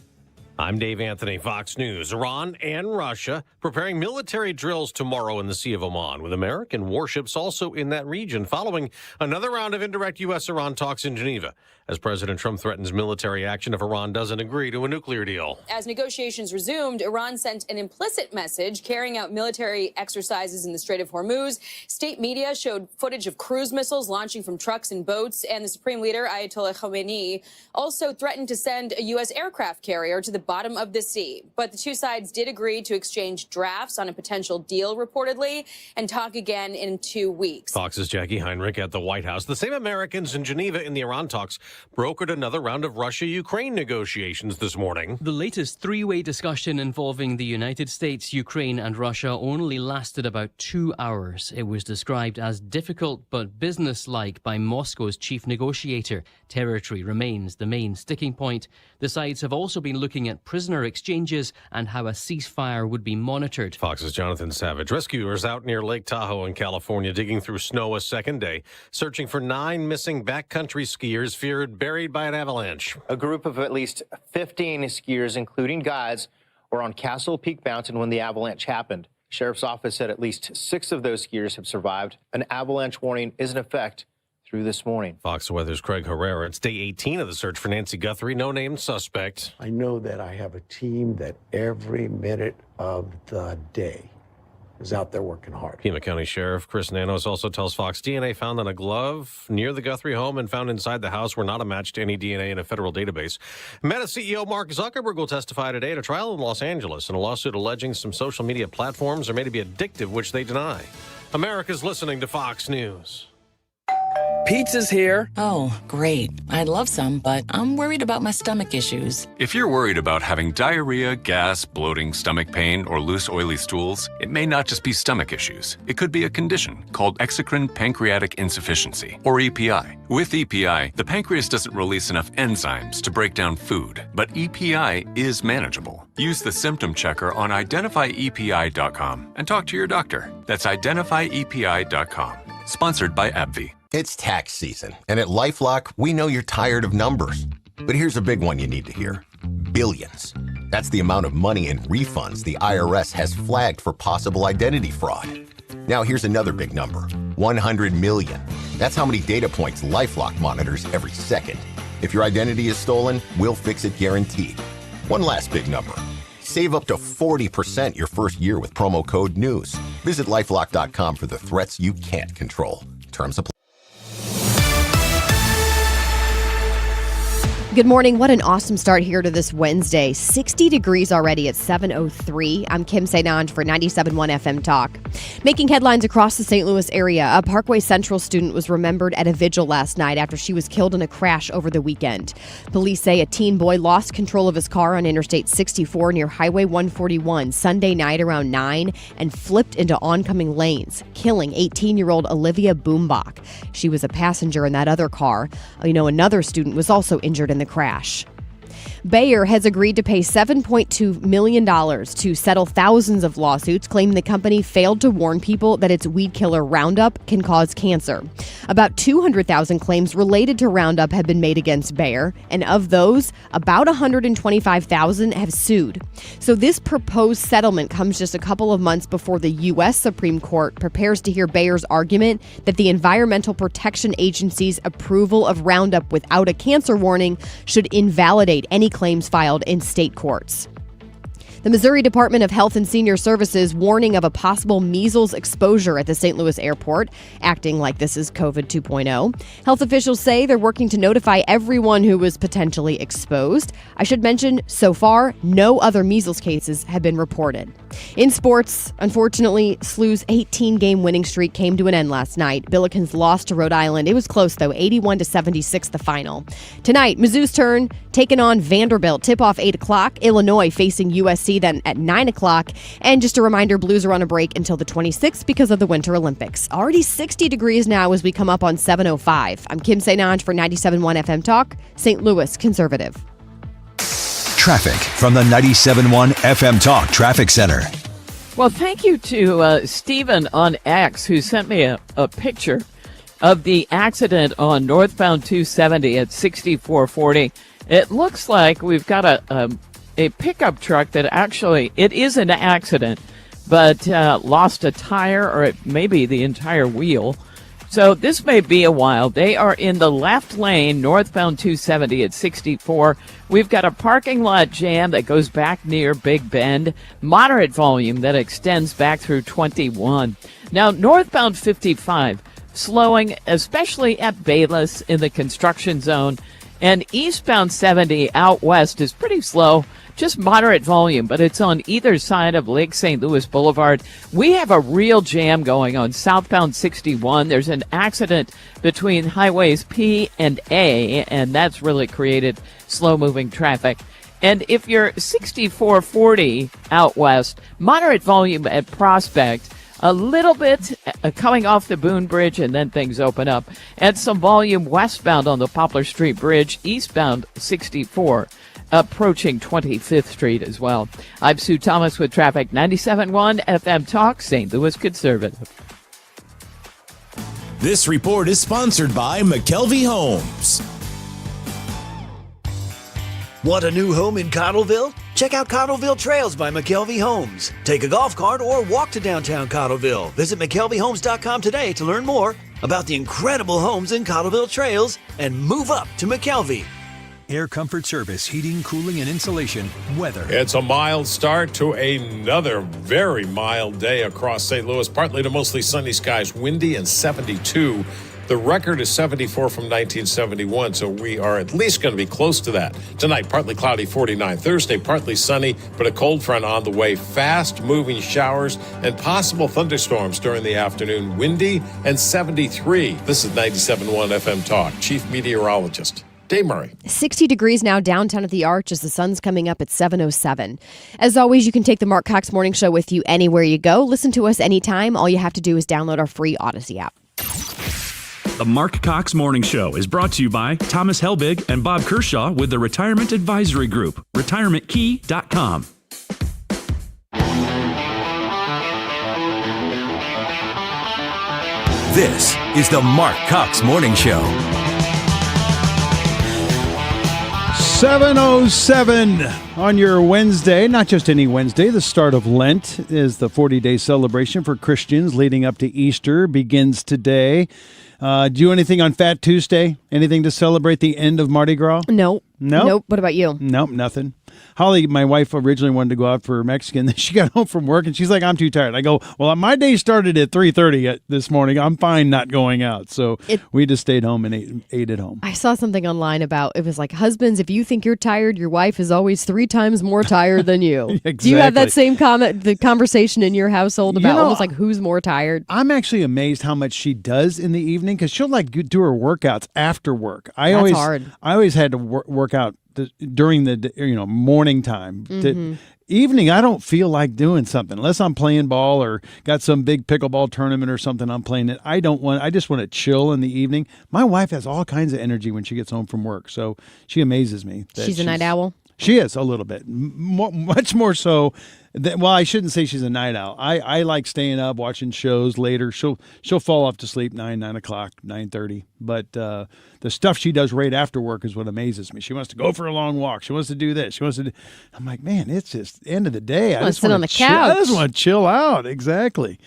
I'm Dave Anthony, Fox News. Iran and Russia preparing military drills tomorrow in the Sea of Oman, with American warships also in that region, following another round of indirect U.S.-Iran talks in Geneva, as President Trump threatens military action if Iran doesn't agree to a nuclear deal. As negotiations resumed, Iran sent an implicit message carrying out military exercises in the Strait of Hormuz. State media showed footage of cruise missiles launching from trucks and boats, and the Supreme Leader, Ayatollah Khamenei, also threatened to send a U.S. aircraft carrier to the bottom of the sea. But the two sides did agree to exchange drafts on a potential deal, reportedly, and talk again in 2 weeks. Fox's Jackie Heinrich at the White House. The same Americans in Geneva in the Iran talks brokered another round of Russia-Ukraine negotiations this morning. The latest three-way discussion involving the United States, Ukraine and Russia only lasted about 2 hours. It was described as difficult but businesslike by Moscow's chief negotiator. Territory remains the main sticking point. The sides have also been looking at prisoner exchanges and how a ceasefire would be monitored. Fox's Jonathan Savage. Rescuers out near Lake Tahoe in California digging through snow a second day, searching for 9 missing backcountry skiers feared buried by an avalanche. A group of at least 15 skiers, including guides, were on Castle Peak Mountain when the avalanche happened. Sheriff's office said at least 6 of those skiers have survived. An avalanche warning is in effect through this morning. Fox Weather's Craig Herrera. It's day 18 of the search for Nancy Guthrie. No named suspect. I know that I have a team that every minute of the day is out there working hard. Pima County Sheriff Chris Nanos also tells Fox DNA found on a glove near the Guthrie home and found inside the house were not a match to any DNA in a federal database. Meta CEO Mark Zuckerberg will testify today at a trial in Los Angeles in a lawsuit alleging some social media platforms are made to be addictive, which they deny. America's listening to Fox News. Pizza's here. Oh, great. I'd love some, but I'm worried about my stomach issues. If you're worried about having diarrhea, gas, bloating, stomach pain, or loose, oily stools, it may not just be stomach issues. It could be a condition called exocrine pancreatic insufficiency, or EPI. With EPI, the pancreas doesn't release enough enzymes to break down food, but EPI is manageable. Use the symptom checker on identifyepi.com and talk to your doctor. That's identifyepi.com. Sponsored by AbbVie. It's tax season, and at LifeLock, we know you're tired of numbers. But here's a big one you need to hear. Billions. That's the amount of money in refunds the IRS has flagged for possible identity fraud. Now here's another big number. 100 million. That's how many data points LifeLock monitors every second. If your identity is stolen, we'll fix it guaranteed. One last big number. Save up to 40% your first year with promo code NEWS. Visit LifeLock.com for the threats you can't control. Terms apply. Good morning. What an awesome start here to this Wednesday. 60 degrees already at 7:03. I'm Kim St. for 97.1 FM Talk. Making headlines across the St. Louis area, a Parkway Central student was remembered at a vigil last night after she was killed in a crash over the weekend. Police say a teen boy lost control of his car on Interstate 64 near Highway 141 Sunday night around 9 and flipped into oncoming lanes, killing 18-year-old Olivia Boombach. She was a passenger in that other car. Another student was also injured in the crash. Bayer has agreed to pay $7.2 million to settle thousands of lawsuits claiming the company failed to warn people that its weed killer Roundup can cause cancer. About 200,000 claims related to Roundup have been made against Bayer, and of those, about 125,000 have sued. So this proposed settlement comes just a couple of months before the U.S. Supreme Court prepares to hear Bayer's argument that the Environmental Protection Agency's approval of Roundup without a cancer warning should invalidate any claims filed in state courts. The Missouri Department of Health and Senior Services warning of a possible measles exposure at the St. Louis airport, acting like this is COVID 2.0. Health officials say they're working to notify everyone who was potentially exposed. I should mention, so far, no other measles cases have been reported. In sports, unfortunately, SLU's 18-game winning streak came to an end last night. Billikens lost to Rhode Island. It was close, though, 81-76 the final. Tonight, Mizzou's turn, taking on Vanderbilt. Tip-off 8 o'clock. Illinois facing USC then at 9 o'clock. And just a reminder, Blues are on a break until the 26th because of the Winter Olympics. Already 60 degrees now as we come up on 7:05. I'm Kim St. for 97.1 FM Talk, St. Louis Conservative. Traffic from the 97.1 FM Talk Traffic Center. Well, thank you to Stephen on X, who sent me a picture of the accident on northbound 270 at 6440. It looks like we've got a pickup truck that actually, it is an accident, but lost a tire or maybe the entire wheel. So this may be a while. They are in the left lane, northbound 270 at 64. We've got a parking lot jam that goes back near Big Bend. Moderate volume that extends back through 21. Now, northbound 55, slowing, especially at Bayless in the construction zone. And eastbound 70 out west is pretty slow. Just moderate volume, but it's on either side of Lake St. Louis Boulevard. We have a real jam going on southbound 61. There's an accident between highways P and A, and that's really created slow-moving traffic. And if you're 6440 out west, moderate volume at Prospect, a little bit coming off the Boone Bridge, and then things open up. And some volume westbound on the Poplar Street Bridge, eastbound 64. Approaching 25th Street as well. I'm Sue Thomas with traffic. 97.1 FM Talk, St. Louis Conservative. This report is sponsored by McKelvey Homes. Want a new home in Cottleville? Check out Cottleville Trails by McKelvey Homes. Take a golf cart or walk to downtown Cottleville. Visit McKelveyHomes.com today to learn more about the incredible homes in Cottleville Trails and move up to McKelvey. Air Comfort Service, heating, cooling, and insulation. Weather. It's a mild start to another very mild day across St. Louis. Partly to mostly sunny skies, windy and 72. The record is 74 from 1971, so we are at least going to be close to that. Tonight, partly cloudy, 49. Thursday, partly sunny, but a cold front on the way. Fast-moving showers and possible thunderstorms during the afternoon. Windy and 73. This is 97.1 FM Talk. Chief Meteorologist Dave Murray. 60 degrees now downtown at the Arch as the sun's coming up at 7:07. As always, you can take the Marc Cox Morning Show with you anywhere you go. Listen to us anytime. All you have to do is download our free Odyssey app. The Marc Cox Morning Show is brought to you by Thomas Helbig and Bob Kershaw with the Retirement Advisory Group, retirementkey.com. This is the Marc Cox Morning Show. 7:07 on your Wednesday, not just any Wednesday. The start of Lent is the 40-day celebration for Christians leading up to Easter begins today. Do anything on Fat Tuesday? Anything to celebrate the end of Mardi Gras? No. No? Nope. What about you? Nope, nothing. Holly, my wife, originally wanted to go out for Mexican. Then she got home from work, and she's like, I'm too tired. I go, well, my day started at 3:30 this morning. I'm fine not going out. So we just stayed home and ate at home. I saw something online about, it was like, husbands, if you think you're tired, your wife is always 3 times more tired than you. Exactly. Do you have that same the conversation in your household about almost like who's more tired? I'm actually amazed how much she does in the evening because she'll like do her workouts after work. That's hard. I always had to work out during the morning time. Mm-hmm. Evening, I don't feel like doing something unless I'm playing ball or got some big pickleball tournament or something I'm playing it. I just want to chill in the evening. My wife has all kinds of energy when she gets home from work, so she amazes me. She's a night owl? She is a little bit, much more so. Well, I shouldn't say she's a night owl. I like staying up, watching shows later. She'll fall off to sleep 9 o'clock, 9:30. But the stuff she does right after work is what amazes me. She wants to go for a long walk. She wants to do this. I'm like, man, it's just the end of the day. I just sit on the couch. I just want to chill out. Exactly.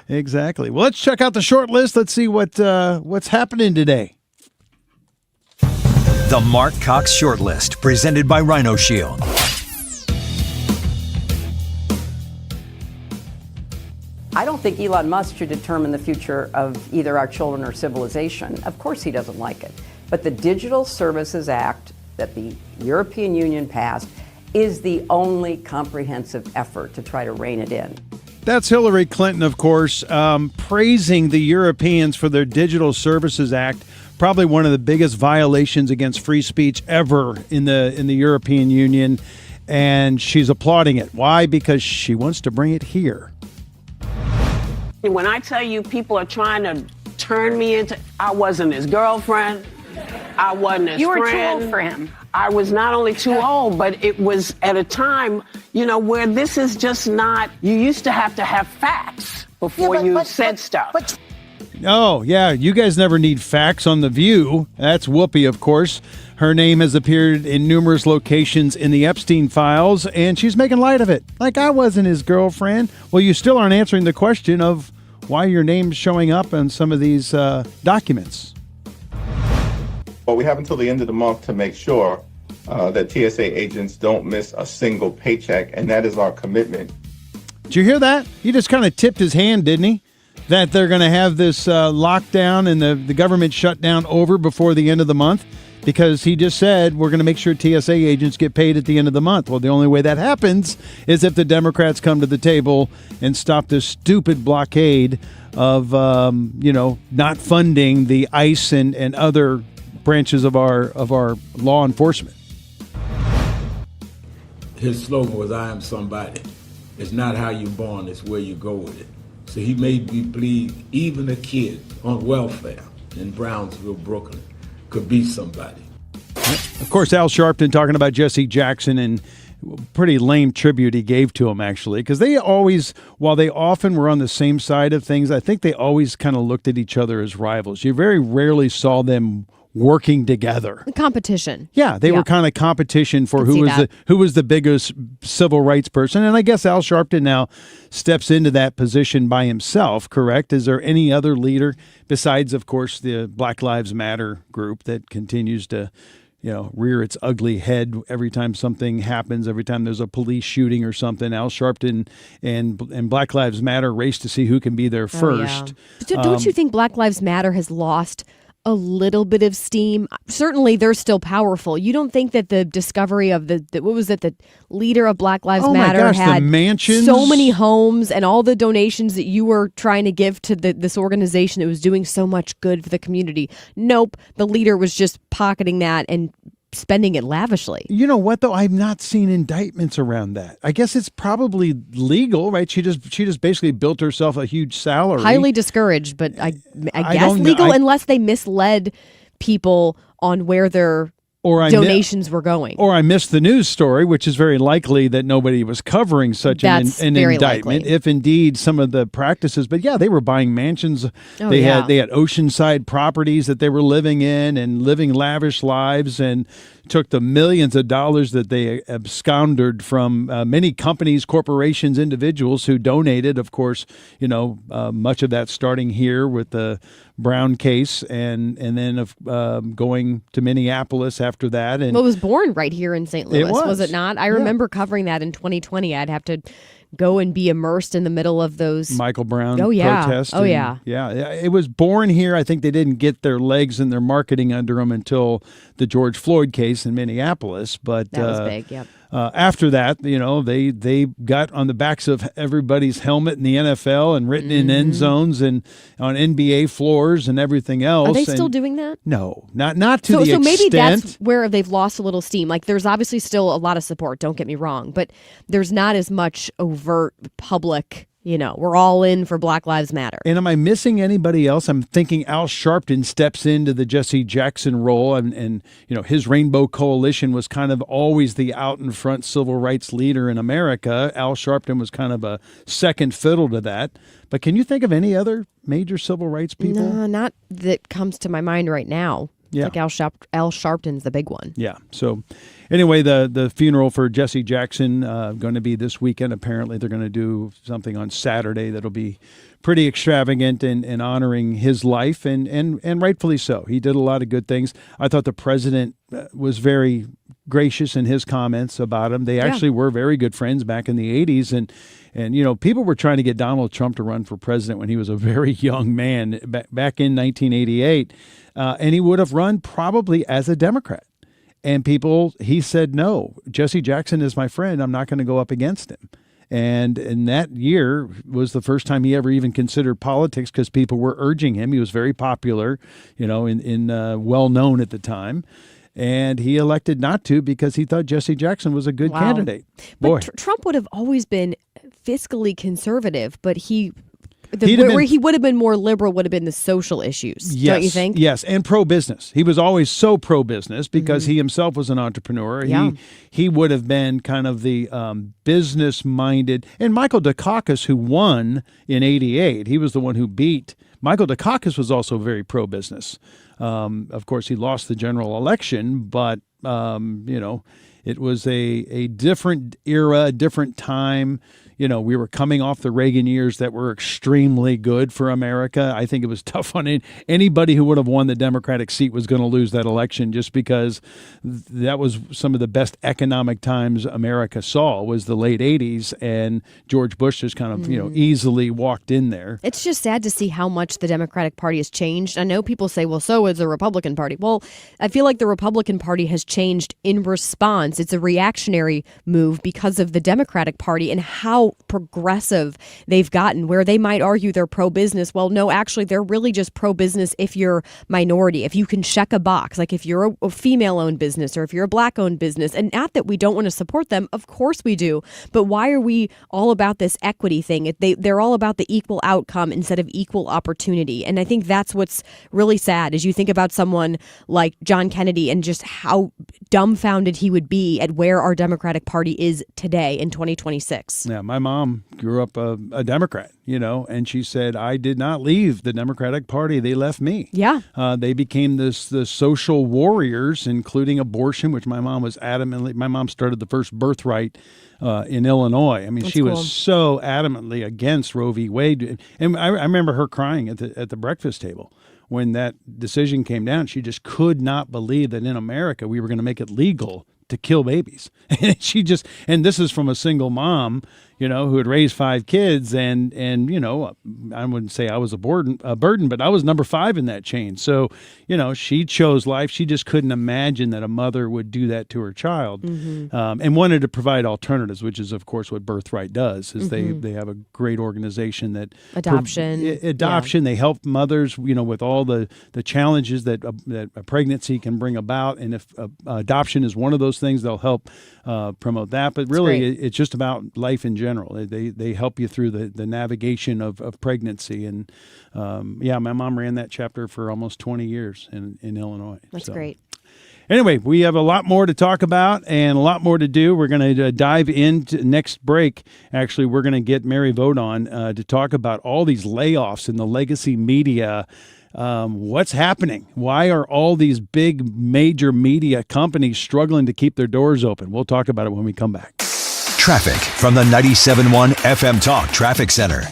Well, let's check out the short list. Let's see what's happening today. The Marc Cox Short List, presented by Rhino Shield. I don't think Elon Musk should determine the future of either our children or civilization. Of course he doesn't like it. But the Digital Services Act that the European Union passed is the only comprehensive effort to try to rein it in. That's Hillary Clinton, of course, praising the Europeans for their Digital Services Act, probably one of the biggest violations against free speech ever in the European Union, and she's applauding it. Why? Because she wants to bring it here. When I tell you people are trying to turn me into, I wasn't his girlfriend, I wasn't his friend. You were too old for him. I was not only too old, but it was at a time, where this is just not, you used to have facts before you said stuff. Oh, yeah, you guys never need facts on The View. That's Whoopi, of course. Her name has appeared in numerous locations in the Epstein files, and she's making light of it. Like, I wasn't his girlfriend. Well, you still aren't answering the question of why your name's showing up on some of these documents. Well, we have until the end of the month to make sure that TSA agents don't miss a single paycheck, and that is our commitment. Did you hear that? He just kind of tipped his hand, didn't he? That they're going to have this lockdown and the government shutdown over before the end of the month because he just said we're going to make sure TSA agents get paid at the end of the month. Well, the only way that happens is if the Democrats come to the table and stop this stupid blockade of, not funding the ICE and other branches of our law enforcement. His slogan was, I am somebody. It's not how you're born, it's where you go with it. So he made me believe even a kid on welfare in Brownsville, Brooklyn, could be somebody. Of course, Al Sharpton talking about Jesse Jackson and pretty lame tribute he gave to him, actually, because they always, while they often were on the same side of things, I think they always kind of looked at each other as rivals. You very rarely saw them working together. Competition. Yeah, they were kind of competition for who was the biggest civil rights person. And I guess Al Sharpton now steps into that position by himself, correct? Is there any other leader besides, of course, the Black Lives Matter group that continues to rear its ugly head every time something happens, every time there's a police shooting or something. Al Sharpton and Black Lives Matter race to see who can be there first. Yeah. Don't you think Black Lives Matter has lost a little bit of steam? Certainly they're still powerful. You don't think that the discovery of the leader of Black Lives Matter had the mansions, so many homes, and all the donations that you were trying to give to this organization that was doing so much good for the community? Nope. The leader was just pocketing that and spending it lavishly. You know what, though? I've not seen indictments around that. I guess it's probably legal, right? She just basically built herself a huge salary. Highly discouraged, but I guess legal unless they misled people on where their donations were going. Or I missed the news story, which is very likely that nobody was covering such an indictment, likely. if indeed some of the practices. But yeah, they were buying mansions. They had oceanside properties that they were living in and living lavish lives, and took the millions of dollars that they absconded from many companies, corporations, individuals who donated. Of course, much of that starting here with the Brown case, and then going to Minneapolis after that. And it was born right here in St. Louis, was it not? I remember covering that in 2020. I'd have to go and be immersed in the middle of those Michael Brown protests. Yeah, it was born here. I think they didn't get their legs and their marketing under them until the George Floyd case in Minneapolis. But that was big, yep. After that, they got on the backs of everybody's helmet in the NFL and written in end zones and on NBA floors and everything else. Are they still doing that? No, not to the extent. So maybe that's where they've lost a little steam. Like, there's obviously still a lot of support, don't get me wrong, but there's not as much overt public, we're all in for Black Lives Matter. And am I missing anybody else? I'm thinking Al Sharpton steps into the Jesse Jackson role, and his Rainbow Coalition was kind of always the out in front civil rights leader in America. Al Sharpton was kind of a second fiddle to that. But can you think of any other major civil rights people? No, not that comes to my mind right now. Yeah. Like Al Sharpton's the big one. Yeah. So anyway, the funeral for Jesse Jackson going to be this weekend. Apparently they're going to do something on Saturday that'll be pretty extravagant in honoring his life, and rightfully so. He did a lot of good things. I thought the president was very gracious in his comments about him. They actually were very good friends back in the 80s, and people were trying to get Donald Trump to run for president when he was a very young man back in 1988, and he would have run probably as a Democrat. And he said, no, Jesse Jackson is my friend. I'm not going to go up against him. And in that year was the first time he ever even considered politics, because people were urging him. He was very popular, well known at the time. And he elected not to because he thought Jesse Jackson was a good candidate. Boy, but Trump would have always been fiscally conservative, but where he would have been more liberal would have been the social issues, don't you think? Yes, and pro-business. He was always so pro-business because he himself was an entrepreneur. Yeah. He would have been kind of the business-minded. And Michael Dukakis, who won in 88, he was the one who beat. Michael Dukakis was also very pro-business. Of course, he lost the general election, but, it was a different era, a different time. We were coming off the Reagan years that were extremely good for America. I think it was tough on anybody who would have won the Democratic seat was going to lose that election, just because that was some of the best economic times America saw was the late 80s, and George Bush just kind of, easily walked in there. It's just sad to see how much the Democratic Party has changed. I know people say, well, so is the Republican Party. Well, I feel like the Republican Party has changed in response. It's a reactionary move because of the Democratic Party and how progressive they've gotten, where they might argue they're pro-business. Well, no, actually, they're really just pro-business if you're minority, if you can check a box, like if you're a female-owned business or if you're a black-owned business. And not that we don't want to support them. Of course we do. But why are we all about this equity thing? They're all about the equal outcome instead of equal opportunity. And I think that's what's really sad, is you think about someone like John Kennedy and just how dumbfounded he would be at where our Democratic Party is today in 2026. Yeah, my mom grew up a Democrat, and she said, I did not leave the Democratic Party. They left me. Yeah. They became the social warriors, including abortion, which my mom was adamantly. My mom started the first birthright in Illinois. I mean, That's she cool. was so adamantly against Roe v. Wade. And I remember her crying at the breakfast table when that decision came down, she just could not believe that in America we were going to make it legal to kill babies. And this is from a single mom, who had raised 5 kids, and I wouldn't say I was a burden, but I was number 5 in that chain. So, she chose life. She just couldn't imagine that a mother would do that to her child, and wanted to provide alternatives, which is, of course, what Birthright does. Is they have a great organization that adoption. They help mothers, with all the challenges that a pregnancy can bring about, and if adoption is one of those things, they'll help promote that. But really, it's just about life in general. They help you through the navigation of pregnancy. And my mom ran that chapter for almost 20 years in Illinois. That's great. Anyway, we have a lot more to talk about and a lot more to do. We're going to dive into next break. Actually, we're going to get Mary Vought on to talk about all these layoffs in the legacy media. What's happening? Why are all these big major media companies struggling to keep their doors open? We'll talk about it when we come back. Traffic from the 97.1 FM Talk Traffic Center.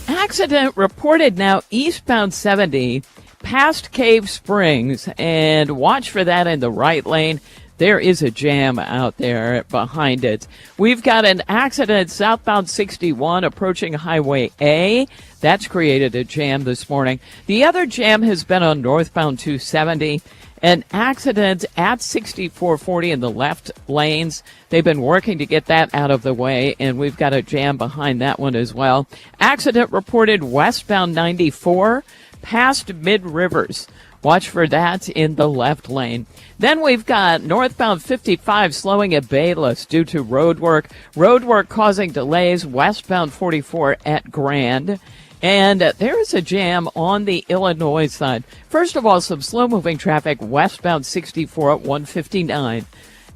Accident reported now eastbound 70 past Cave Springs, and watch for that in the right lane. There is a jam out there behind it. We've got an accident southbound 61 approaching Highway A. That's created a jam this morning. The other jam has been on northbound 270. An accident at 6440 in the left lanes. They've been working to get that out of the way, and we've got a jam behind that one as well. Accident reported westbound 94 past Mid Rivers. Watch for that in the left lane. Then we've got northbound 55 slowing at Bayless due to road work. Road work causing delays westbound 44 at Grand. And there is a jam on the Illinois side. First of all, some slow-moving traffic westbound 64 at 159.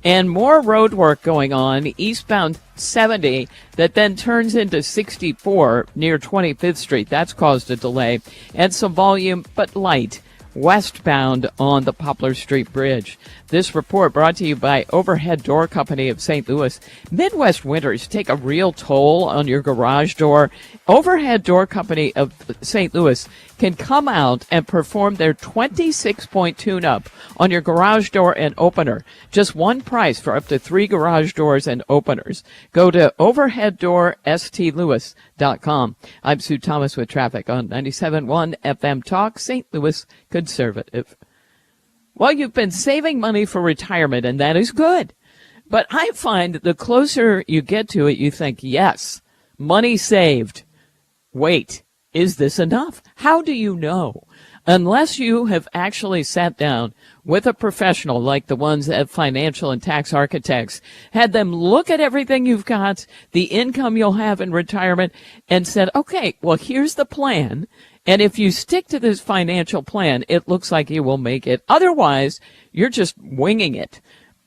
And more road work going on eastbound 70 that then turns into 64 near 25th Street. That's caused a delay. And some volume, but light, westbound on the Poplar Street Bridge. This report brought to you by Overhead Door Company of St. Louis. Midwest winters take a real toll on your garage door. Overhead Door Company of St. Louis can come out and perform their 26-point tune-up on your garage door and opener. Just one price for up to 3 garage doors and openers. Go to overheaddoorstlewis.com. I'm Sue Thomas with traffic on 97.1 FM Talk, St. Louis Conservative. Well, you've been saving money for retirement, and that is good. But I find the closer you get to it, you think, yes, money saved. Wait, is this enough? How do you know? Unless you have actually sat down with a professional like the ones at Financial and Tax Architects, had them look at everything you've got, the income you'll have in retirement, and said, okay, well, here's the plan. And if you stick to this financial plan, it looks like you will make it. Otherwise, you're just winging it.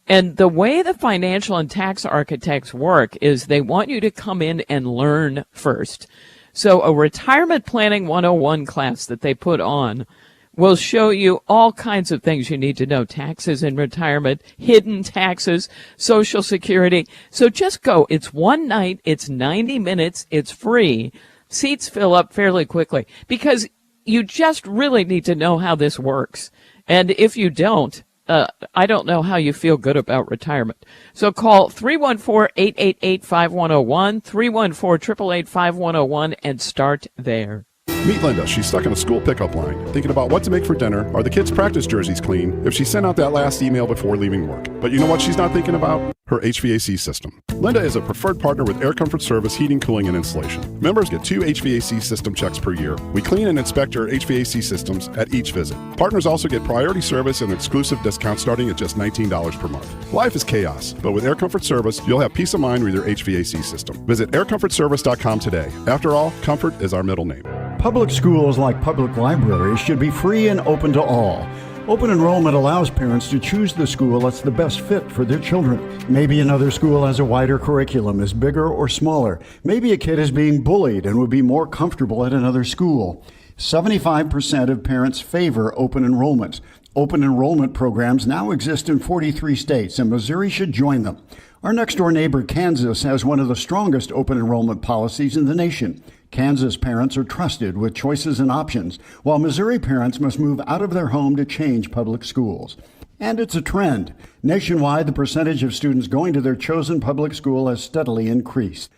And the way the Financial and Tax Architects work is they want you to come in and learn first. So a retirement planning 101 class that they put on will show you all kinds of things you need to know. Taxes in retirement, hidden taxes, Social Security. So just go. It's one night. It's 90 minutes. It's free. Seats fill up fairly quickly because you just really need to know how this works. And if you don't, I don't know how you feel good about retirement. So call 314-888-5101, 314-888-5101, and start there. Meet Linda. She's stuck in a school pickup line, thinking about what to make for dinner. Are the kids' practice jerseys clean? If she sent out that last email before leaving work. But you know what she's not thinking about? Her HVAC system. Linda is a preferred partner with Air Comfort Service Heating, Cooling, and Installation. Members get 2 HVAC system checks per year. We clean and inspect your HVAC systems at each visit. Partners also get priority service and exclusive discounts starting at just $19 per month. Life is chaos, but with Air Comfort Service, you'll have peace of mind with your HVAC system. Visit aircomfortservice.com today. After all, comfort is our middle name. Public schools, like public libraries, should be free and open to all. Open enrollment allows parents to choose the school that's the best fit for their children. Maybe another school has a wider curriculum, is bigger or smaller. Maybe a kid is being bullied and would be more comfortable at another school. 75% of parents favor open enrollment. Open enrollment programs now exist in 43 states, and Missouri should join them. Our next-door neighbor, Kansas, has one of the strongest open enrollment policies in the nation. Kansas parents are trusted with choices and options, while Missouri parents must move out of their home to change public schools. And it's a trend. Nationwide, the percentage of students going to their chosen public school has steadily increased.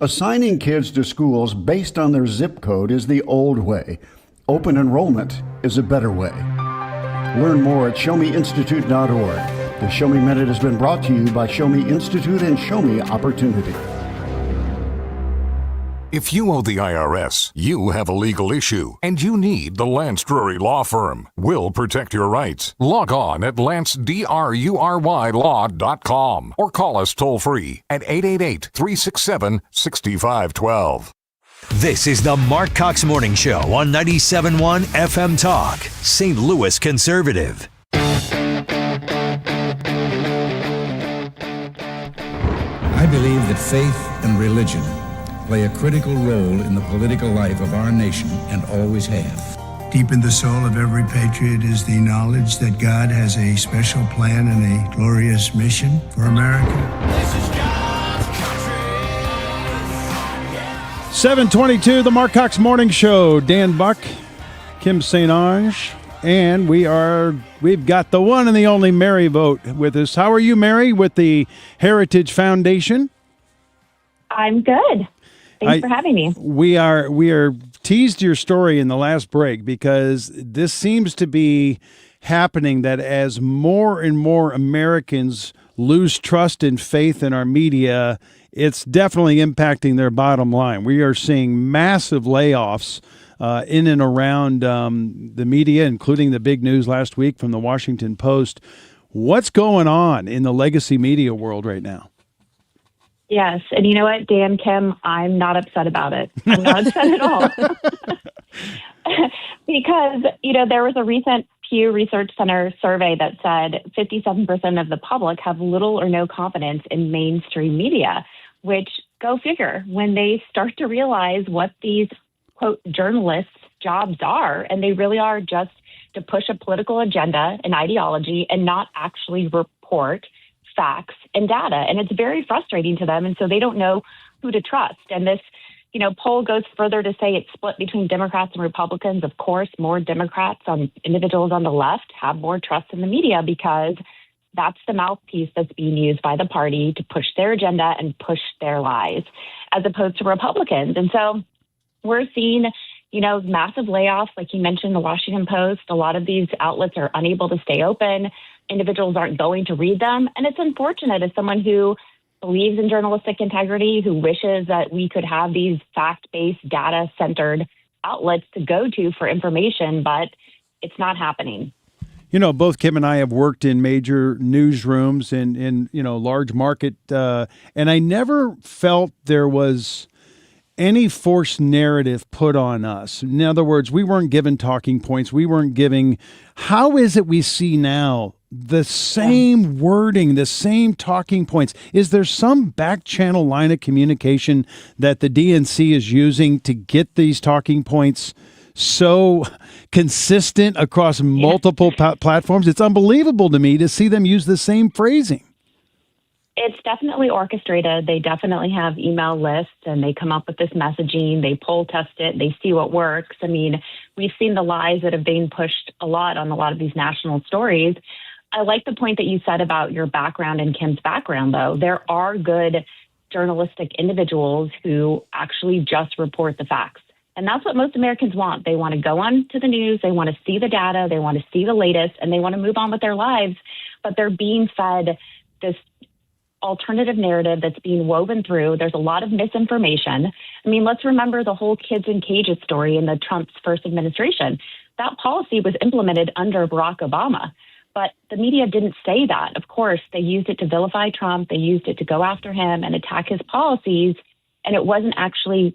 Assigning kids to schools based on their zip code is the old way. Open enrollment is a better way. Learn more at showmeinstitute.org. The Show Me Minute has been brought to you by Show Me Institute and Show Me Opportunity. If you owe the IRS, you have a legal issue, and you need the Lance Drury Law Firm. We'll protect your rights. Log on at lancedrurylaw.com or call us toll-free at 888-367-6512. This is the Marc Cox Morning Show on 97.1 FM Talk, St. Louis Conservative. I believe that faith and religion play a critical role in the political life of our nation and always have. Deep in the soul of every patriot is the knowledge that God has a special plan and a glorious mission for America. 7:22, the Marc Cox Morning Show. Dan Buck, Kim St. Ange, and we've got the one and the only Mary Vought with us. How are you, Mary, with the Heritage Foundation? I'm good. Thanks for having me. We are teased your story in the last break because this seems to be happening, that as more and more Americans lose trust and faith in our media, it's definitely impacting their bottom line. We are seeing massive layoffs in and around the media, including the big news last week from the Washington Post. What's going on in the legacy media world right now? Yes. And you know what, Dan, Kim, I'm not upset about it. I'm not upset at all. Because, there was a recent Pew Research Center survey that said 57% of the public have little or no confidence in mainstream media, which, go figure, when they start to realize what these, quote, journalists' jobs are, and they really are just to push a political agenda and ideology and not actually report facts and data. And it's very frustrating to them. And so they don't know who to trust. And this, poll goes further to say it's split between Democrats and Republicans. Of course, more Democrats, individuals on the left, have more trust in the media because that's the mouthpiece that's being used by the party to push their agenda and push their lies, as opposed to Republicans. And so we're seeing, massive layoffs, like you mentioned, the Washington Post. A lot of these outlets are unable to stay open. Individuals aren't going to read them. And it's unfortunate as someone who believes in journalistic integrity, who wishes that we could have these fact-based, data-centered outlets to go to for information, but it's not happening. Both Kim and I have worked in major newsrooms in large market, and I never felt there was any forced narrative put on us. In other words, we weren't given talking points. We weren't giving. How is it we see now the same wording, the same talking points? Is there some back channel line of communication that the DNC is using to get these talking points so consistent across multiple platforms? It's unbelievable to me to see them use the same phrasing. It's definitely orchestrated. They definitely have email lists and they come up with this messaging. They poll test it. They see what works. I mean, we've seen the lies that have been pushed a lot on a lot of these national stories. I like the point that you said about your background and Kim's background, though. There are good journalistic individuals who actually just report the facts. And that's what most Americans want. They want to go on to the news. They want to see the data. They want to see the latest, and they want to move on with their lives. But they're being fed this alternative narrative that's being woven through. There's a lot of misinformation. I mean, let's remember the whole kids in cages story in the Trump's first administration. That policy was implemented under Barack Obama. But the media didn't say that. Of course, they used it to vilify Trump. They used it to go after him and attack his policies. And it wasn't actually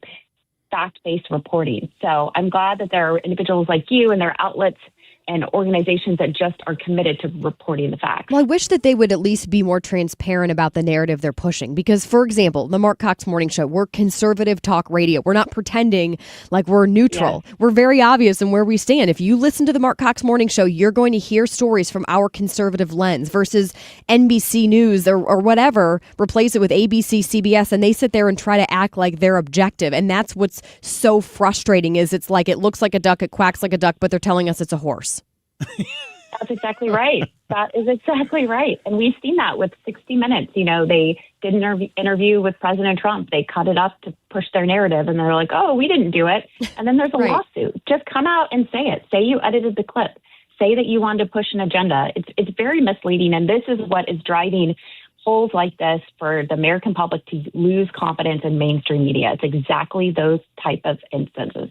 fact-based reporting. So I'm glad that there are individuals like you and their outlets and organizations that just are committed to reporting the facts. Well, I wish that they would at least be more transparent about the narrative they're pushing. Because, for example, the Marc Cox Morning Show, we're conservative talk radio. We're not pretending like we're neutral. Yes. We're very obvious in where we stand. If you listen to the Marc Cox Morning Show, you're going to hear stories from our conservative lens versus NBC News or whatever. Replace it with ABC, CBS, and they sit there and try to act like they're objective. And that's what's so frustrating is it's like it looks like a duck, it quacks like a duck, but they're telling us it's a horse. That's exactly right. That is exactly right. And we've seen that with 60 Minutes. You know, they did an interview with President Trump. They cut it up to push their narrative, and they're like, oh, we didn't do it. And then there's a lawsuit. Just come out and say it. Say you edited the clip. Say that you wanted to push an agenda. It's very misleading, and this is what is driving polls like this for the American public to lose confidence in mainstream media. It's exactly those type of instances.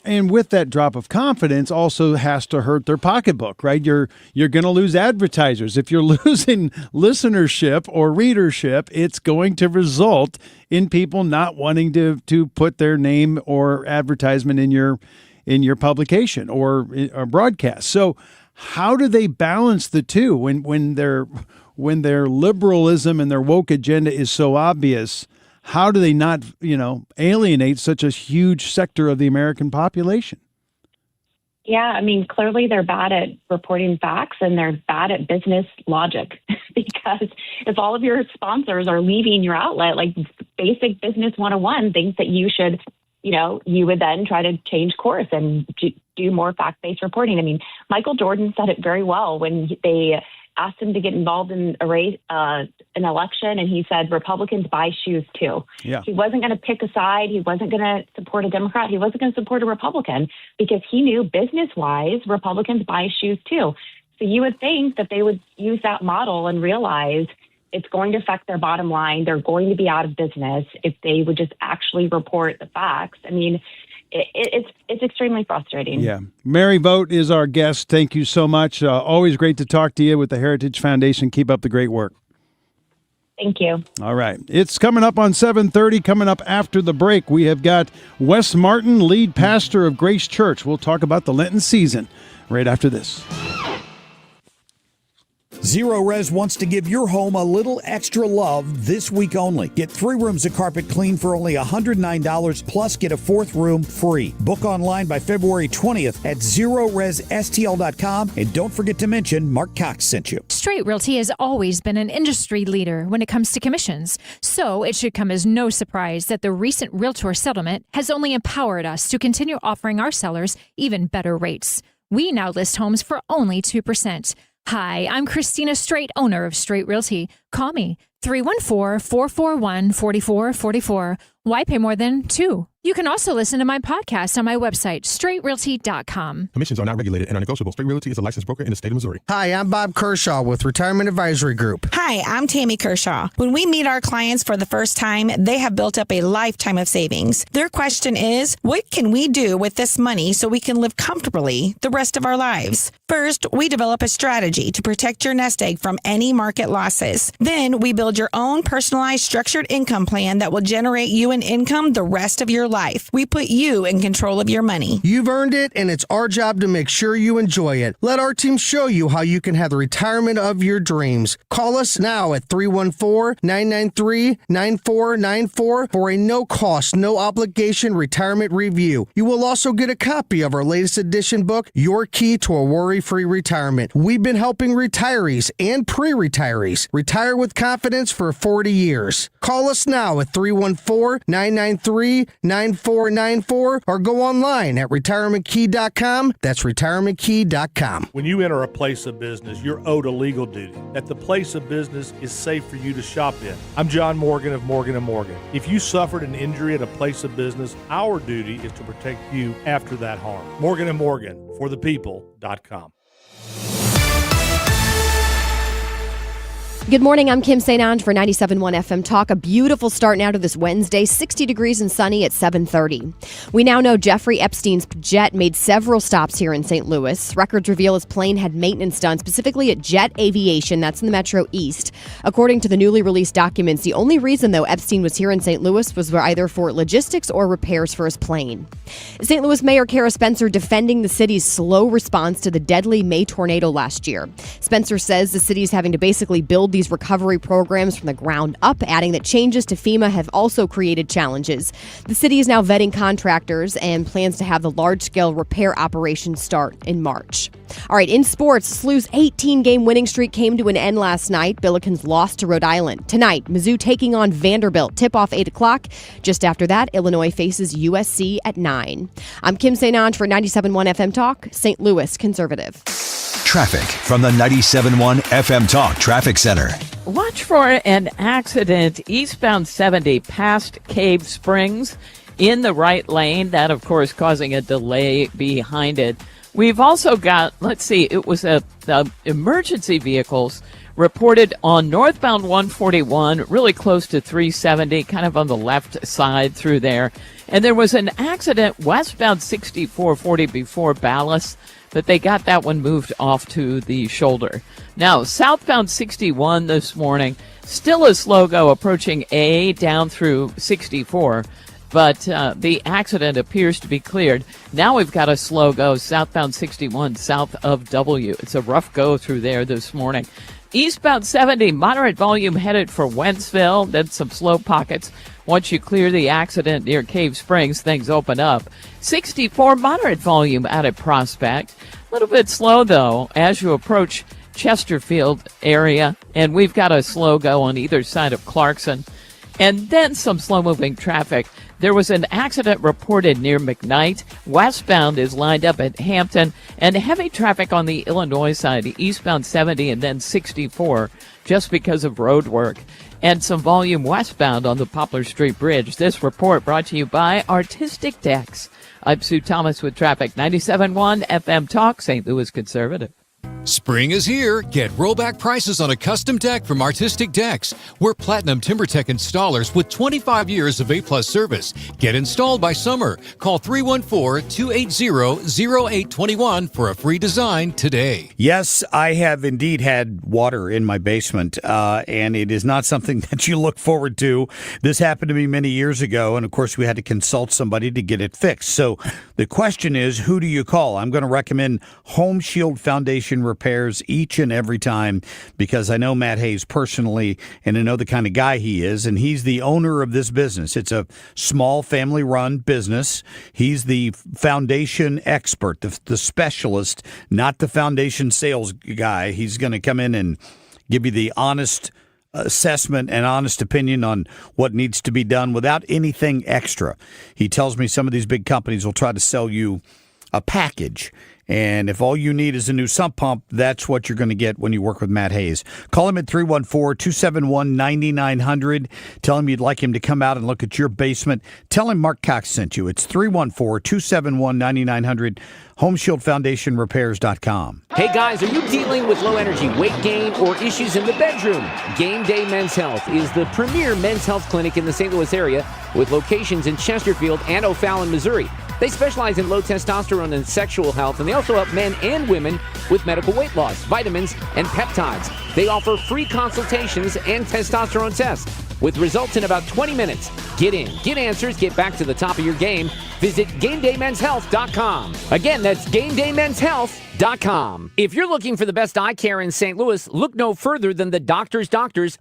And with that drop of confidence also has to hurt their pocketbook, right? You're going to lose advertisers. If you're losing listenership or readership, it's going to result in people not wanting to put their name or advertisement in your publication or broadcast. So how do they balance the two when their liberalism and their woke agenda is so obvious? How do they not, alienate such a huge sector of the American population? Yeah, I mean, clearly they're bad at reporting facts and they're bad at business logic because if all of your sponsors are leaving your outlet, like basic business 101 thinks that you should, you would then try to change course and do more fact-based reporting. I mean, Michael Jordan said it very well when they asked him to get involved in a race, an election, and he said Republicans buy shoes too. Yeah. He wasn't going to pick a side. He wasn't going to support a Democrat. He wasn't going to support a Republican because he knew business-wise Republicans buy shoes too. So you would think that they would use that model and realize it's going to affect their bottom line. They're going to be out of business if they would just actually report the facts. I mean, it's extremely frustrating. Yeah. Mary Vought is our guest. Thank you so much. Always great to talk to you with the Heritage Foundation. Keep up the great work. Thank you. All right. It's coming up on 7:30. Coming up after the break, we have got Wes Martin, lead pastor of Grace Church. We'll talk about the Lenten season right after this. Zero Res wants to give your home a little extra love this week only. Get 3 rooms of carpet clean for only $109, plus get a 4th room free. Book online by February 20th at ZeroResSTL.com, and don't forget to mention Marc Cox sent you. Straight Realty has always been an industry leader when it comes to commissions, so it should come as no surprise that the recent Realtor settlement has only empowered us to continue offering our sellers even better rates. We now list homes for only 2%. Hi, I'm Christina Straight, owner of Straight Realty. Call me, 314-441-4444. Why pay more than 2? You can also listen to my podcast on my website, straightrealty.com. Commissions are not regulated and are negotiable. Straight Realty is a licensed broker in the state of Missouri. Hi, I'm Bob Kershaw with Retirement Advisory Group. Hi, I'm Tammy Kershaw. When we meet our clients for the first time, they have built up a lifetime of savings. Their question is, what can we do with this money so we can live comfortably the rest of our lives? First, we develop a strategy to protect your nest egg from any market losses. Then we build your own personalized structured income plan that will generate you an income the rest of your life. We put you in control of your money. You've earned it, and it's our job to make sure you enjoy it. Let our team show you how you can have the retirement of your dreams. Call us now at 314-993-9494 for a no-cost, no-obligation retirement review. You will also get a copy of our latest edition book, Your Key to a Worry-Free Retirement. We've been helping retirees and pre-retirees retire with confidence for 40 years. Call us now at 314-993-9494 or go online at retirementkey.com. That's retirementkey.com. When you enter a place of business, you're owed a legal duty that the place of business is safe for you to shop in. I'm John Morgan of Morgan & Morgan. If you suffered an injury at a place of business, our duty is to protect you after that harm. Morgan & Morgan, forthepeople.com. Good morning. I'm Kim St. Ange for 97.1 FM Talk. A beautiful start now to this Wednesday, 60 degrees and sunny at 7:30. We now know Jeffrey Epstein's jet made several stops here in St. Louis. Records reveal his plane had maintenance done, specifically at Jet Aviation, that's in the Metro East. According to the newly released documents, the only reason, though, Epstein was here in St. Louis was either for logistics or repairs for his plane. St. Louis Mayor Kara Spencer defending the city's slow response to the deadly May tornado last year. Spencer says the city is having to basically build these recovery programs from the ground up, adding that changes to FEMA have also created challenges. The city is now vetting contractors and plans to have the large-scale repair operation start in March. All right, in sports, SLU's 18-game winning streak came to an end last night. Billikens lost to Rhode Island. Tonight, Mizzou taking on Vanderbilt. Tip-off 8 o'clock. Just after that, Illinois faces USC at 9. I'm Kim St. Ange for 97.1 FM Talk, St. Louis Conservative. Traffic from the 97.1 FM Talk Traffic Center. Watch for an accident eastbound 70 past Cave Springs in the right lane. That, of course, causing a delay behind it. We've also got, it was the emergency vehicles reported on northbound 141, really close to 370, kind of on the left side through there. And there was an accident westbound 6440 before Ballas, but they got that one moved off to the shoulder. Now, southbound 61 this morning, still a slow go approaching A down through 64, but the accident appears to be cleared. Now we've got a slow go southbound 61 south of W. It's a rough go through there this morning. Eastbound 70, moderate volume headed for Wentzville, then some slow pockets. Once you clear the accident near Cave Springs, things open up. 64, moderate volume out at Prospect. A little bit slow, though, as you approach Chesterfield area. And we've got a slow go on either side of Clarkson. And then some slow-moving traffic. There was an accident reported near McKnight. Westbound is lined up at Hampton, and heavy traffic on the Illinois side, eastbound 70 and then 64, just because of road work. And some volume westbound on the Poplar Street Bridge. This report brought to you by Artistic Decks. I'm Sue Thomas with traffic. 97.1 FM Talk, St. Louis Conservative. Spring is here. Get rollback prices on a custom deck from Artistic Decks. We're Platinum TimberTech installers with 25 years of A-plus service. Get installed by summer. Call 314-280-0821 for a free design today. Yes, I have indeed had water in my basement, and it is not something that you look forward to. This happened to me many years ago, and of course we had to consult somebody to get it fixed. So the question is, who do you call? I'm going to recommend Home Shield Foundation repairs each and every time, because I know Matt Hayes personally, and I know the kind of guy he is, and he's the owner of this business. It's a small family-run business. He's the foundation expert, the specialist, not the foundation sales guy. He's going to come in and give you the honest assessment and honest opinion on what needs to be done without anything extra. He tells me some of these big companies will try to sell you a package, and if all you need is a new sump pump, that's what you're going to get when you work with Matt Hayes. Call him at 314-271-9900. Tell him you'd like him to come out and look at your basement. Tell him Marc Cox sent you. It's 314-271-9900. HomeshieldFoundationRepairs.com. Hey guys, are you dealing with low energy weight gain or issues in the bedroom? Game Day Men's Health is the premier men's health clinic in the St. Louis area with locations in Chesterfield and O'Fallon, Missouri. They specialize in low testosterone and sexual health, and they also help men and women with medical weight loss, vitamins, and peptides. They offer free consultations and testosterone tests with results in about 20 minutes. Get in, get answers, get back to the top of your game. Visit GameDayMen'sHealth.com. Again, that's GameDayMen'sHealth.com. If you're looking for the best eye care in St. Louis, look no further than the doctors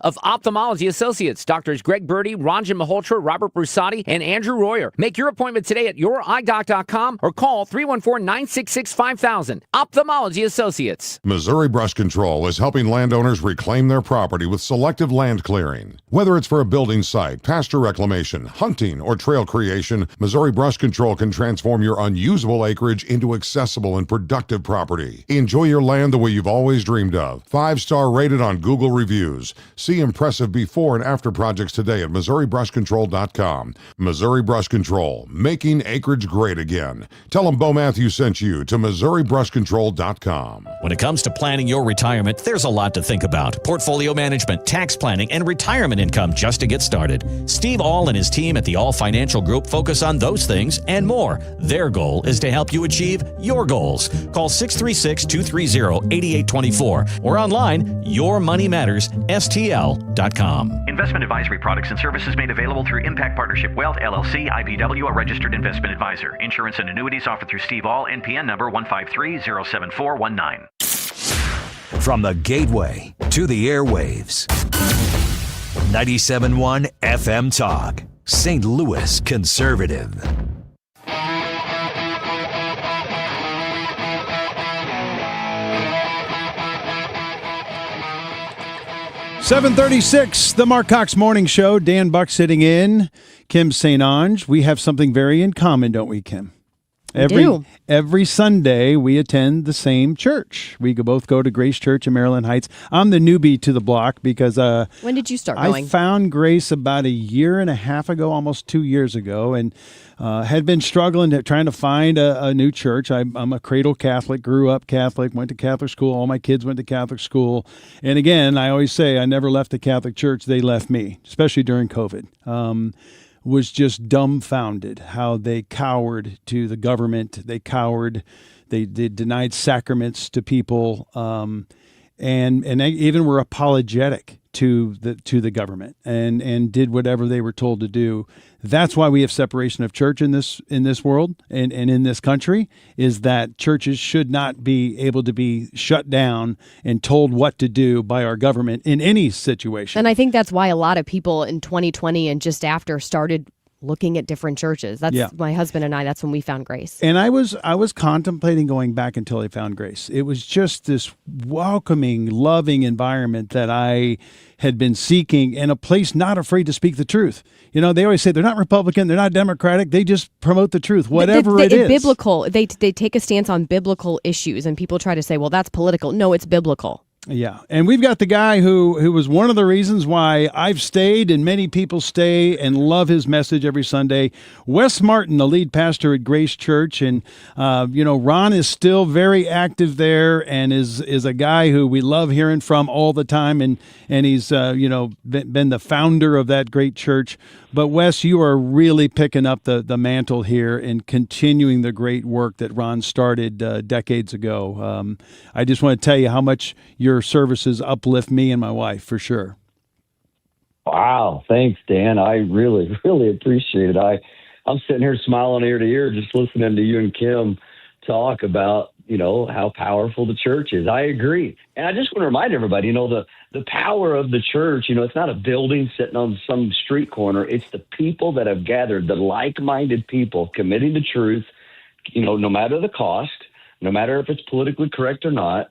of Ophthalmology Associates. Doctors Greg Birdie, Ranjan Malhotra, Robert Brusati, and Andrew Royer. Make your appointment today at YourEyeDoc.com or call 314-966-5000. Ophthalmology Associates. Missouri Brush Control is helping landowners reclaim their property with selective land clearing. Whether it's for a building site, pasture reclamation, hunting, or trail creation, Missouri Brush Control can transform your unusable acreage into accessible and productive property. property. Enjoy your land the way you've always dreamed of. 5-star rated on Google reviews. See impressive before and after projects today at MissouriBrushControl.com. Missouri Brush Control, making acreage great again. Tell them Bo Matthews sent you to MissouriBrushControl.com. When it comes to planning your retirement, there's a lot to think about. Portfolio management, tax planning, and retirement income just to get started. Steve All and his team at the All Financial Group focus on those things and more. Their goal is to help you achieve your goals. Call 636-230-8824 or online, yourmoneymattersstl.com. Investment advisory products and services made available through Impact Partnership Wealth, LLC, IBW, a registered investment advisor. Insurance and annuities offered through Steve All, NPN number 153-07419. From the gateway to the airwaves. 97.1 FM Talk, St. Louis Conservative. 7:36, the Marc Cox Morning Show. Dan Buck sitting in. Kim St. Ange. We have something very in common, don't we, Kim? Every Sunday, we attend the same church. We both go to Grace Church in Maryland Heights. I'm the newbie to the block because when did you start going? I found Grace about a year and a half ago, almost 2 years ago, and had been struggling trying to find a new church. I'm a cradle Catholic, grew up Catholic, went to Catholic school. All my kids went to Catholic school. And again, I always say I never left the Catholic Church. They left me, especially during COVID. Was just dumbfounded how they cowered to the government. They cowered. They denied sacraments to people, and they even were apologetic to the government and did whatever they were told to do. That's why we have separation of church in this world and in this country, is that churches should not be able to be shut down and told what to do by our government in any situation. And I think that's why a lot of people in 2020 and just after started looking at different churches. That's my husband and I. That's when we found Grace. And I was contemplating going back until I found Grace. It was just this welcoming, loving environment that I had been seeking, and a place not afraid to speak the truth. You know, they always say they're not Republican, they're not Democratic, they just promote the truth, whatever it is. Biblical. They take a stance on biblical issues, and people try to say, well, that's political. No, it's biblical. Yeah, and we've got the guy who was one of the reasons why I've stayed and many people stay and love his message every Sunday. Wes Martin, the lead pastor at Grace Church, and Ron is still very active there and is a guy who we love hearing from all the time, and he's been the founder of that great church. But Wes, you are really picking up the mantle here and continuing the great work that Ron started decades ago. I just want to tell you how much your services uplift me and my wife, for sure. Wow. Thanks, Dan. I really, really appreciate it. I'm sitting here smiling ear to ear just listening to you and Kim talk about, how powerful the church is. I agree. And I just want to remind everybody, the power of the church, it's not a building sitting on some street corner. It's the people that have gathered, the like-minded people committing to truth, no matter the cost, no matter if it's politically correct or not,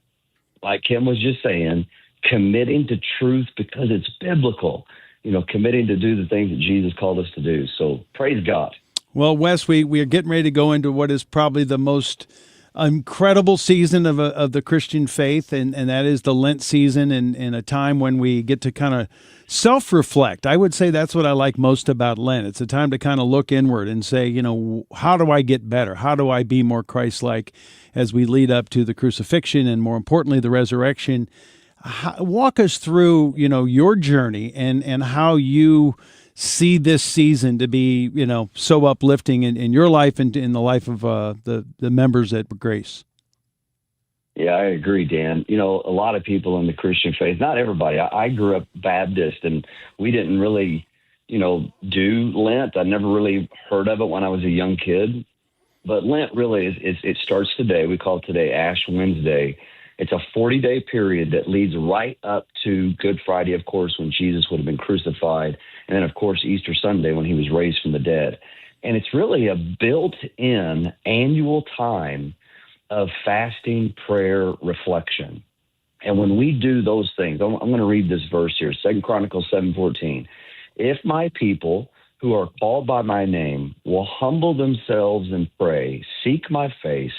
like Kim was just saying, committing to truth because it's biblical, committing to do the things that Jesus called us to do. So praise God. Well, Wes, we are getting ready to go into what is probably the most incredible season of the Christian faith, and that is the Lent season, and a time when we get to kind of self-reflect. I would say that's what I like most about Lent. It's a time to kind of look inward and say, how do I get better? How do I be more Christ-like as we lead up to the crucifixion and, more importantly, the resurrection? Walk us through, your journey and how you see this season to be, so uplifting in your life and in the life of the members at Grace. Yeah, I agree, Dan. A lot of people in the Christian faith, not everybody. I grew up Baptist, and we didn't really, do Lent. I never really heard of it when I was a young kid. But Lent really it starts today. We call it today Ash Wednesday. It's a 40-day period that leads right up to Good Friday, of course, when Jesus would have been crucified. And then, of course, Easter Sunday when he was raised from the dead. And it's really a built-in annual time of fasting, prayer, reflection. And when we do those things, I'm going to read this verse here, 2 Chronicles 7:14. If my people who are called by my name will humble themselves and pray, seek my face,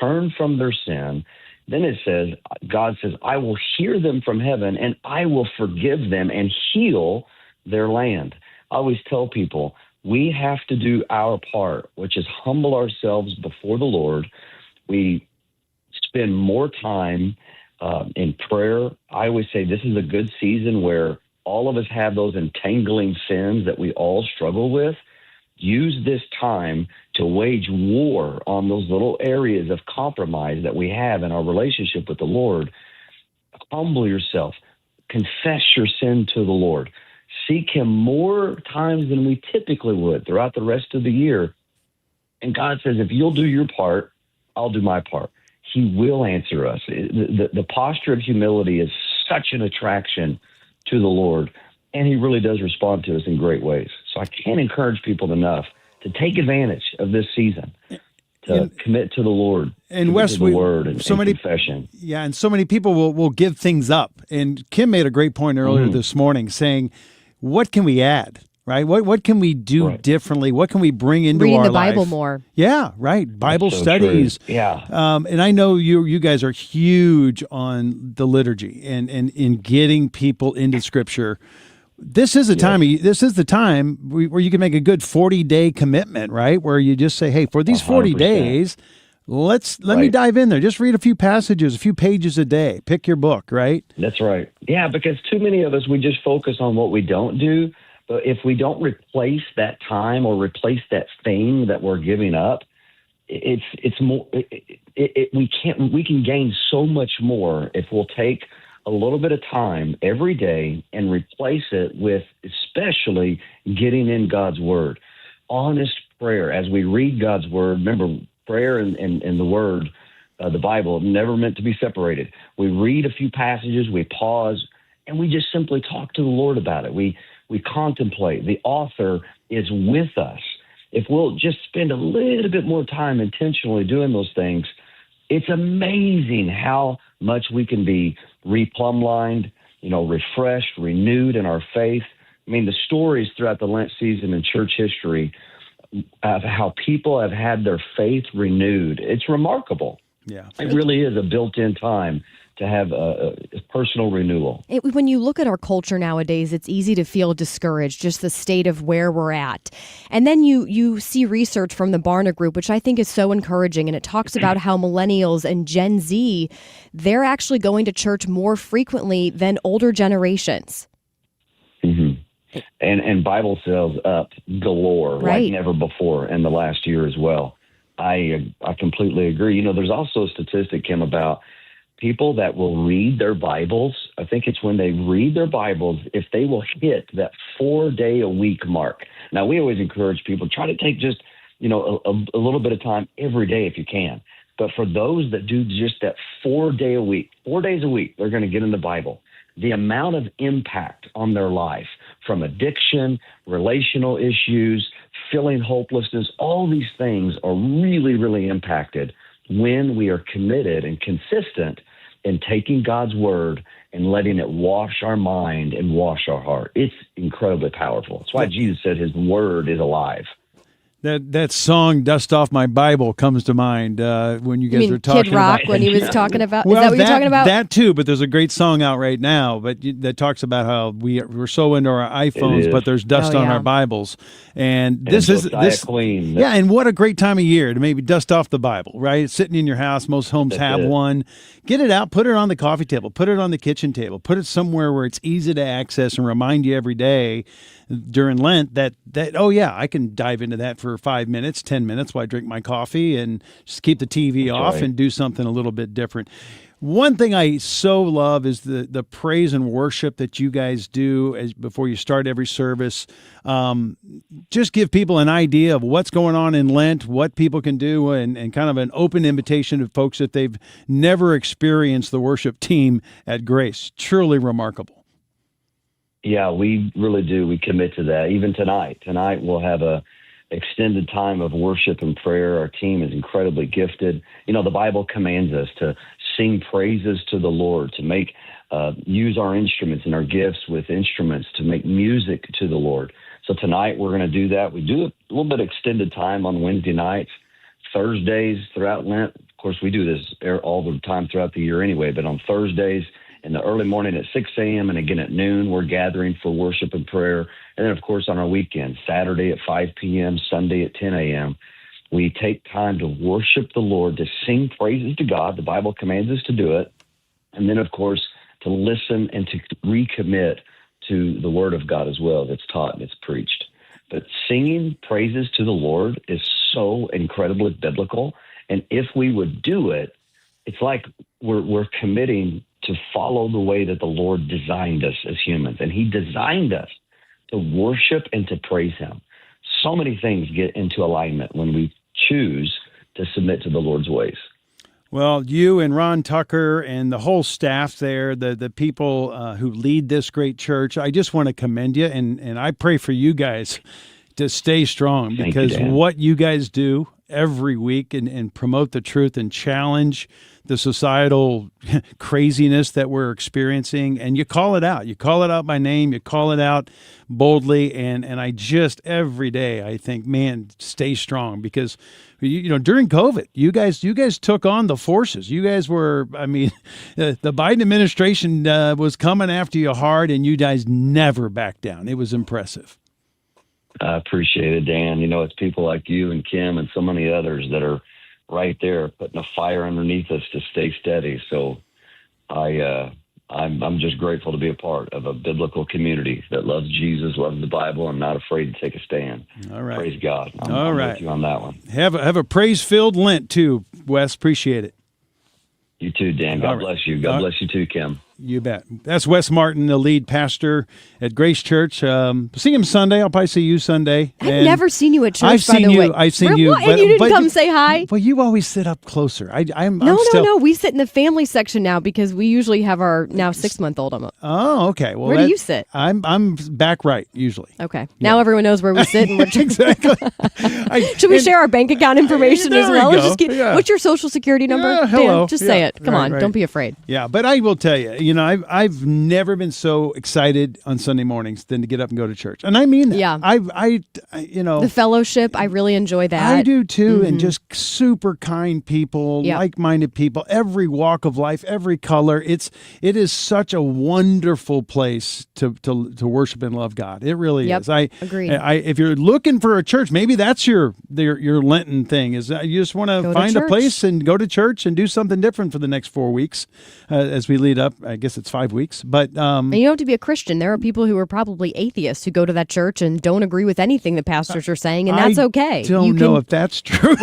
turn from their sin, then it says, God says, I will hear them from heaven and I will forgive them and heal their land. I always tell people, we have to do our part, which is humble ourselves before the Lord. We spend more time in prayer. I always say this is a good season where all of us have those entangling sins that we all struggle with. Use this time to wage war on those little areas of compromise that we have in our relationship with the Lord. Humble yourself. Confess your sin to the Lord. Seek him more times than we typically would throughout the rest of the year. And God says, if you'll do your part, I'll do my part. He will answer us. The posture of humility is such an attraction to the Lord, and he really does respond to us in great ways. So I can't encourage people enough to take advantage of this season, to commit to the Lord, and Wes, to the Word and so many confession. Yeah, and so many people will give things up. And Kim made a great point earlier this morning, saying, "What can we add? Right? What can we do differently? What can we bring into Reading our the Bible life?" more. Yeah, right. Bible That's so studies. true. Yeah. And I know you guys are huge on the liturgy and in getting people into Scripture. This is a time. This is the time where you can make a good 40-day commitment, right? Where you just say, "Hey, for these 40 100%. days, let me dive in there. Just read a few passages, a few pages a day. Pick your book." Right? That's right. Yeah, because too many of us, we just focus on what we don't do. But if we don't replace that time or replace that thing that we're giving up, it's more. We can gain so much more if we'll take a little bit of time every day and replace it with especially getting in God's Word. Honest prayer as we read God's Word. Remember, prayer and the Word, the Bible, never meant to be separated. We read a few passages, we pause, and we just simply talk to the Lord about it. We contemplate. The author is with us. If we'll just spend a little bit more time intentionally doing those things, it's amazing how much we can be replumb-lined, refreshed, renewed in our faith. I mean, the stories throughout the Lent season in church history of how people have had their faith renewed, it's remarkable. Yeah. It really is a built-in time to have a personal renewal. When you look at our culture nowadays, it's easy to feel discouraged, just the state of where we're at. And then you see research from the Barna Group, which I think is so encouraging, and it talks about how millennials and Gen Z, they're actually going to church more frequently than older generations. Mm-hmm. And Bible sales up galore like never before in the last year as well. I completely agree. There's also a statistic, Kim, about people that will read their Bibles. I think it's when they read their Bibles, if they will hit that 4-day-a-week mark. Now, we always encourage people, try to take just, a little bit of time every day if you can. But for those that do just that 4 days a week, they're going to get in the Bible. The amount of impact on their life from addiction, relational issues, feeling hopelessness, all these things are really, really impacted when we are committed and consistent in taking God's Word and letting it wash our mind and wash our heart. It's incredibly powerful. That's why Jesus said his Word is alive. That song "Dust Off My Bible" comes to mind when you guys were talking Kid Rock about when he was talking about. Well, is that what you're talking about? That too, but there's a great song out right now, that talks about how we're so into our iPhones, but there's dust on our Bibles, and this is clean. Yeah, and what a great time of year to maybe dust off the Bible, right? It's sitting in your house. Most homes have one. Get it out, put it on the coffee table, put it on the kitchen table, put it somewhere where it's easy to access and remind you every day during Lent that I can dive into that for 5 minutes, 10 minutes while I drink my coffee and just keep the TV off and do something a little bit different. One thing I so love is the praise and worship that you guys do before you start every service. Just give people an idea of what's going on in Lent, what people can do, and kind of an open invitation to folks that they've never experienced the worship team at Grace. Truly remarkable. Yeah, we really do. We commit to that. Even tonight. Tonight we'll have a extended time of worship and prayer. Our team is incredibly gifted. The Bible commands us to sing praises to the Lord, to use our instruments and our gifts with instruments to make music to the Lord. So tonight we're going to do that. We do a little bit of extended time on Wednesday nights, Thursdays throughout Lent. Of course, we do this all the time throughout the year anyway, but on Thursdays in the early morning at 6 a.m. and again at noon, we're gathering for worship and prayer. And then, of course, on our weekends, Saturday at 5 p.m., Sunday at 10 a.m., we take time to worship the Lord, to sing praises to God. The Bible commands us to do it. And then, of course, to listen and to recommit to the Word of God as well that's taught and it's preached. But singing praises to the Lord is so incredibly biblical. And if we would do it, it's like we're committing to follow the way that the Lord designed us as humans. And He designed us to worship and to praise Him. So many things get into alignment when we choose to submit to the Lord's ways. Well, you and Ron Tucker and the whole staff there, the people who lead this great church, I just want to commend you, and I pray for you guys to stay strong, because what you guys do every week and promote the truth and challenge the societal craziness that we're experiencing, and you call it out. You call it out by name. You call it out boldly, and I just every day I think, man, stay strong, because during COVID, you guys took on the forces. You guys were, I mean, the Biden administration was coming after you hard, and you guys never backed down. It was impressive. I appreciate it, Dan. It's people like you and Kim and so many others that are right there putting a fire underneath us to stay steady. So I'm just grateful to be a part of a biblical community that loves Jesus, loves the Bible, and not afraid to take a stand. All right. Praise God. I'm with you on that one. Have a praise-filled Lent too, Wes. Appreciate it. You too, Dan. God bless you. God bless you too, Kim. You bet. That's Wes Martin, the lead pastor at Grace Church. See him Sunday. I'll probably see you Sunday. I've never seen you at church, I've seen you. I've seen you. And you didn't come say hi? Well, you always sit up closer. No. We sit in the family section now because we usually have our now 6-month-old. Oh, okay. Well, where do you sit? I'm back right, usually. Okay. Yeah. Now everyone knows where we sit. And exactly. Should we share our bank account information as well? What's your social security number? Hello. Dan, just say it. Come on. Right. Don't be afraid. Yeah, but I will tell you, I've never been so excited on Sunday mornings than to get up and go to church. And I mean that. Yeah. I the fellowship, I really enjoy that. I do too. And just super kind people, Yep. like-minded people, every walk of life, every color. It is such a wonderful place to worship and love God. It really is. I agree. If you're looking for a church, maybe that's your Lenten thing, is that you just want to find a place and go to church and do something different for the next 4 weeks as we lead up. I guess it's 5 weeks. But and you don't have to be a Christian. There are people who are probably atheists who go to that church and don't agree with anything the pastors are saying, and that's okay. I don't know if that's true.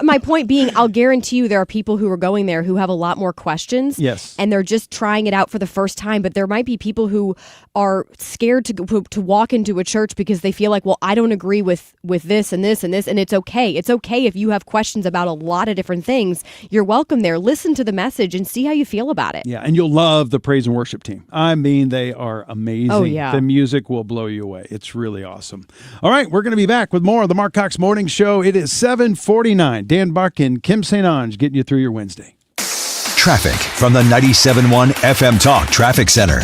My point being, I'll guarantee you there are people who are going there who have a lot more questions. Yes. And they're just trying it out for the first time. But there might be people who are scared to walk into a church because they feel like, well, I don't agree with this and this and this. And it's okay. It's okay if you have questions about a lot of different things. You're welcome there. Listen to the message and see how you feel about it. Yeah, and you'll love the praise and worship team. I mean, they are amazing. Oh, yeah. The music will blow you away. It's really awesome. All right, we're going to be back with more of the Marc Cox Morning Show. It is 7:49. Dan Buck and Kim St. Ange getting you through your Wednesday. Traffic from the 97.1 FM Talk Traffic Center.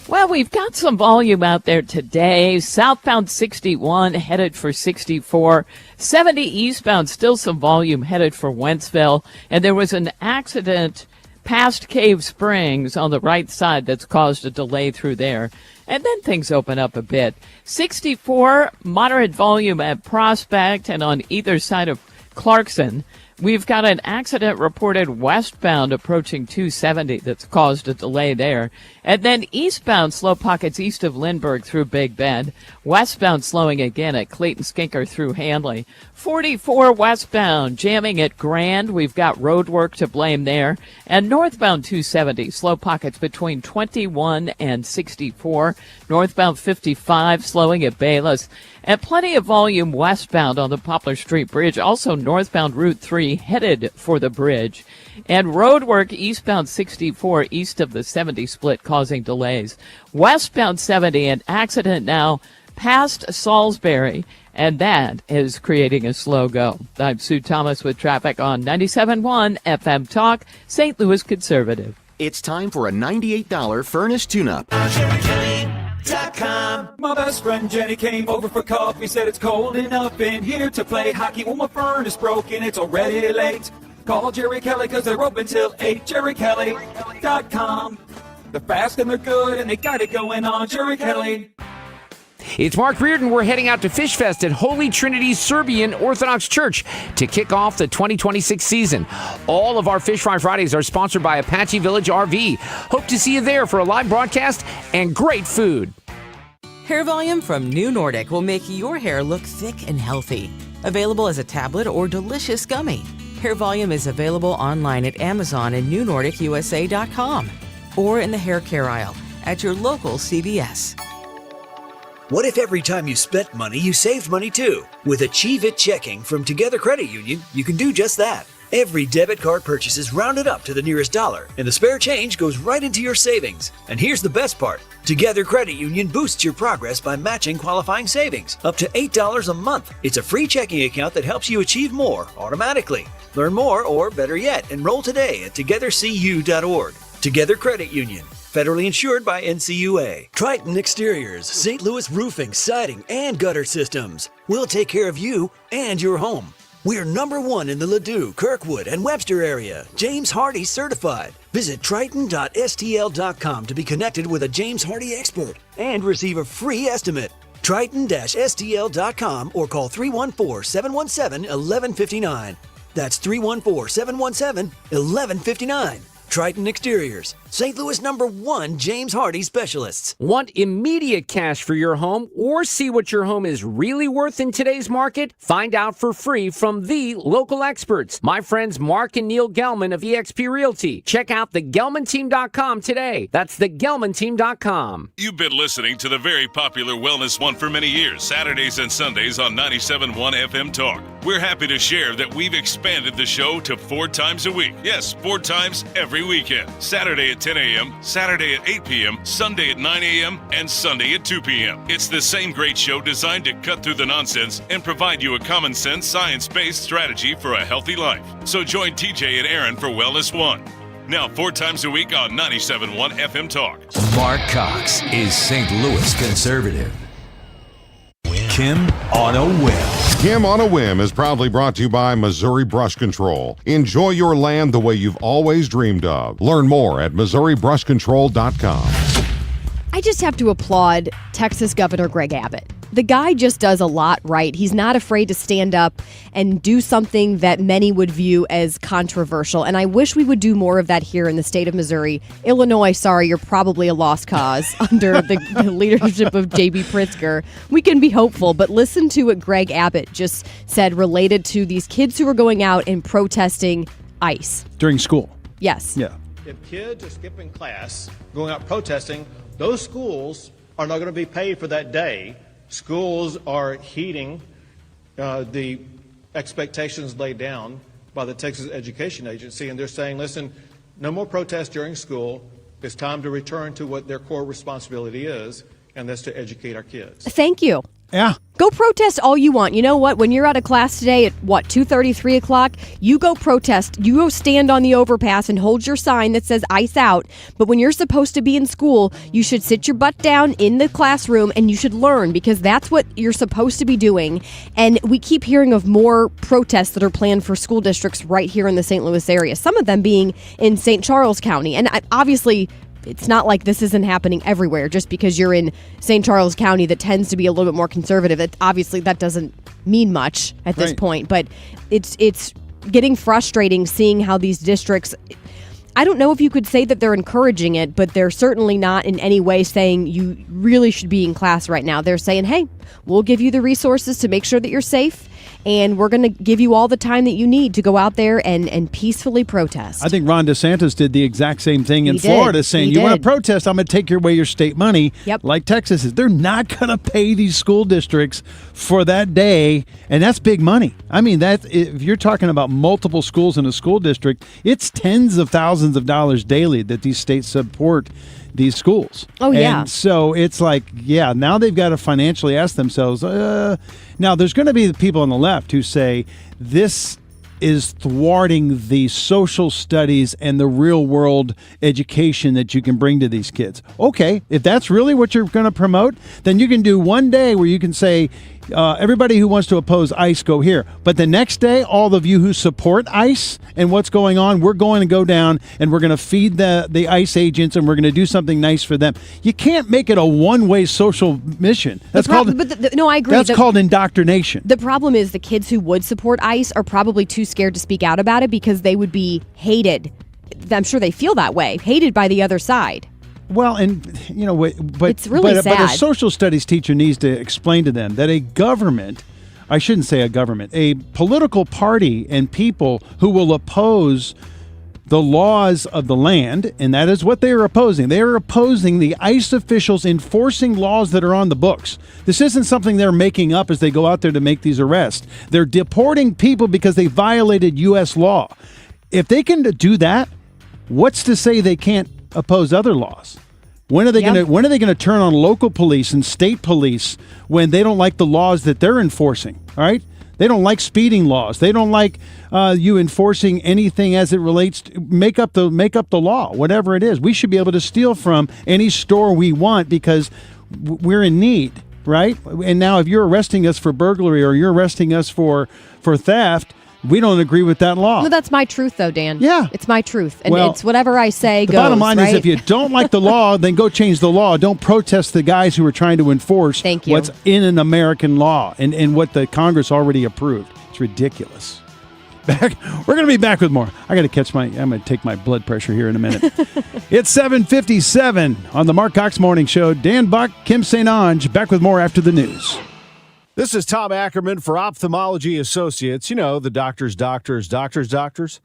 Well, we've got some volume out there today. Southbound 61 headed for 64. 70 eastbound, still some volume headed for Wentzville. And there was an accident past Cave Springs on the right side that's caused a delay through there. And then things open up a bit. 64, moderate volume at Prospect and on either side of Clarkson. We've got an accident reported westbound approaching 270 that's caused a delay there. And then eastbound, slow pockets east of Lindbergh through Big Bend. Westbound slowing again at Clayton Skinker through Handley. 44 westbound, jamming at Grand. We've got road work to blame there. And northbound 270, slow pockets between 21 and 64. Northbound 55, slowing at Bayless. And plenty of volume westbound on the Poplar Street Bridge. Also northbound Route 3 headed for the bridge. And road work eastbound 64 east of the 70 split causing delays. Westbound 70, an accident now past Salisbury, and that is creating a slow go. I'm Sue Thomas with traffic on 97.1 FM Talk, St. Louis Conservative. It's time for a $98 furnace tune-up. My best friend Jenny came over for coffee, said it's cold enough in here to play hockey. Well, my furnace broke and it's already late. Call Jerry Kelly because they're open till 8. JerryKelly.com. They're fast and they're good and they got it going on. Jerry Kelly. It's Mark Reardon. We're heading out to Fish Fest at Holy Trinity Serbian Orthodox Church to kick off the 2026 season. All of our Fish Fry Fridays are sponsored by Apache Village RV. Hope to see you there for a live broadcast and great food. Hair Volume from New Nordic will make your hair look thick and healthy. Available as a tablet or delicious gummy. Hair Volume is available online at Amazon and NewNordicUSA.com or in the hair care aisle at your local CVS. What if every time you spent money, you saved money too? With Achieve It Checking from Together Credit Union, you can do just that. Every debit card purchase is rounded up to the nearest dollar, and the spare change goes right into your savings. And here's the best part. Together Credit Union boosts your progress by matching qualifying savings, up to $8 a month. It's a free checking account that helps you achieve more automatically. Learn more, or better yet, enroll today at togethercu.org. Together Credit Union. Federally insured by NCUA. Triton Exteriors, St. Louis Roofing, Siding, and Gutter Systems. We'll take care of you and your home. We're #1 in the Ladue, Kirkwood, and Webster area. James Hardy certified. Visit triton.stl.com to be connected with a James Hardy expert and receive a free estimate. Triton-stl.com or call 314-717-1159. That's 314-717-1159. Triton Exteriors, St. Louis #1 James Hardy specialists. Want immediate cash for your home or see what your home is really worth in today's market? Find out for free from the local experts, my friends Marc and Neil Gelman of eXp Realty. Check out thegelmanteam.com today. That's thegelmanteam.com. You've been listening to the very popular Wellness One for many years, Saturdays and Sundays on 97.1 FM Talk. We're happy to share that we've expanded the show to 4 times a week. Yes, 4 times every weekend. Saturday at 10 a.m., Saturday at 8 p.m., Sunday at 9 a.m., and Sunday at 2 p.m. It's the same great show designed to cut through the nonsense and provide you a common sense, science-based strategy for a healthy life. So join TJ and Aaron for Wellness One. Now 4 times a week on 97.1 FM Talk. Marc Cox is St. Louis conservative. Kim on a Whim. Kim on a Whim is proudly brought to you by Missouri Brush Control. Enjoy your land the way you've always dreamed of. Learn more at MissouriBrushControl.com. I just have to applaud Texas Governor Greg Abbott. The guy just does a lot right. He's not afraid to stand up and do something that many would view as controversial. And I wish we would do more of that here in the state of Missouri. Illinois, sorry, you're probably a lost cause under the leadership of J.B. Pritzker. We can be hopeful, but listen to what Greg Abbott just said related to these kids who are going out and protesting ICE. During school. Yes. Yeah. If kids are skipping class, going out protesting, those schools are not going to be paid for that day. Schools are heeding the expectations laid down by the Texas Education Agency, and they're saying, listen, no more protests during school. It's time to return to what their core responsibility is, and that's to educate our kids. Thank you. Yeah. Go protest all you want. You know what? When you're out of class today at, 2:30, 3 o'clock, you go protest. You go stand on the overpass and hold your sign that says ICE out. But when you're supposed to be in school, you should sit your butt down in the classroom and you should learn, because that's what you're supposed to be doing. And we keep hearing of more protests that are planned for school districts right here in the St. Louis area, some of them being in St. Charles County. And obviously, it's not like this isn't happening everywhere. Just because you're in St. Charles County that tends to be a little bit more conservative, obviously that doesn't mean much at this point. But it's getting frustrating seeing how these districts, I don't know if you could say that they're encouraging it, but they're certainly not in any way saying you really should be in class right now. They're saying, hey, we'll give you the resources to make sure that you're safe, and we're going to give you all the time that you need to go out there and peacefully protest. I think Ron DeSantis did the exact same thing in Florida, saying, you want to protest, I'm going to take away your state money, like Texas is. They're not going to pay these school districts for that day, and that's big money. I mean, if you're talking about multiple schools in a school district, it's tens of thousands of dollars daily that these states support these schools. Oh, yeah. And so it's like, now they've got to financially ask themselves, now there's going to be the people on the left who say this is thwarting the social studies and the real world education that you can bring to these kids. Okay, if that's really what you're going to promote, then you can do one day where you can say, everybody who wants to oppose ICE, go here. But the next day, all of you who support ICE and what's going on, we're going to go down and we're going to feed the ICE agents and we're going to do something nice for them. You can't make it a one-way social mission. That's no, I agree. That's called indoctrination. The problem is the kids who would support ICE are probably too scared to speak out about it because they would be hated. I'm sure they feel that way, hated by the other side. Well, and but it's really sad. But a social studies teacher needs to explain to them that a government, I shouldn't say a government, a political party and people who will oppose the laws of the land, and that is what they are opposing. They are opposing the ICE officials enforcing laws that are on the books. This isn't something they're making up as they go out there to make these arrests. They're deporting people because they violated U.S. law. If they can do that, what's to say they can't oppose other laws? When are they going to turn on local police and state police when they don't like the laws that they're enforcing? All right, they don't like speeding laws. They don't like you enforcing anything as it relates to make up the law, whatever it is. We should be able to steal from any store we want because we're in need, right? And now, if you're arresting us for burglary or you're arresting us for theft, we don't agree with that law. No, that's my truth, though, Dan. Yeah. It's my truth. And it's whatever I say goes, The bottom line right? is if you don't like the law, then go change the law. Don't protest the guys who are trying to enforce what's in an American law and what the Congress already approved. It's ridiculous. We're going to be back with more. I'm going to take my blood pressure here in a minute. It's 7:57 on the Marc Cox Morning Show. Dan Buck, Kim St. Onge, back with more after the news. This is Tom Ackerman for Ophthalmology Associates. You know, the doctors,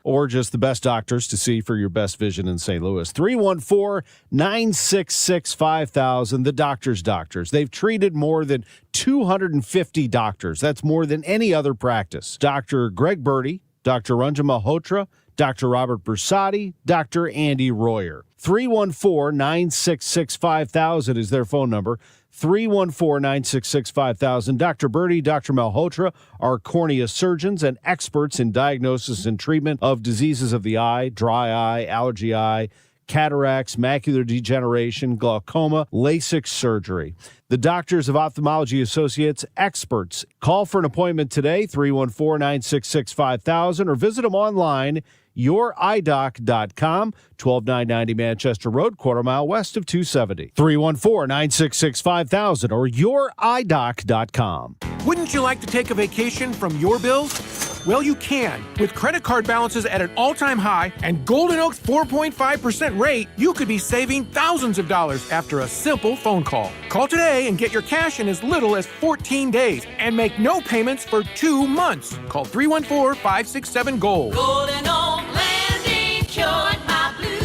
or just the best doctors to see for your best vision in St. Louis. 314-966-5000, the doctors. They've treated more than 250 doctors. That's more than any other practice. Dr. Greg Birdie, Dr. Ranjan Malhotra, Dr. Robert Bersati, Dr. Andy Royer. 314-966-5000 is their phone number. 314-966-5000. Dr. Birdie, Dr. Malhotra are cornea surgeons and experts in diagnosis and treatment of diseases of the eye, dry eye, allergy eye, cataracts, macular degeneration, glaucoma, LASIK surgery. The Doctors of Ophthalmology Associates, experts. Call for an appointment today, 314-966-5000, or visit them online, youridoc.com, 12990 Manchester Road, quarter mile west of 270. 314-966-5000 or youridoc.com. Wouldn't you like to take a vacation from your bills? Well, you can. With credit card balances at an all-time high and Golden Oak's 4.5% rate, you could be saving thousands of dollars after a simple phone call. Call today and get your cash in as little as 14 days and make no payments for 2 months. Call 314-567-GOLD. Golden Oak Landing cured my blues.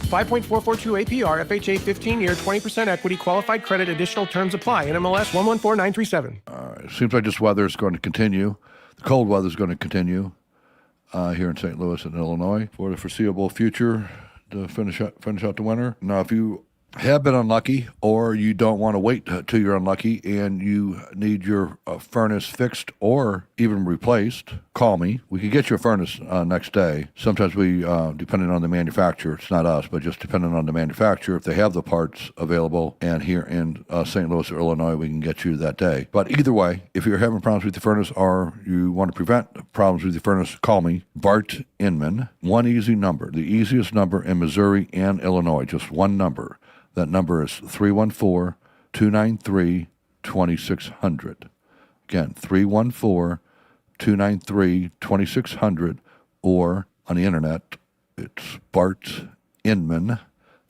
5.442 APR, FHA 15-year, 20% equity, qualified credit, additional terms apply. NMLS 114937. It seems like this weather is going to continue. The cold weather is going to continue here in St. Louis and Illinois for the foreseeable future to finish out the winter. Now, if you have been unlucky or you don't want to wait till you're unlucky and you need your furnace fixed or even replaced, call me. We can get you a furnace next day. Sometimes we, depending on the manufacturer, it's not us, but just depending on the manufacturer, if they have the parts available, and here in St. Louis or Illinois, we can get you that day. But either way, if you're having problems with the furnace or you want to prevent problems with the furnace, call me, Bart Inman. One easy number, the easiest number in Missouri and Illinois, just one number. That number is 314-293-2600. Again, 314-293-2600, or on the internet, it's Bart Inman.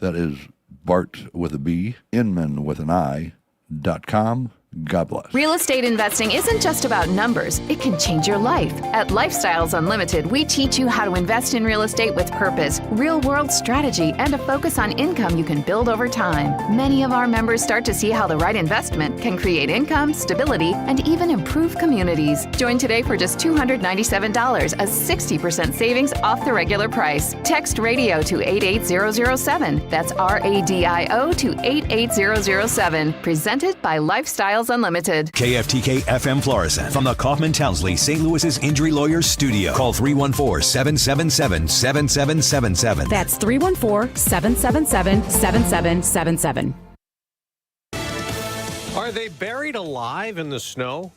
That is Bart with a B, Inman with an I.com. God bless. Real estate investing isn't just about numbers. It can change your life. At Lifestyles Unlimited, we teach you how to invest in real estate with purpose, real-world strategy, and a focus on income you can build over time. Many of our members start to see how the right investment can create income, stability, and even improve communities. Join today for just $297, a 60% savings off the regular price. Text radio to 88007. That's RADIO to 88007. Presented by Lifestyles Unlimited. KFTK FM Florissant from the Kaufman Townsley St. Louis's Injury Lawyers Studio. Call 314-777-7777. That's 314-777-7777. All Are they buried alive in the snow?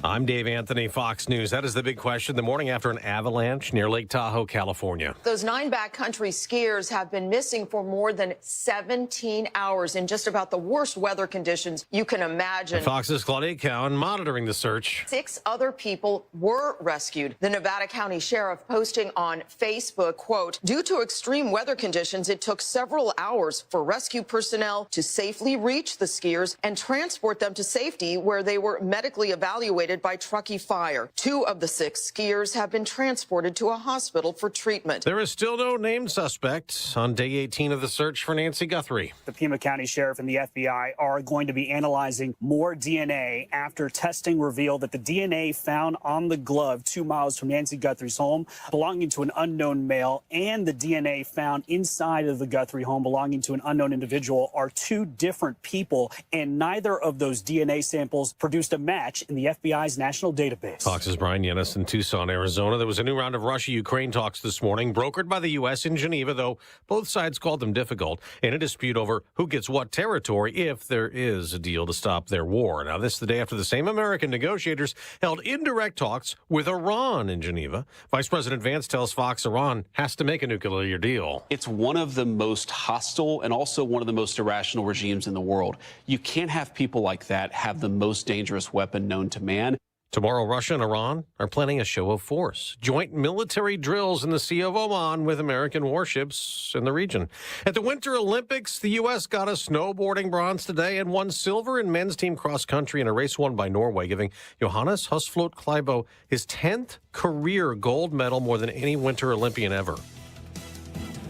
I'm Dave Anthony, Fox News. That is the big question the morning after an avalanche near Lake Tahoe, California. Those 9 backcountry skiers have been missing for more than 17 hours in just about the worst weather conditions you can imagine. Fox's Claudia Cowan monitoring the search. 6 other people were rescued. The Nevada County Sheriff posting on Facebook, quote, due to extreme weather conditions, it took several hours for rescue personnel to safely reach the skiers and transport them to safety where they were medically evaluated by Truckee Fire. 2 of the 6 skiers have been transported to a hospital for treatment. There is still no named suspect on day 18 of the search for Nancy Guthrie. The Pima County Sheriff and the FBI are going to be analyzing more DNA after testing revealed that the DNA found on the glove 2 miles from Nancy Guthrie's home belonging to an unknown male and the DNA found inside of the Guthrie home belonging to an unknown individual are 2 different people, and neither of those DNA samples produced a match in the FBI's national database. Fox's Brian Yennis in Tucson, Arizona. There was a new round of Russia-Ukraine talks this morning, brokered by the U.S. in Geneva, though both sides called them difficult, in a dispute over who gets what territory if there is a deal to stop their war. Now, this is the day after the same American negotiators held indirect talks with Iran in Geneva. Vice President Vance tells Fox Iran has to make a nuclear deal. It's one of the most hostile and also one of the most irrational regimes in the world. You can't have people like that have the most dangerous weapon known to man. Tomorrow, Russia and Iran are planning a show of force. Joint military drills in the Sea of Oman with American warships in the region. At the Winter Olympics, the U.S. got a snowboarding bronze today and won silver in men's team cross country in a race won by Norway, giving Johannes Husflot Kleibo his 10th career gold medal, more than any Winter Olympian ever.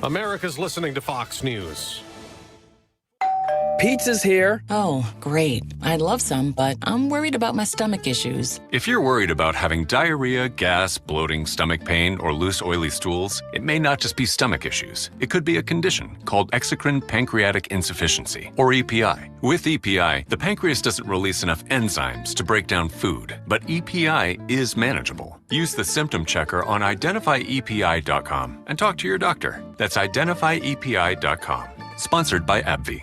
America's listening to Fox News. Pizza's here. Oh, great. I'd love some, but I'm worried about my stomach issues. If you're worried about having diarrhea, gas, bloating, stomach pain, or loose, oily stools, it may not just be stomach issues. It could be a condition called exocrine pancreatic insufficiency, or EPI. With EPI, the pancreas doesn't release enough enzymes to break down food, but EPI is manageable. Use the symptom checker on identifyepi.com and talk to your doctor. That's identifyepi.com. Sponsored by AbbVie.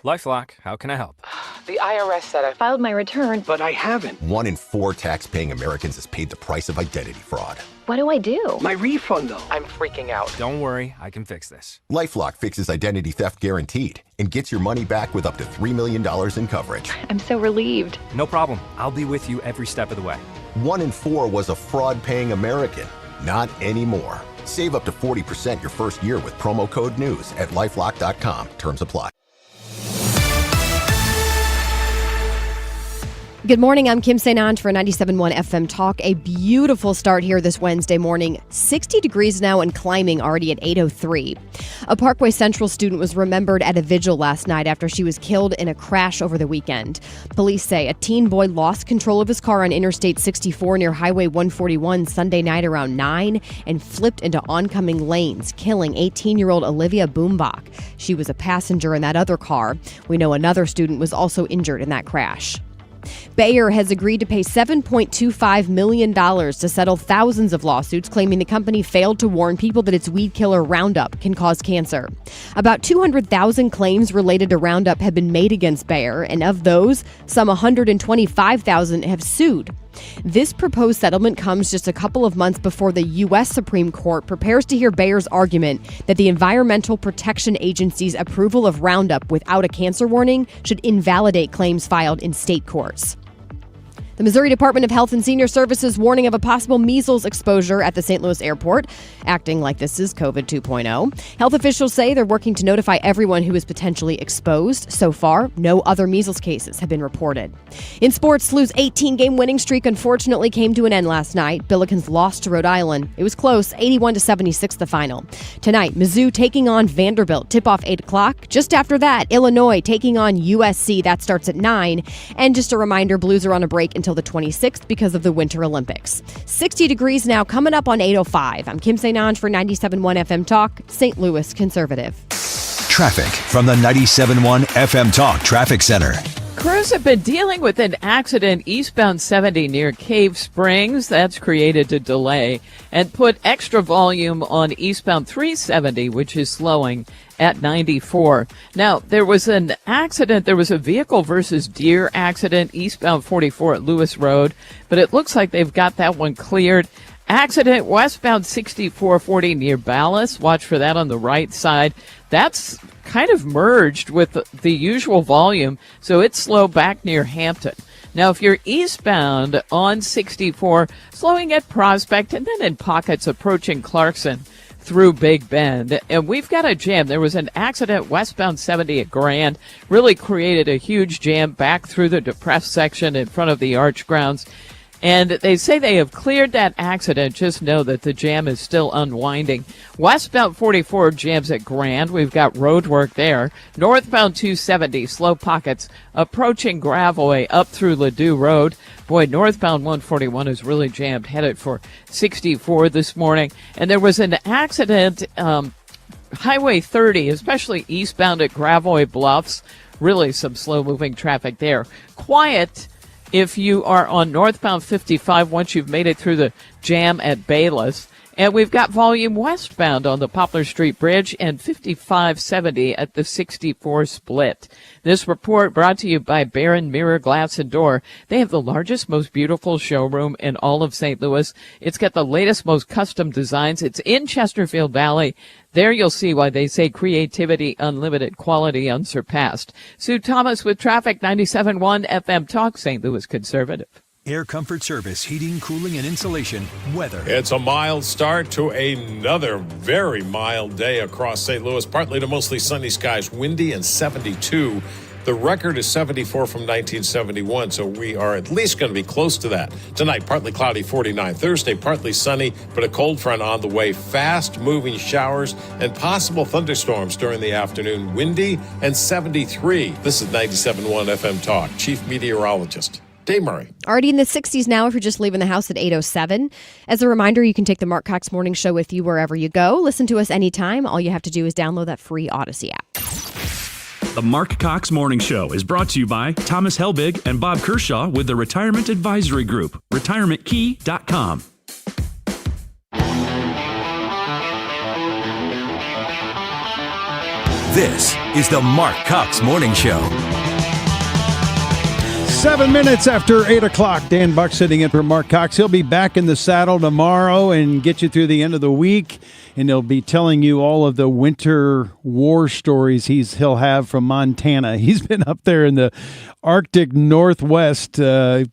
LifeLock, how can I help? The IRS said I filed my return, but I haven't. 1 in 4 tax-paying Americans has paid the price of identity fraud. What do I do? My refund, though. I'm freaking out. Don't worry, I can fix this. LifeLock fixes identity theft guaranteed and gets your money back with up to $3 million in coverage. I'm so relieved. No problem. I'll be with you every step of the way. 1 in 4 was a fraud-paying American. Not anymore. Save up to 40% your first year with promo code NEWS at LifeLock.com. Terms apply. Good morning. I'm Kim St. Ange for 97.1 FM Talk. A beautiful start here this Wednesday morning. 60 degrees now and climbing already at 8:03. A Parkway Central student was remembered at a vigil last night after she was killed in a crash over the weekend. Police say a teen boy lost control of his car on Interstate 64 near Highway 141 Sunday night around 9 and flipped into oncoming lanes, killing 18-year-old Olivia Boombach. She was a passenger in that other car. We know another student was also injured in that crash. Bayer has agreed to pay $7.25 million to settle thousands of lawsuits claiming the company failed to warn people that its weed killer Roundup can cause cancer. About 200,000 claims related to Roundup have been made against Bayer, and of those, some 125,000 have sued. This proposed settlement comes just a couple of months before the U.S. Supreme Court prepares to hear Bayer's argument that the Environmental Protection Agency's approval of Roundup without a cancer warning should invalidate claims filed in state courts. The Missouri Department of Health and Senior Services warning of a possible measles exposure at the St. Louis airport, acting like this is COVID 2.0. Health officials say they're working to notify everyone who is potentially exposed. So far, no other measles cases have been reported. In sports, SLU's 18-game winning streak unfortunately came to an end last night. Billikens lost to Rhode Island. It was close, 81-76 the final. Tonight, Mizzou taking on Vanderbilt, tip-off 8 o'clock. Just after that, Illinois taking on USC. That starts at 9. And just a reminder, Blues are on a break until the 26th because of the Winter Olympics. 60 degrees now, coming up on 8:05. I'm Kim St. Ange for 97.1 FM Talk, St. Louis Conservative. Traffic from the 97.1 FM Talk Traffic Center. Crews have been dealing with an accident eastbound 70 near Cave Springs. That's created a delay and put extra volume on eastbound 370, which is slowing. at 94. Now, there was an accident. There was a vehicle versus deer accident eastbound 44 at Lewis Road, but it looks like they've got that one cleared. Accident westbound 6440 near Ballas. Watch for that on the right side. That's kind of merged with the usual volume, so it's slow back near Hampton. Now, if you're eastbound on 64, slowing at Prospect and then in pockets approaching Clarkson through Big Bend. And we've got a jam. There was an accident westbound 70 at Grand. Really created a huge jam back through the depressed section in front of the Arch grounds. And they say they have cleared that accident. Just know that the jam is still unwinding. Westbound 44 jams at Grand. We've got road work there. Northbound 270, slow pockets approaching Gravois up through Ladue Road. Boy, northbound 141 is really jammed, headed for 64 this morning. And there was an accident, Highway 30, especially eastbound at Gravois Bluffs. Really some slow-moving traffic there. Quiet if you are on northbound 55 once you've made it through the jam at Bayless. And we've got volume westbound on the Poplar Street Bridge and 5570 at the 64 split. This report brought to you by Barron Mirror Glass and Door. They have the largest, most beautiful showroom in all of St. Louis. It's got the latest, most custom designs. It's in Chesterfield Valley. There you'll see why they say creativity unlimited, quality unsurpassed. Sue Thomas with traffic, 97.1 FM Talk, St. Louis Conservative. Air Comfort Service, heating, cooling, and insulation. Weather. It's a mild start to another very mild day across St. Louis. Partly to mostly sunny skies, windy and 72. The record is 74 from 1971, so we are at least going to be close to that. Tonight, partly cloudy, 49. Thursday, partly sunny, but a cold front on the way. Fast-moving showers and possible thunderstorms during the afternoon. Windy and 73. This is 97.1 FM Talk. Chief Meteorologist Dave Murray. Already in the 60s now if you're just leaving the house at 8:07. As a reminder, you can take the Marc Cox Morning Show with you wherever you go. Listen to us anytime. All you have to do is download that free Odyssey app. The Marc Cox Morning Show is brought to you by Thomas Helbig and Bob Kershaw with the Retirement Advisory Group, retirementkey.com. This is the Marc Cox Morning Show. 7 minutes after 8 o'clock, Dan Buck sitting in for Marc Cox. He'll be back in the saddle tomorrow and get you through the end of the week. And he'll be telling you all of the winter war stories he'll have from Montana. He's been up there in the Arctic Northwest,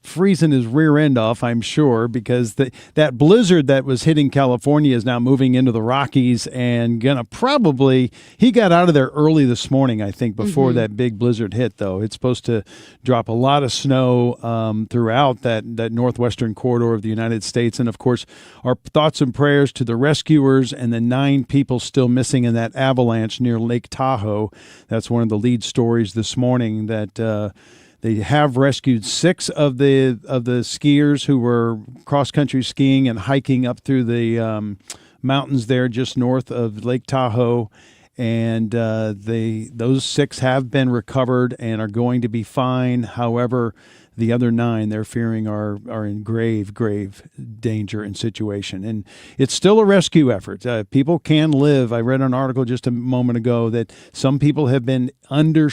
freezing his rear end off, I'm sure, because that blizzard that was hitting California is now moving into the Rockies and gonna he got out of there early this morning, I think, before that big blizzard hit, though. It's supposed to drop a lot of snow throughout that northwestern corridor of the United States. And, of course, our thoughts and prayers to the rescuers and the 9 people still missing in that avalanche near Lake Tahoe. That's one of the lead stories this morning, that they have rescued 6 of the skiers who were cross-country skiing and hiking up through the mountains there just north of Lake Tahoe. And those 6 have been recovered and are going to be fine. However, the other 9, they're fearing, are in grave danger and situation. And it's still a rescue effort. People can live. I read an article just a moment ago that some people have been under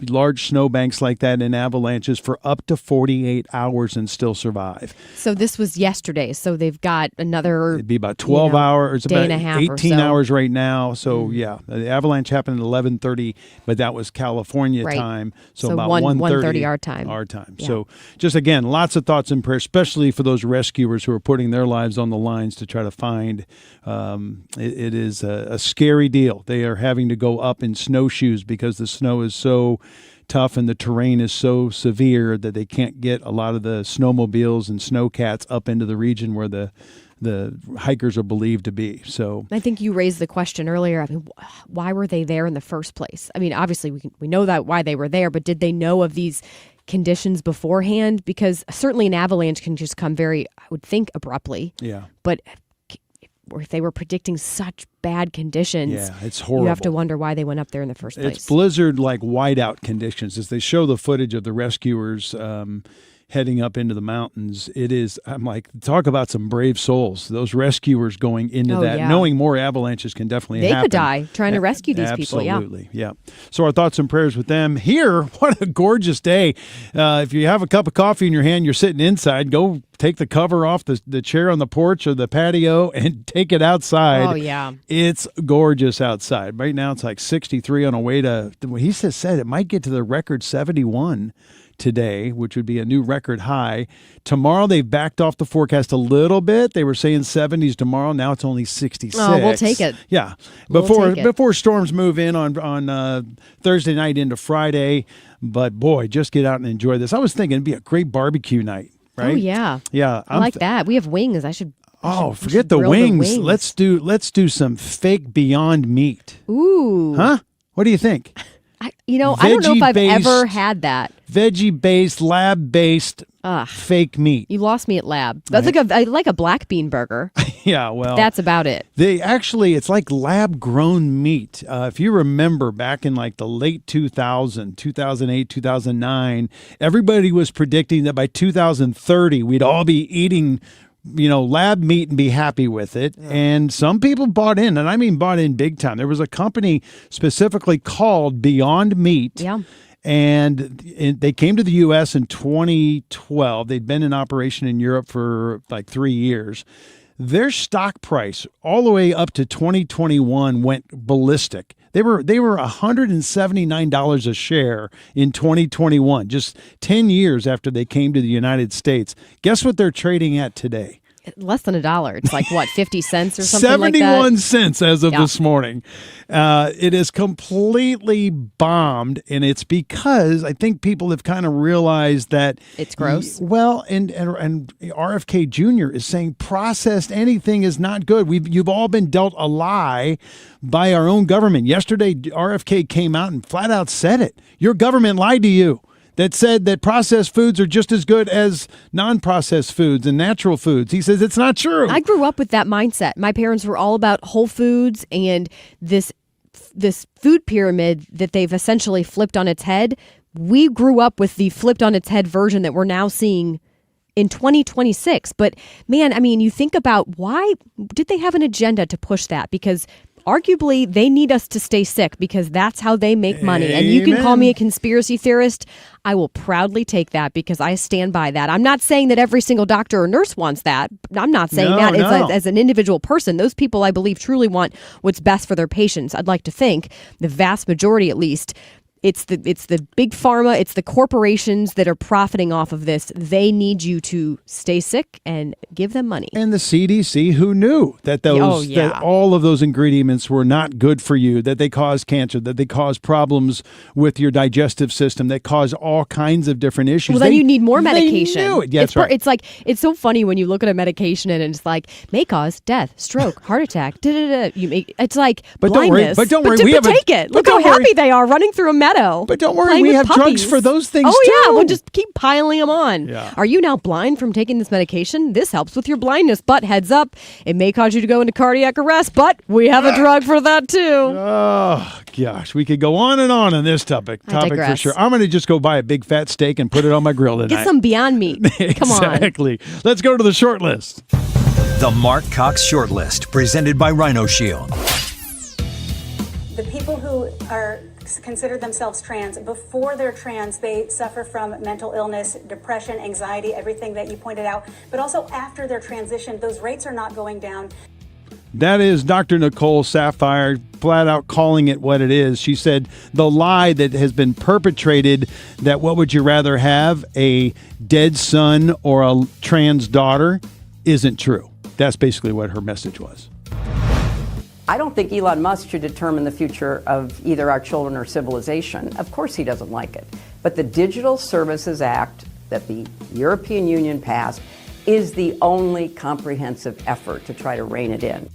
large snow banks like that in avalanches for up to 48 hours and still survive. So this was yesterday. So they've got another... It'd be about 12 hours. It's day about and a half 18 or so. hours right now. So, yeah, the avalanche happened at 11:30, but that was California time. So about 1:30 our time. Yeah. So just, again, lots of thoughts and prayers, especially for those rescuers who are putting their lives on the lines to try to find. It is a scary deal. They are having to go up in snowshoes because the snow is so tough and the terrain is so severe that they can't get a lot of the snowmobiles and snowcats up into the region where the hikers are believed to be. So I think you raised the question earlier. I mean, why were they there in the first place? I mean, obviously we know that why they were there, but did they know of these conditions beforehand? Because certainly an avalanche can just come very, I would think, abruptly. Yeah. But if they were predicting such bad conditions, yeah, it's horrible. You have to wonder why they went up there in the first place. It's blizzard-like whiteout conditions. As they show the footage of the rescuers heading up into the mountains. I'm like, talk about some brave souls. Those rescuers going into that, knowing more avalanches can definitely happen. They could die trying to rescue these people. Absolutely, yeah. So our thoughts and prayers with them. Here, what a gorgeous day. If you have a cup of coffee in your hand, you're sitting inside, go take the cover off the chair on the porch or the patio and take it outside. Oh, yeah. It's gorgeous outside. Right now it's like 63 on a way to, he said it might get to the record 71 today, which would be a new record high. Tomorrow they've backed off the forecast a little bit. They were saying 70s tomorrow. Now it's only 66. Oh, we'll take it. Yeah. We'll take it. Before storms move in on Thursday night into Friday. But boy, just get out and enjoy this. I was thinking it'd be a great barbecue night. Right? Oh, yeah. Yeah. I like that. We have wings. Forget the wings. Let's do some fake Beyond Meat. Ooh. Huh? What do you think? I don't know if I've ever had that. Veggie-based, lab-based fake meat. You lost me at lab. That's I like a black bean burger. Yeah, well. That's about it. It's like lab-grown meat. If you remember back in like the late 2008, 2009, everybody was predicting that by 2030 we'd all be eating lab meat and be happy with it. Yeah. And some people bought in, and I mean bought in big time. There was a company specifically called Beyond Meat. Yeah. And they came to the U.S. in 2012. They'd been in operation in Europe for like 3 years. Their stock price all the way up to 2021 went ballistic. They were $179 a share in 2021, just 10 years after they came to the United States. Guess what they're trading at today? Less than $1. It's like, what, 50 cents or something like that? 71 cents as of this morning. It is completely bombed, and it's because I think people have kind of realized that it's gross. And RFK Jr. is saying processed anything is not good. You've all been dealt a lie by our own government. Yesterday, RFK came out and flat out said it. Your government lied to you. That said that processed foods are just as good as non-processed foods and natural foods. He says it's not true. I grew up with that mindset. My parents were all about whole foods and this food pyramid that they've essentially flipped on its head. We grew up with the flipped on its head version that we're now seeing in 2026. But man, I mean, you think about why did they have an agenda to push that? Because arguably, they need us to stay sick because that's how they make money. Amen. And you can call me a conspiracy theorist. I will proudly take that because I stand by that. I'm not saying that every single doctor or nurse wants that. I'm not saying as an individual person. Those people, I believe, truly want what's best for their patients. I'd like to think, the vast majority at least. It's the big pharma, it's the corporations that are profiting off of this. They need you to stay sick and give them money. And the CDC, who knew that that all of those ingredients were not good for you, that they cause cancer, that they cause problems with your digestive system, that cause all kinds of different issues. Well, then you need more medication. They knew it. Yeah, that's right. It's like, it's so funny when you look at a medication and it's like, may cause death, stroke, heart attack, it's like blindness. But don't worry, take it. Look how happy they are running through a meadow. But don't worry, we have drugs for those things too. Oh, yeah, we'll just keep piling them on. Yeah. Are you now blind from taking this medication? This helps with your blindness, but heads up, it may cause you to go into cardiac arrest, but we have a drug for that too. Oh, gosh, we could go on and on this topic for sure. I'm going to just go buy a big fat steak and put it on my grill tonight. Get some Beyond Meat. Come on. Exactly. Let's go to the short list. The Marc Cox Short List, presented by Rhino Shield. The people who consider themselves trans, before they're trans, they suffer from mental illness, depression, anxiety, everything that you pointed out. But also after their transition, those rates are not going down. That is Dr. Nicole Saphier flat out calling it what it is. She said the lie that has been perpetrated that what would you rather have, a dead son or a trans daughter, isn't true. That's basically what her message was. I don't think Elon Musk should determine the future of either our children or civilization. Of course he doesn't like it. But the Digital Services Act that the European Union passed is the only comprehensive effort to try to rein it in.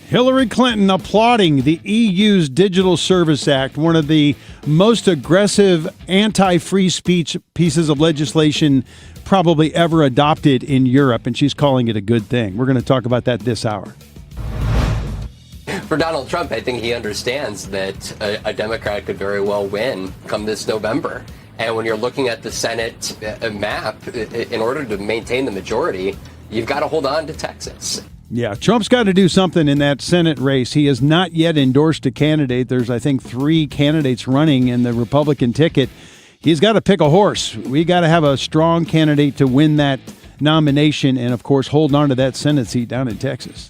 Hillary Clinton applauding the EU's Digital Service Act, one of the most aggressive anti-free speech pieces of legislation probably ever adopted in Europe, and she's calling it a good thing. We're going to talk about that this hour. For Donald Trump, I think he understands that a Democrat could very well win come this November. And when you're looking at the Senate map, in order to maintain the majority, you've got to hold on to Texas. Yeah, Trump's got to do something in that Senate race. He has not yet endorsed a candidate. There's, I think, 3 candidates running in the Republican ticket. He's got to pick a horse. We got to have a strong candidate to win that nomination and, of course, hold on to that Senate seat down in Texas.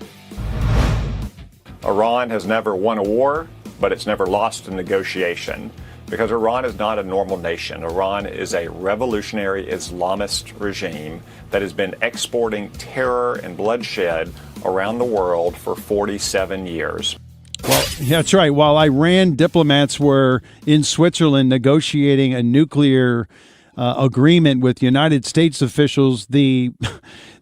Iran has never won a war, but it's never lost a negotiation. Because Iran is not a normal nation. Iran is a revolutionary Islamist regime that has been exporting terror and bloodshed around the world for 47 years. Well, that's right. While Iran diplomats were in Switzerland negotiating a nuclear agreement with United States officials, the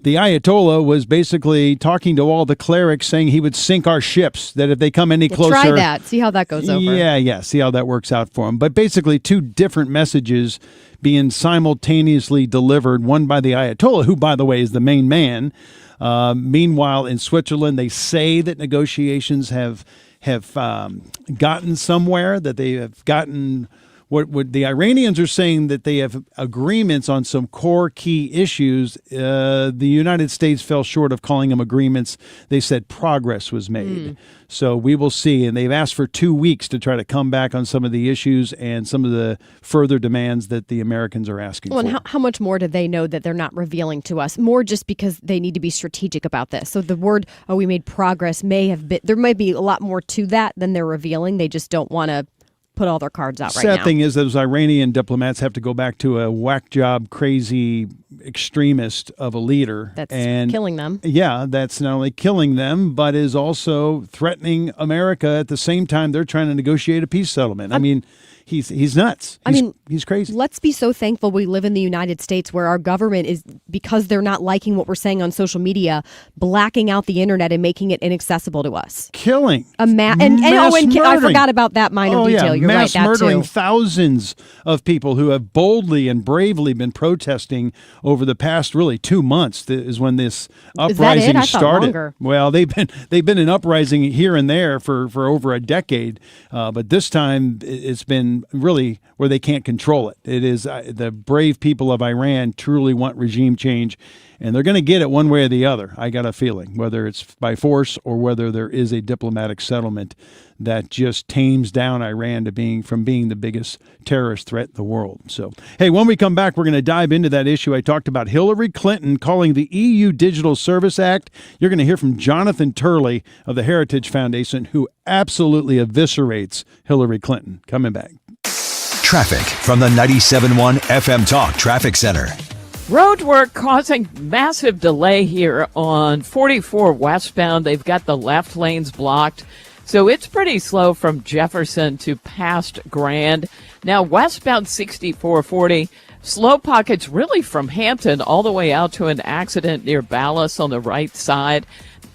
Ayatollah was basically talking to all the clerics, saying he would sink our ships, that if they come any closer... Try that. See how that goes over. Yeah. See how that works out for him. But basically 2 different messages being simultaneously delivered, one by the Ayatollah, who, by the way, is the main man. Meanwhile, in Switzerland, they say that negotiations have gotten somewhere, that they have gotten... What the Iranians are saying that they have agreements on some core key issues. The United States fell short of calling them agreements. They said progress was made. So we will see. And they've asked for 2 weeks to try to come back on some of the issues and some of the further demands that the Americans are asking for. And how much more do they know that they're not revealing to us? More just because they need to be strategic about this. So the word, we made progress may have been, there may be a lot more to that than they're revealing. They just don't want to put all their cards out right now. Sad thing is those Iranian diplomats have to go back to a whack job, crazy extremist of a leader. That's killing them. Yeah, that's not only killing them, but is also threatening America at the same time they're trying to negotiate a peace settlement. I mean, he's nuts. He's crazy. Let's be so thankful we live in the United States where our government is, because they're not liking what we're saying on social media, blacking out the internet and making it inaccessible to us. Killing. I forgot about that minor detail. You're mass right, that murdering too. Thousands of people who have boldly and bravely been protesting over the past really 2 months is when this uprising started. Longer. Well, they've been an uprising here and there for over a decade, but this time it's been really where they can't control it. It is the brave people of Iran truly want regime change, and they're going to get it one way or the other. I got a feeling, whether it's by force or whether there is a diplomatic settlement that just tames down Iran from being the biggest terrorist threat in the world. So, hey, when we come back, we're going to dive into that issue. I talked about Hillary Clinton calling the EU Digital Service Act. You're going to hear from Jonathan Turley of the Heritage Foundation, who absolutely eviscerates Hillary Clinton. Coming back. Traffic from the 97.1 FM Talk Traffic Center. Road work causing massive delay here on 44 westbound. They've got the left lanes blocked. So it's pretty slow from Jefferson to past Grand. Now westbound 6440, slow pockets really from Hampton all the way out to an accident near Ballas on the right side.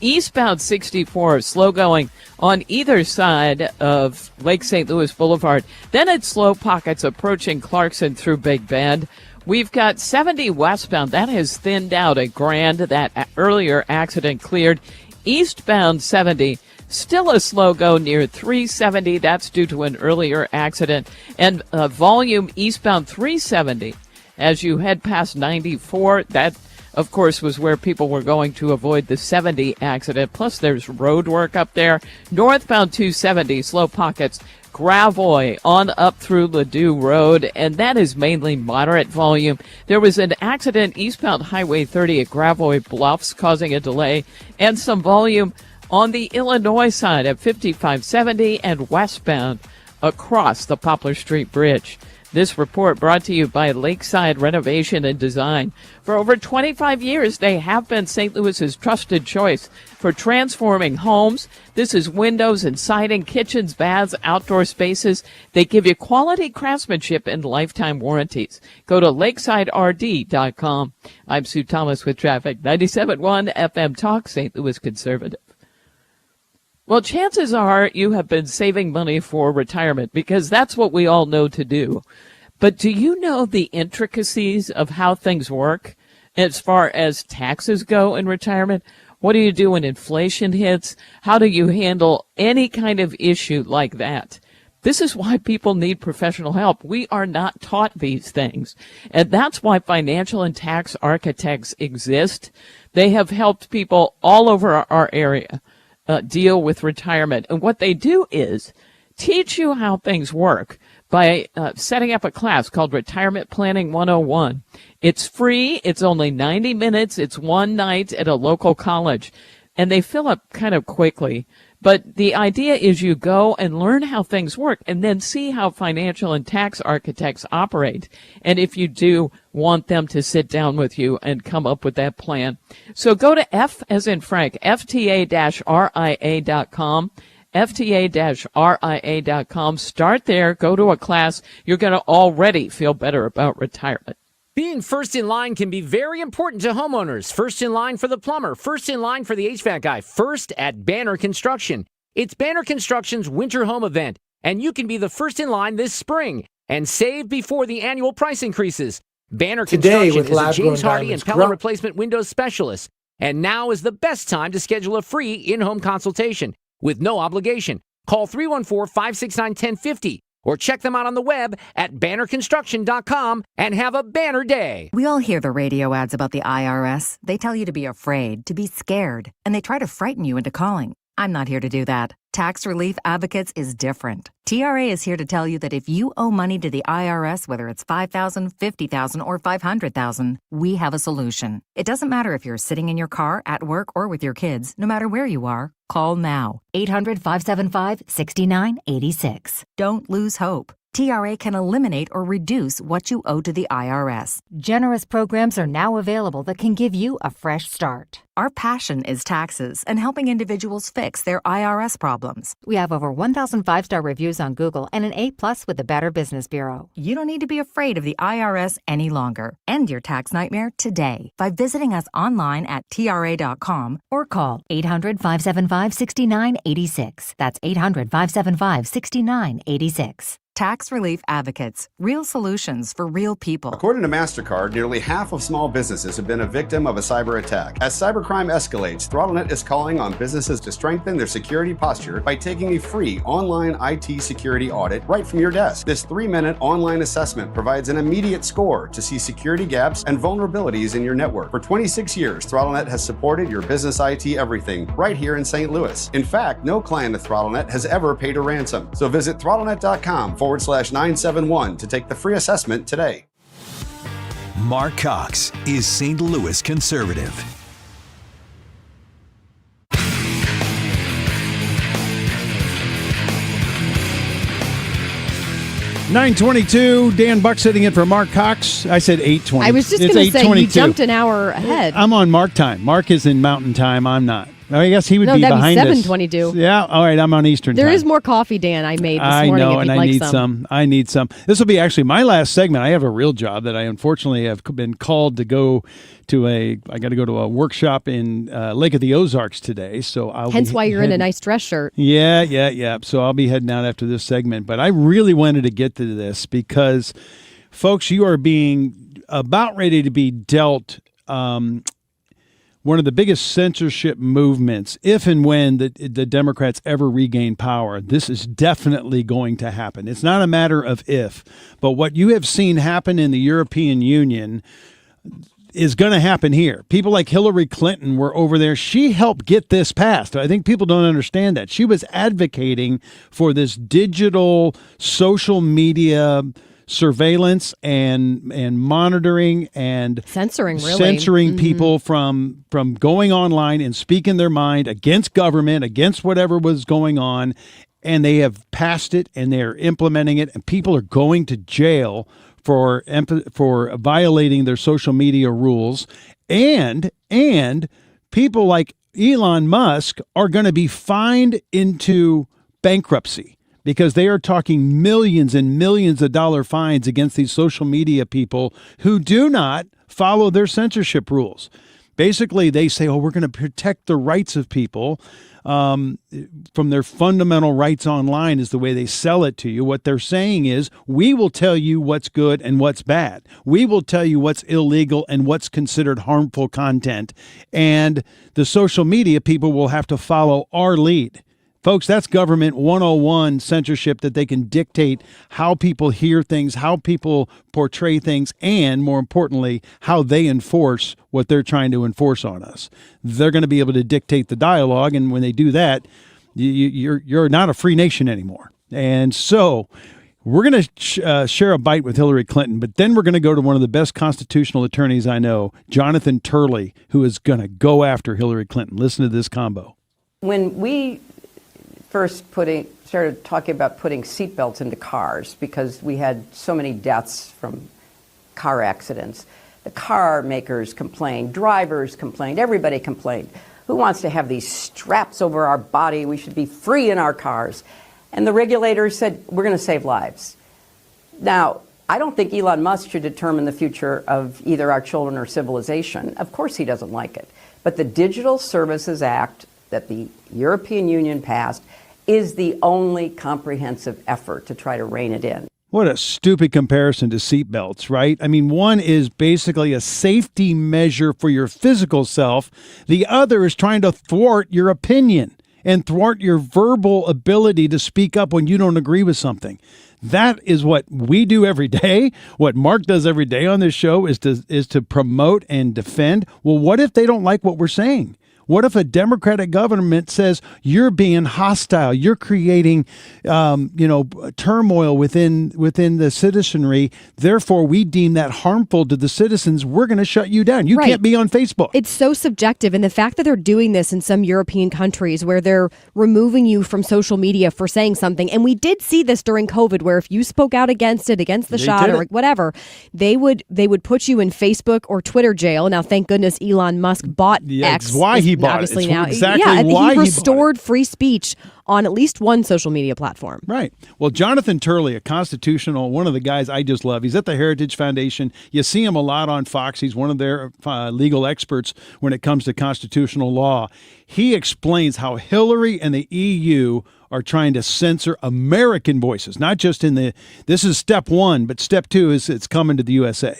Eastbound 64, slow going on either side of Lake St. Louis Boulevard. Then it's slow pockets approaching Clarkson through Big Bend. We've got 70 westbound. That has thinned out at Grand. That earlier accident cleared. Eastbound 70, still a slow go near 370. That's due to an earlier accident. And volume eastbound 370 as you head past 94. That, of course, was where people were going to avoid the 70 accident. Plus, there's road work up there. Northbound 270, slow pockets. Gravois on up through Ladue Road, and that is mainly moderate volume. There was an accident eastbound Highway 30 at Gravois Bluffs causing a delay, and some volume on the Illinois side at 5570 and westbound across the Poplar Street Bridge. This report brought to you by Lakeside Renovation and Design. For over 25 years, they have been St. Louis's trusted choice for transforming homes. This is windows and siding, kitchens, baths, outdoor spaces. They give you quality craftsmanship and lifetime warranties. Go to lakesiderd.com. I'm Sue Thomas with traffic. 97.1 FM Talk, St. Louis Conservative. Well, chances are you have been saving money for retirement because that's what we all know to do. But do you know the intricacies of how things work as far as taxes go in retirement? What do you do when inflation hits? How do you handle any kind of issue like that? This is why people need professional help. We are not taught these things. And that's why financial and tax architects exist. They have helped people all over our area deal with retirement. And what they do is teach you how things work by setting up a class called Retirement Planning 101. It's free. It's only 90 minutes. It's one night at a local college. And they fill up kind of quickly. But the idea is you go and learn how things work and then see how financial and tax architects operate. And if you do want them to sit down with you and come up with that plan. So go to F as in Frank, FTA-RIA.com. FTA-RIA.com. Start there. Go to a class. You're going to already feel better about retirement. Being first in line can be very important to homeowners. First in line for the plumber, first in line for the HVAC guy, first at Banner Construction. It's Banner Construction's winter home event, and you can be the first in line this spring and save before the annual price increases. Banner Construction is a James Hardy and Pella replacement windows specialist, and now is the best time to schedule a free in-home consultation with no obligation. Call 314-569-1050. Or check them out on the web at bannerconstruction.com and have a banner day. We all hear the radio ads about the IRS. They tell you to be afraid, to be scared, and they try to frighten you into calling. I'm not here to do that. Tax Relief Advocates is different. TRA is here to tell you that if you owe money to the IRS, whether it's $5,000, $50,000, or $500,000, we have a solution. It doesn't matter if you're sitting in your car, at work, or with your kids. No matter where you are, call now. 800-575-6986. Don't lose hope. TRA can eliminate or reduce what you owe to the IRS. Generous programs are now available that can give you a fresh start. Our passion is taxes and helping individuals fix their IRS problems. We have over 1,000 5-star reviews on Google and an A+ with the Better Business Bureau. You don't need to be afraid of the IRS any longer. End your tax nightmare today by visiting us online at TRA.com or call 800-575-6986. That's 800-575-6986. Tax Relief Advocates. Real solutions for real people. According to MasterCard, nearly half of small businesses have been a victim of a cyber attack. As cybercrime escalates, ThrottleNet is calling on businesses to strengthen their security posture by taking a free online IT security audit right from your desk. This 3-minute online assessment provides an immediate score to see security gaps and vulnerabilities in your network. For 26 years, ThrottleNet has supported your business IT everything right here in St. Louis. In fact, no client of ThrottleNet has ever paid a ransom. So visit throttlenet.com/971 to take the free assessment today. Marc Cox is St. Louis conservative. $9:22. Dan Buck sitting in for Marc Cox. I said 8:20. I was just going to say you jumped an hour ahead. I'm on Marc time. Marc is in Mountain Time. I'm not. I guess he would be behind us. No, that'd be 7:22. Yeah, all right, I'm on Eastern time. There is more coffee, Dan, I made this morning. I know, if and you'd I like need some. I need some. This will be actually my last segment. I have a real job that I unfortunately have been called to go to I got to go to a workshop in Lake of the Ozarks today. So hence why you're in a nice dress shirt. Yeah. So I'll be heading out after this segment. But I really wanted to get to this because, folks, you are being about ready to be dealt one of the biggest censorship movements, if and when the Democrats ever regain power. This is definitely going to happen. It's not a matter of if, but what you have seen happen in the European Union is going to happen here. People like Hillary Clinton were over there. She helped get this passed. I think people don't understand that. She was advocating for this digital social media surveillance and monitoring and censoring mm-hmm. people from going online and speaking their mind against government, against whatever was going on, and they have passed it and they're implementing it, and people are going to jail for violating their social media rules, and people like Elon Musk are going to be fined into bankruptcy, because they are talking millions and millions of dollar fines against these social media people who do not follow their censorship rules. Basically, they say, we're going to protect the rights of people from their fundamental rights online is the way they sell it to you. What they're saying is, we will tell you what's good and what's bad. We will tell you what's illegal and what's considered harmful content. And the social media people will have to follow our lead. Folks, that's government 101 censorship, that they can dictate how people hear things, how people portray things, and more importantly, how they enforce what they're trying to enforce on us. They're going to be able to dictate the dialogue, and when they do that, you're not a free nation anymore. And so we're going to share a bite with Hillary Clinton, but then we're going to go to one of the best constitutional attorneys I know, Jonathan Turley, who is going to go after Hillary Clinton. Listen to this combo. When we first started talking about putting seatbelts into cars, because we had so many deaths from car accidents, the car makers complained, drivers complained, everybody complained. Who wants to have these straps over our body? We should be free in our cars. And the regulators said, we're going to save lives. Now, I don't think Elon Musk should determine the future of either our children or civilization. Of course he doesn't like it. But the Digital Services Act that the European Union passed is the only comprehensive effort to try to rein it in. What a stupid comparison to seatbelts, right? I mean, one is basically a safety measure for your physical self. The other is trying to thwart your opinion and thwart your verbal ability to speak up when you don't agree with something. That is what we do every day. What Marc does every day on this show is to promote and defend. Well, what if they don't like what we're saying? What if a Democratic government says you're being hostile, you're creating, turmoil within the citizenry, therefore we deem that harmful to the citizens, we're going to shut you down. You can't be on Facebook. It's so subjective, and the fact that they're doing this in some European countries where they're removing you from social media for saying something, and we did see this during COVID, where if you spoke out against the shot or whatever, they would put you in Facebook or Twitter jail. Now, thank goodness Elon Musk bought X. Why he bought obviously it. now. Exactly why he restored free speech on at least one social media platform. Right. Well, Jonathan Turley, one of the guys I just love. He's at the Heritage Foundation. You see him a lot on Fox. He's one of their legal experts when it comes to constitutional law. He explains how Hillary and the EU are trying to censor American voices, not just this is step one, but step two is it's coming to the USA.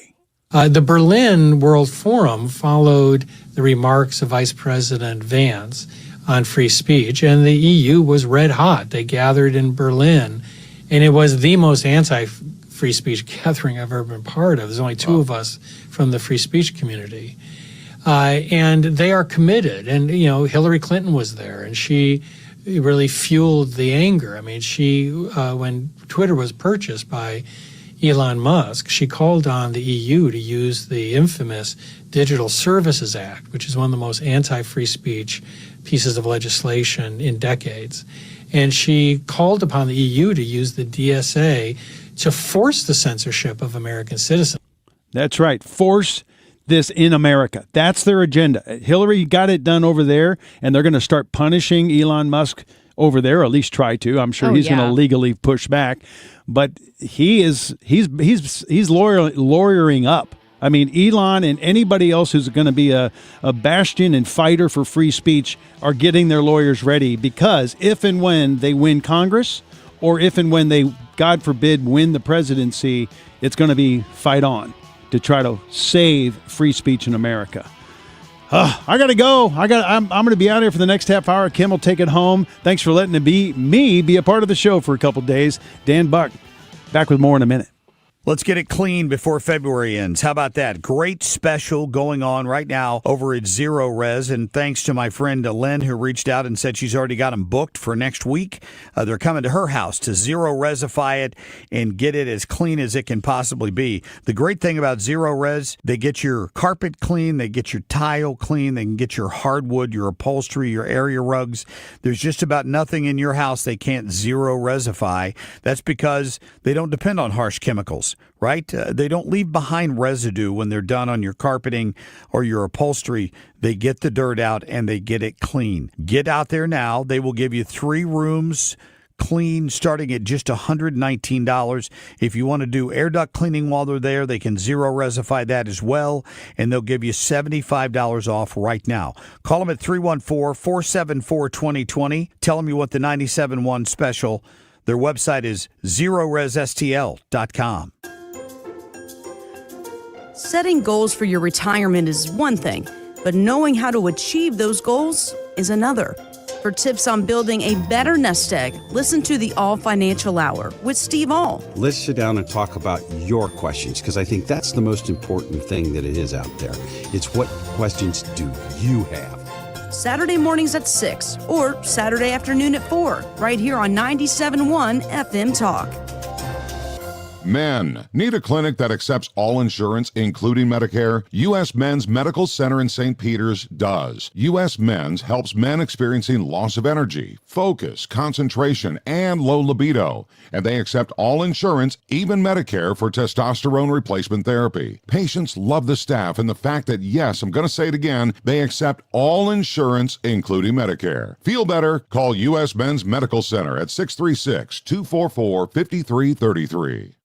The Berlin World Forum followed the remarks of Vice President Vance on free speech, and the EU was red hot. They gathered in Berlin, and it was the most anti-free speech gathering I've ever been part of. There's only two of us from the free speech community. And they are committed. And, Hillary Clinton was there, and she really fueled the anger. I mean, when Twitter was purchased by Elon Musk, she called on the EU to use the infamous Digital Services Act, which is one of the most anti-free speech pieces of legislation in decades. And she called upon the EU to use the DSA to force the censorship of American citizens. That's right. Force this in America. That's their agenda. Hillary got it done over there, and they're going to start punishing Elon Musk over there, or at least try to. I'm sure he's going to legally push back, but he's lawyering up. I mean, Elon and anybody else who's going to be a bastion and fighter for free speech are getting their lawyers ready, because if and when they win Congress, or if and when they, God forbid, win the presidency, it's going to be fight on to try to save free speech in America. I got to go. I'm going to be out here for the next half hour. Kim will take it home. Thanks for letting me be a part of the show for a couple days. Dan Buck, back with more in a minute. Let's get it clean before February ends. How about that? Great special going on right now over at Zero Res. And thanks to my friend Lynn, who reached out and said she's already got them booked for next week. They're coming to her house to Zero Resify it and get it as clean as it can possibly be. The great thing about Zero Res, they get your carpet clean, they get your tile clean, they can get your hardwood, your upholstery, your area rugs. There's just about nothing in your house they can't Zero Resify. That's because they don't depend on harsh chemicals. Right? They don't leave behind residue when they're done on your carpeting or your upholstery. They get the dirt out and they get it clean. Get out there now. They will give you 3 rooms clean starting at just $119. If you want to do air duct cleaning while they're there, they can Zero Resify that as well, and they'll give you $75 off right now. Call them at 314-474-2020. Tell them you want the 97.1 special. Their website is ZeroResSTL.com. Setting goals for your retirement is one thing, but knowing how to achieve those goals is another. For tips on building a better nest egg, listen to the All Financial Hour with Steve All. Let's sit down and talk about your questions, because I think that's the most important thing that it is out there. It's what questions do you have? Saturday mornings at 6 or Saturday afternoon at 4, right here on 97.1 FM Talk. Men. Need a clinic that accepts all insurance, including Medicare? U.S. Men's Medical Center in St. Peters does. U.S. Men's helps men experiencing loss of energy, focus, concentration, and low libido. And they accept all insurance, even Medicare, for testosterone replacement therapy. Patients love the staff and the fact that, yes, I'm going to say it again, they accept all insurance, including Medicare. Feel better? Call U.S. Men's Medical Center at 636-244-5333.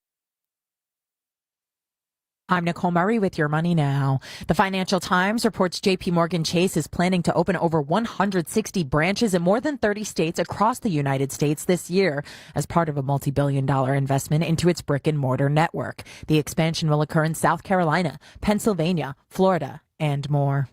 I'm Nicole Murray with Your Money Now. The Financial Times reports JP Morgan Chase is planning to open over 160 branches in more than 30 states across the United States this year as part of a multi-billion-dollar investment into its brick-and-mortar network. The expansion will occur in South Carolina, Pennsylvania, Florida, and more.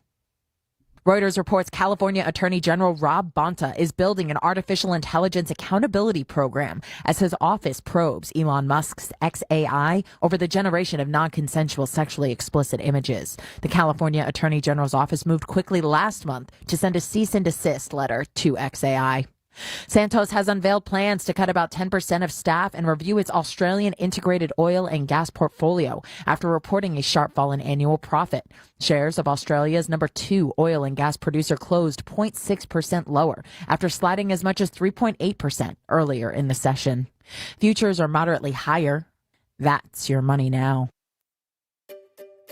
Reuters reports California Attorney General Rob Bonta is building an artificial intelligence accountability program as his office probes Elon Musk's XAI over the generation of non-consensual sexually explicit images. The California Attorney General's office moved quickly last month to send a cease and desist letter to XAI. Santos has unveiled plans to cut about 10% of staff and review its Australian integrated oil and gas portfolio after reporting a sharp fall in annual profit. Shares of Australia's number 2 oil and gas producer closed 0.6% lower after sliding as much as 3.8% earlier in the session. Futures are moderately higher. That's Your Money Now.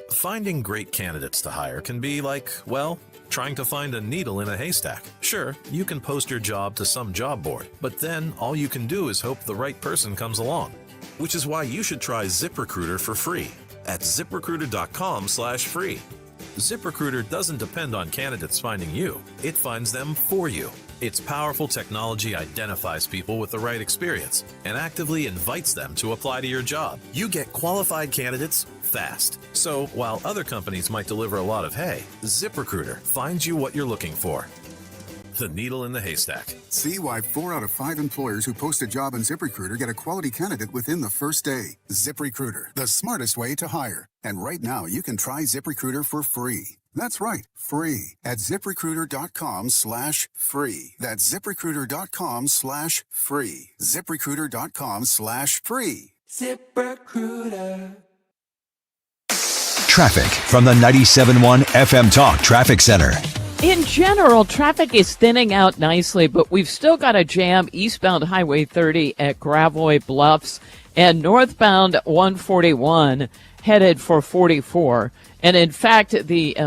Finding great candidates to hire can be like, well, trying to find a needle in a haystack. Sure, you can post your job to some job board, but then all you can do is hope the right person comes along. Which is why you should try ZipRecruiter for free at ZipRecruiter.com/free. ZipRecruiter doesn't depend on candidates finding you. It finds them for you. Its powerful technology identifies people with the right experience and actively invites them to apply to your job. You get qualified candidates fast. So while other companies might deliver a lot of hay, ZipRecruiter finds you what you're looking for. The needle in the haystack. See why 4 out of 5 employers who post a job on ZipRecruiter get a quality candidate within the first day. ZipRecruiter, the smartest way to hire. And right now, you can try ZipRecruiter for free. That's right, free at ZipRecruiter.com/free. That's ZipRecruiter.com/free. ZipRecruiter.com/free. ZipRecruiter. Traffic from the 97.1 FM Talk Traffic Center. In general, traffic is thinning out nicely, but we've still got a jam eastbound Highway 30 at Gravois Bluffs and northbound 141 headed for 44. And in fact, the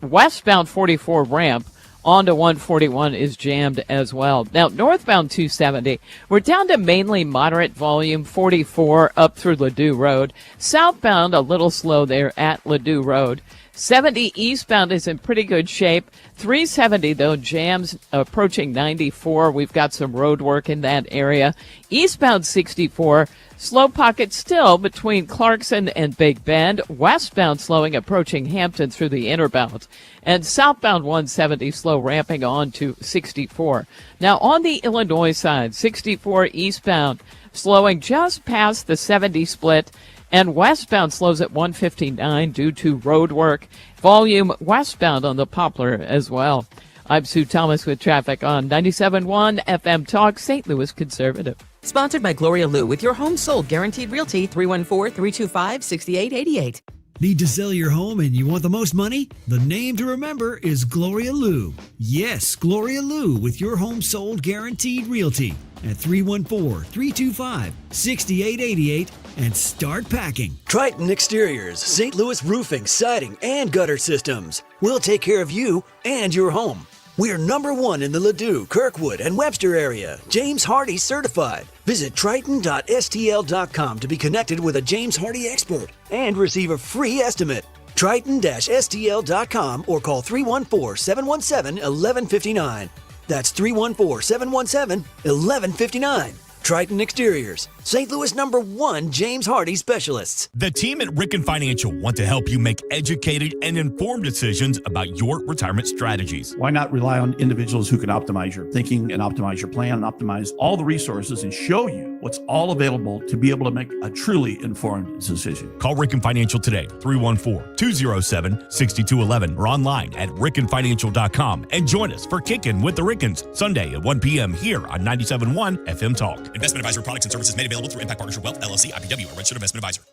westbound 44 ramp onto 141 is jammed as well. Now, northbound 270, we're down to mainly moderate volume, 44 up through Ladue Road. Southbound, a little slow there at Ladue Road. 70 eastbound is in pretty good shape. 370, though, jams approaching 94. We've got some road work in that area. Eastbound 64, slow pocket still between Clarkson and Big Bend. Westbound slowing approaching Hampton through the inner bounds. And southbound 170 slow ramping on to 64. Now on the Illinois side, 64 eastbound slowing just past the 70 split. And westbound slows at 159 due to road work. Volume westbound on the Poplar as well. I'm Sue Thomas with traffic on 97.1 FM Talk, St. Louis Conservative. Sponsored by Gloria Lou with your home sold guaranteed realty 314-325-6888. Need to sell your home and you want the most money? The name to remember is Gloria Lou. Yes, Gloria Lou with your home sold guaranteed realty at 314-325-6888 and start packing. Triton Exteriors, St. Louis Roofing, Siding, and Gutter Systems. We'll take care of you and your home. We're #1 in the Ladue, Kirkwood, and Webster area. James Hardy certified. Visit Triton.stl.com to be connected with a James Hardy expert and receive a free estimate. Triton-stl.com or call 314-717-1159. That's 314-717-1159. Triton Exteriors. St. Louis #1 James Hardy specialists. The team at Ricken Financial want to help you make educated and informed decisions about your retirement strategies. Why not rely on individuals who can optimize your thinking and optimize your plan and optimize all the resources and show you what's all available to be able to make a truly informed decision? Call Ricken Financial today, 314-207-6211, or online at rickenfinancial.com, and join us for Kickin' with the Rickens, Sunday at 1 p.m. here on 97.1 FM Talk. Investment advisory products and services made available through Impact Partnership Wealth, LLC, IPW, a registered investment advisor.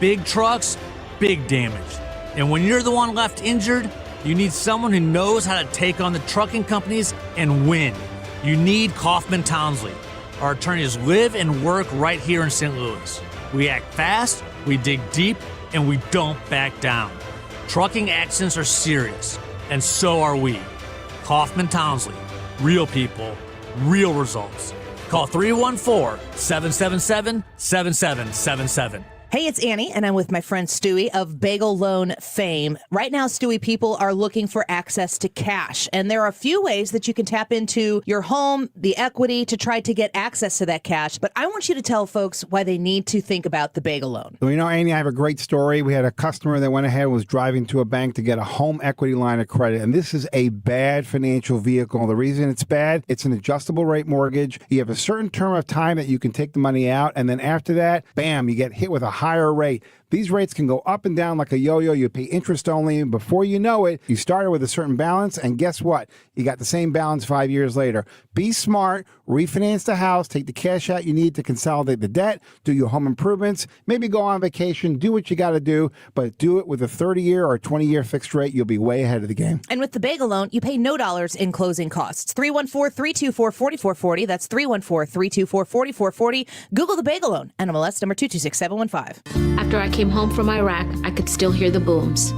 Big trucks, big damage. And when you're the one left injured, you need someone who knows how to take on the trucking companies and win. You need Kaufman Townsley. Our attorneys live and work right here in St. Louis. We act fast, we dig deep, and we don't back down. Trucking accidents are serious, and so are we. Kaufman Townsley. Real people, real results. Call 314-777-7777. Hey, it's Annie, and I'm with my friend Stewie of Bagel Loan fame. Right now, Stewie people are looking for access to cash, and there are a few ways that you can tap into your home, the equity, to try to get access to that cash. But I want you to tell folks why they need to think about the Bagel Loan. Well, Annie, I have a great story. We had a customer that went ahead and was driving to a bank to get a home equity line of credit, and this is a bad financial vehicle. The reason it's bad, it's an adjustable rate mortgage. You have a certain term of time that you can take the money out, and then after that, bam, you get hit with a higher rate. These rates can go up and down like a yo-yo. You pay interest only, and before you know it, you started with a certain balance, and guess what? You got the same balance 5 years later. Be smart, refinance the house, take the cash out you need to consolidate the debt, do your home improvements, maybe go on vacation, do what you got to do, but do it with a 30-year or 20-year fixed rate. You'll be way ahead of the game. And with the Bagel Loan, you pay no dollars in closing costs. 314-324-4440. That's 314-324-4440. Google the Bagel Loan, NMLS number 226715. After I came home from Iraq, I could still hear the booms.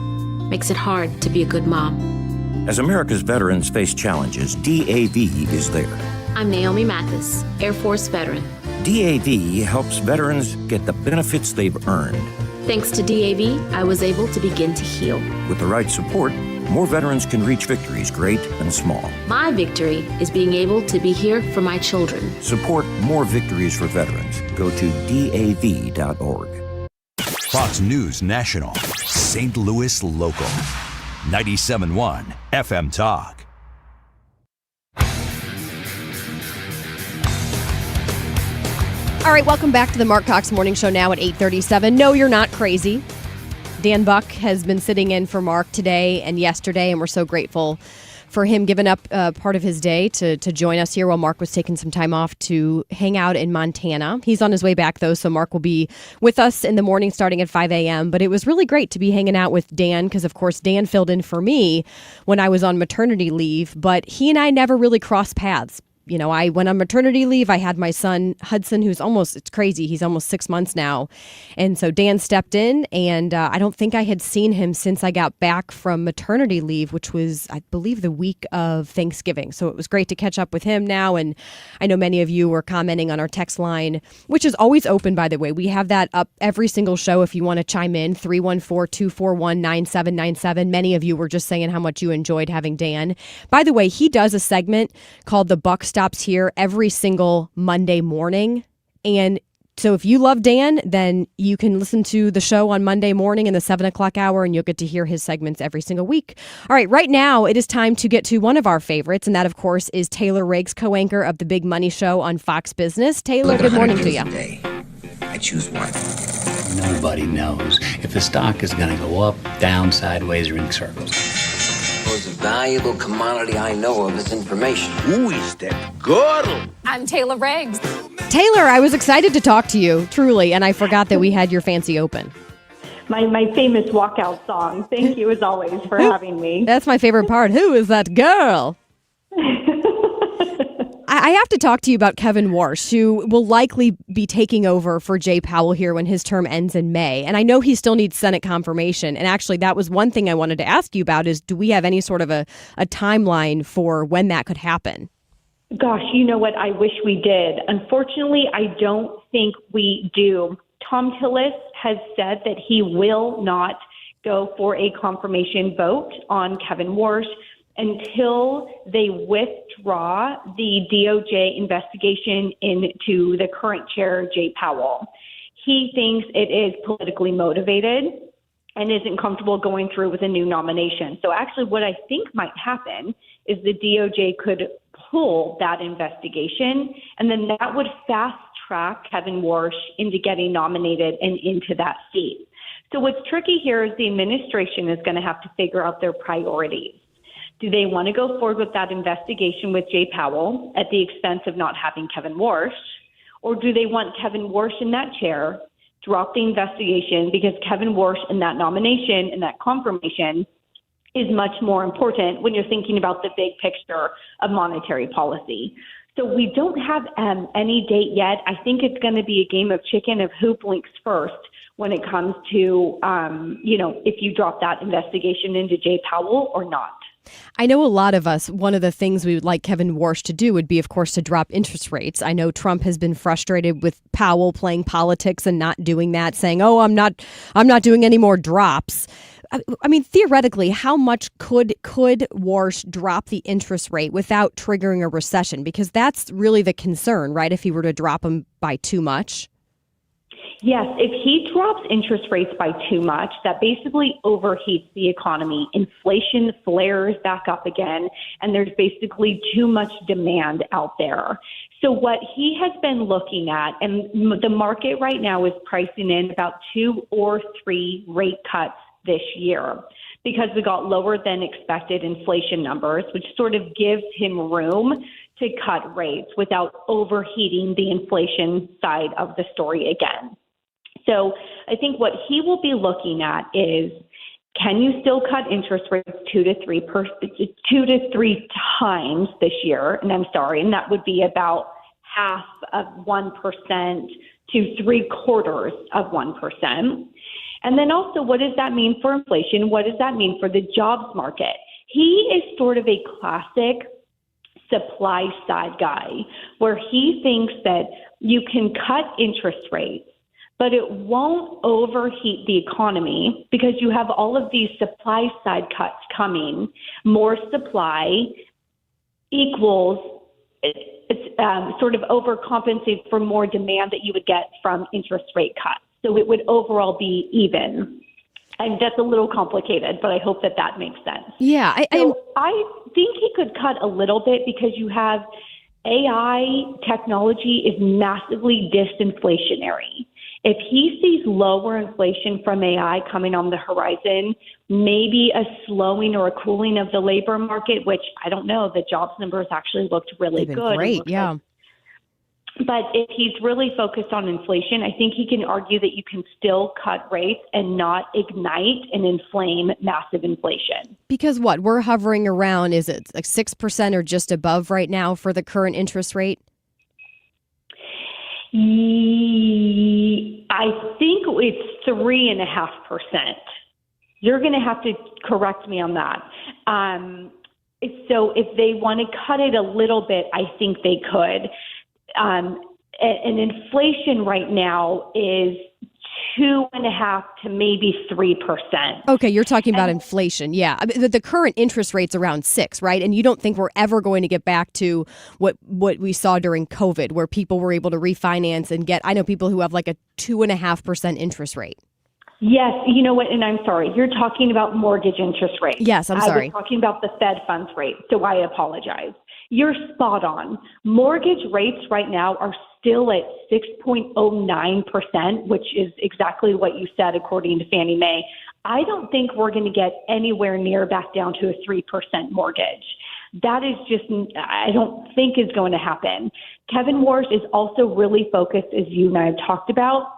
Makes it hard to be a good mom. As America's veterans face challenges, DAV is there. I'm Naomi Mathis, Air Force veteran. DAV helps veterans get the benefits they've earned. Thanks to DAV, I was able to begin to heal. With the right support, more veterans can reach victories, great and small. My victory is being able to be here for my children. Support more victories for veterans. Go to DAV.org. Fox News National, St. Louis Local, 97.1 FM Talk. All right, welcome back to the Marc Cox Morning Show now at 8:37. No, you're not crazy. Dan Buck has been sitting in for Marc today and yesterday, and we're so grateful for him giving up part of his day to join us here while Marc was taking some time off to hang out in Montana. He's on his way back, though, so Marc will be with us in the morning starting at 5 a.m. But it was really great to be hanging out with Dan because, of course, Dan filled in for me when I was on maternity leave, but he and I never really crossed paths. I went on maternity leave. I had my son, Hudson, who's it's crazy. He's almost 6 months now. And so Dan stepped in, and I don't think I had seen him since I got back from maternity leave, which was, I believe, the week of Thanksgiving. So it was great to catch up with him now. And I know many of you were commenting on our text line, which is always open, by the way. We have that up every single show if you want to chime in, 314-241-9797. Many of you were just saying how much you enjoyed having Dan. By the way, he does a segment called The Buck Stops Here every single Monday morning. And so if you love Dan, then you can listen to the show on Monday morning in the 7 o'clock hour, and you'll get to hear his segments every single week. All right, right now it is time to get to one of our favorites, and that, of course, is Taylor Riggs, co-anchor of The Big Money Show on Fox Business. Taylor, good morning to you. I choose one. Nobody knows if the stock is going to go up, down, sideways, or in circles. The most valuable commodity I know of is information. Who is that girl? I'm Taylor Riggs. Taylor, I was excited to talk to you, truly, and I forgot that we had your fancy open. My famous walkout song. Thank you, as always, for having me. That's my favorite part. Who is that girl? I have to talk to you about Kevin Warsh, who will likely be taking over for Jay Powell here when his term ends in May. And I know he still needs Senate confirmation. And actually, that was one thing I wanted to ask you about is, do we have any sort of a timeline for when that could happen? Gosh, you know what? I wish we did. Unfortunately, I don't think we do. Tom Tillis has said that he will not go for a confirmation vote on Kevin Warsh. until they withdraw the DOJ investigation into the current chair, Jay Powell. He thinks it is politically motivated and isn't comfortable going through with a new nomination. So actually what I think might happen is the DOJ could pull that investigation, and then that would fast track Kevin Warsh into getting nominated and into that seat. So what's tricky here is the administration is going to have to figure out their priorities. Do they want to go forward with that investigation with Jay Powell at the expense of not having Kevin Warsh? Or do they want Kevin Warsh in that chair, drop the investigation because Kevin Warsh in that nomination and that confirmation is much more important when you're thinking about the big picture of monetary policy? So we don't have any date yet. I think it's going to be a game of chicken of who blinks first when it comes to, if you drop that investigation into Jay Powell or not. I know a lot of us, one of the things we would like Kevin Warsh to do would be, of course, to drop interest rates. I know Trump has been frustrated with Powell playing politics and not doing that, saying, "Oh, I'm not doing any more drops." I mean, theoretically, how much could Warsh drop the interest rate without triggering a recession? Because that's really the concern, right? If he were to drop them by too much. Yes, if he drops interest rates by too much, that basically overheats the economy. Inflation flares back up again, and there's basically too much demand out there. So what he has been looking at, and the market right now is pricing in about 2 or 3 rate cuts this year because we got lower than expected inflation numbers, which sort of gives him room to cut rates without overheating the inflation side of the story again. So I think what he will be looking at is, can you still cut interest rates 2 to 3 times this year? And and that would be about 0.5% to 0.75%. And then also, what does that mean for inflation? What does that mean for the jobs market? He is sort of a classic supply side guy where he thinks that you can cut interest rates, but it won't overheat the economy because you have all of these supply side cuts coming. More supply equals sort of overcompensates for more demand that you would get from interest rate cuts. So it would overall be even. And that's a little complicated, but I hope that makes sense. Yeah. I think he could cut a little bit because you have AI technology is massively disinflationary. If he sees lower inflation from AI coming on the horizon, maybe a slowing or a cooling of the labor market, which I don't know, the jobs numbers actually looked really good. Great, yeah. But if he's really focused on inflation, I think he can argue that you can still cut rates and not ignite and inflame massive inflation. Because what? We're hovering around, is it like 6% or just above right now for the current interest rate? I think it's 3.5%. You're going to have to correct me on that. So if they want to cut it a little bit, I think they could. And inflation right now is 2.5% to maybe 3%. Okay, you're talking about inflation. Yeah, I mean, the current interest rate's around 6%, right? And you don't think we're ever going to get back to what we saw during COVID, where people were able to refinance and get. I know people who have like a 2.5% interest rate. Yes, you know what? And I'm sorry, you're talking about mortgage interest rates. Yes, I'm sorry. I was talking about the Fed funds rate, so I apologize. You're spot on. Mortgage rates right now are still at 6.09%, which is exactly what you said, according to Fannie Mae. I don't think we're going to get anywhere near back down to a 3% mortgage. That is just, I don't think is going to happen. Kevin Warsh is also really focused, as you and I have talked about,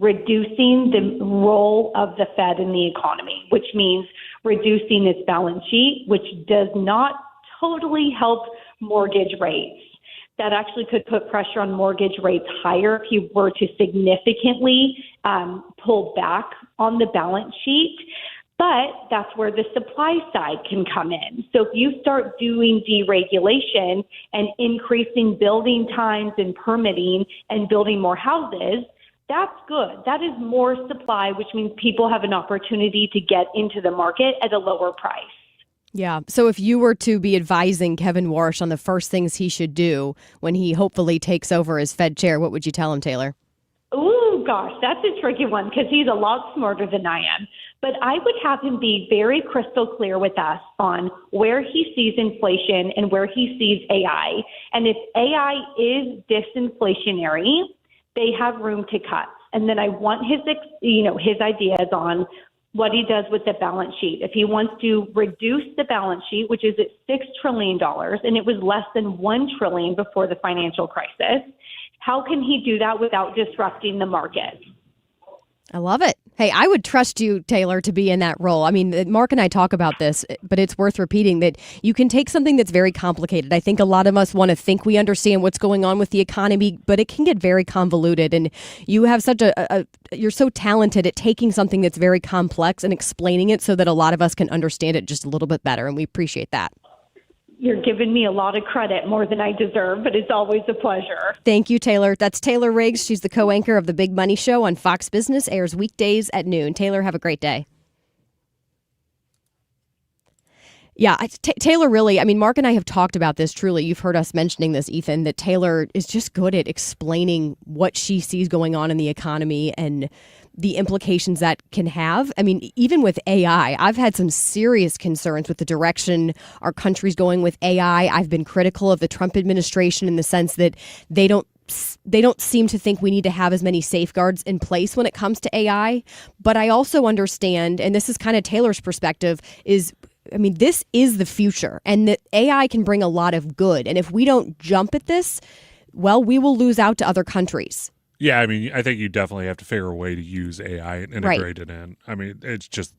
reducing the role of the Fed in the economy, which means reducing its balance sheet, which does not totally help mortgage rates. That actually could put pressure on mortgage rates higher if you were to significantly pull back on the balance sheet. But that's where the supply side can come in. So if you start doing deregulation and increasing building times and permitting and building more houses, that's good. That is more supply, which means people have an opportunity to get into the market at a lower price. Yeah. So if you were to be advising Kevin Warsh on the first things he should do when he hopefully takes over as Fed chair, what would you tell him, Taylor? Ooh, gosh, that's a tricky one because he's a lot smarter than I am. But I would have him be very crystal clear with us on where he sees inflation and where he sees AI. And if AI is disinflationary, they have room to cut. And then I want his ideas on what he does with the balance sheet. If he wants to reduce the balance sheet, which is at $6 trillion, and it was less than $1 trillion before the financial crisis, how can he do that without disrupting the market? I love it. Hey, I would trust you, Taylor, to be in that role. I mean, Mark and I talk about this, but it's worth repeating that you can take something that's very complicated. I think a lot of us want to think we understand what's going on with the economy, but it can get very convoluted. And you have such you're so talented at taking something that's very complex and explaining it so that a lot of us can understand it just a little bit better. And we appreciate that. You're giving me a lot of credit, more than I deserve, but it's always a pleasure. Thank you, Taylor. That's Taylor Riggs. She's the co-anchor of The Big Money Show on Fox Business, airs weekdays at noon. Taylor, have a great day. Yeah, Taylor really, I mean, Mark and I have talked about this, truly. You've heard us mentioning this, Ethan, that Taylor is just good at explaining what she sees going on in the economy and the implications that can have. I mean, even with AI, I've had some serious concerns with the direction our country's going with AI. I've been critical of the Trump administration in the sense that they don't seem to think we need to have as many safeguards in place when it comes to AI. But I also understand, and this is kind of Taylor's perspective, this is the future, and that AI can bring a lot of good. And if we don't jump at this, well, we will lose out to other countries. Yeah, I mean, I think you definitely have to figure a way to use AI and integrate it in. I mean, it's just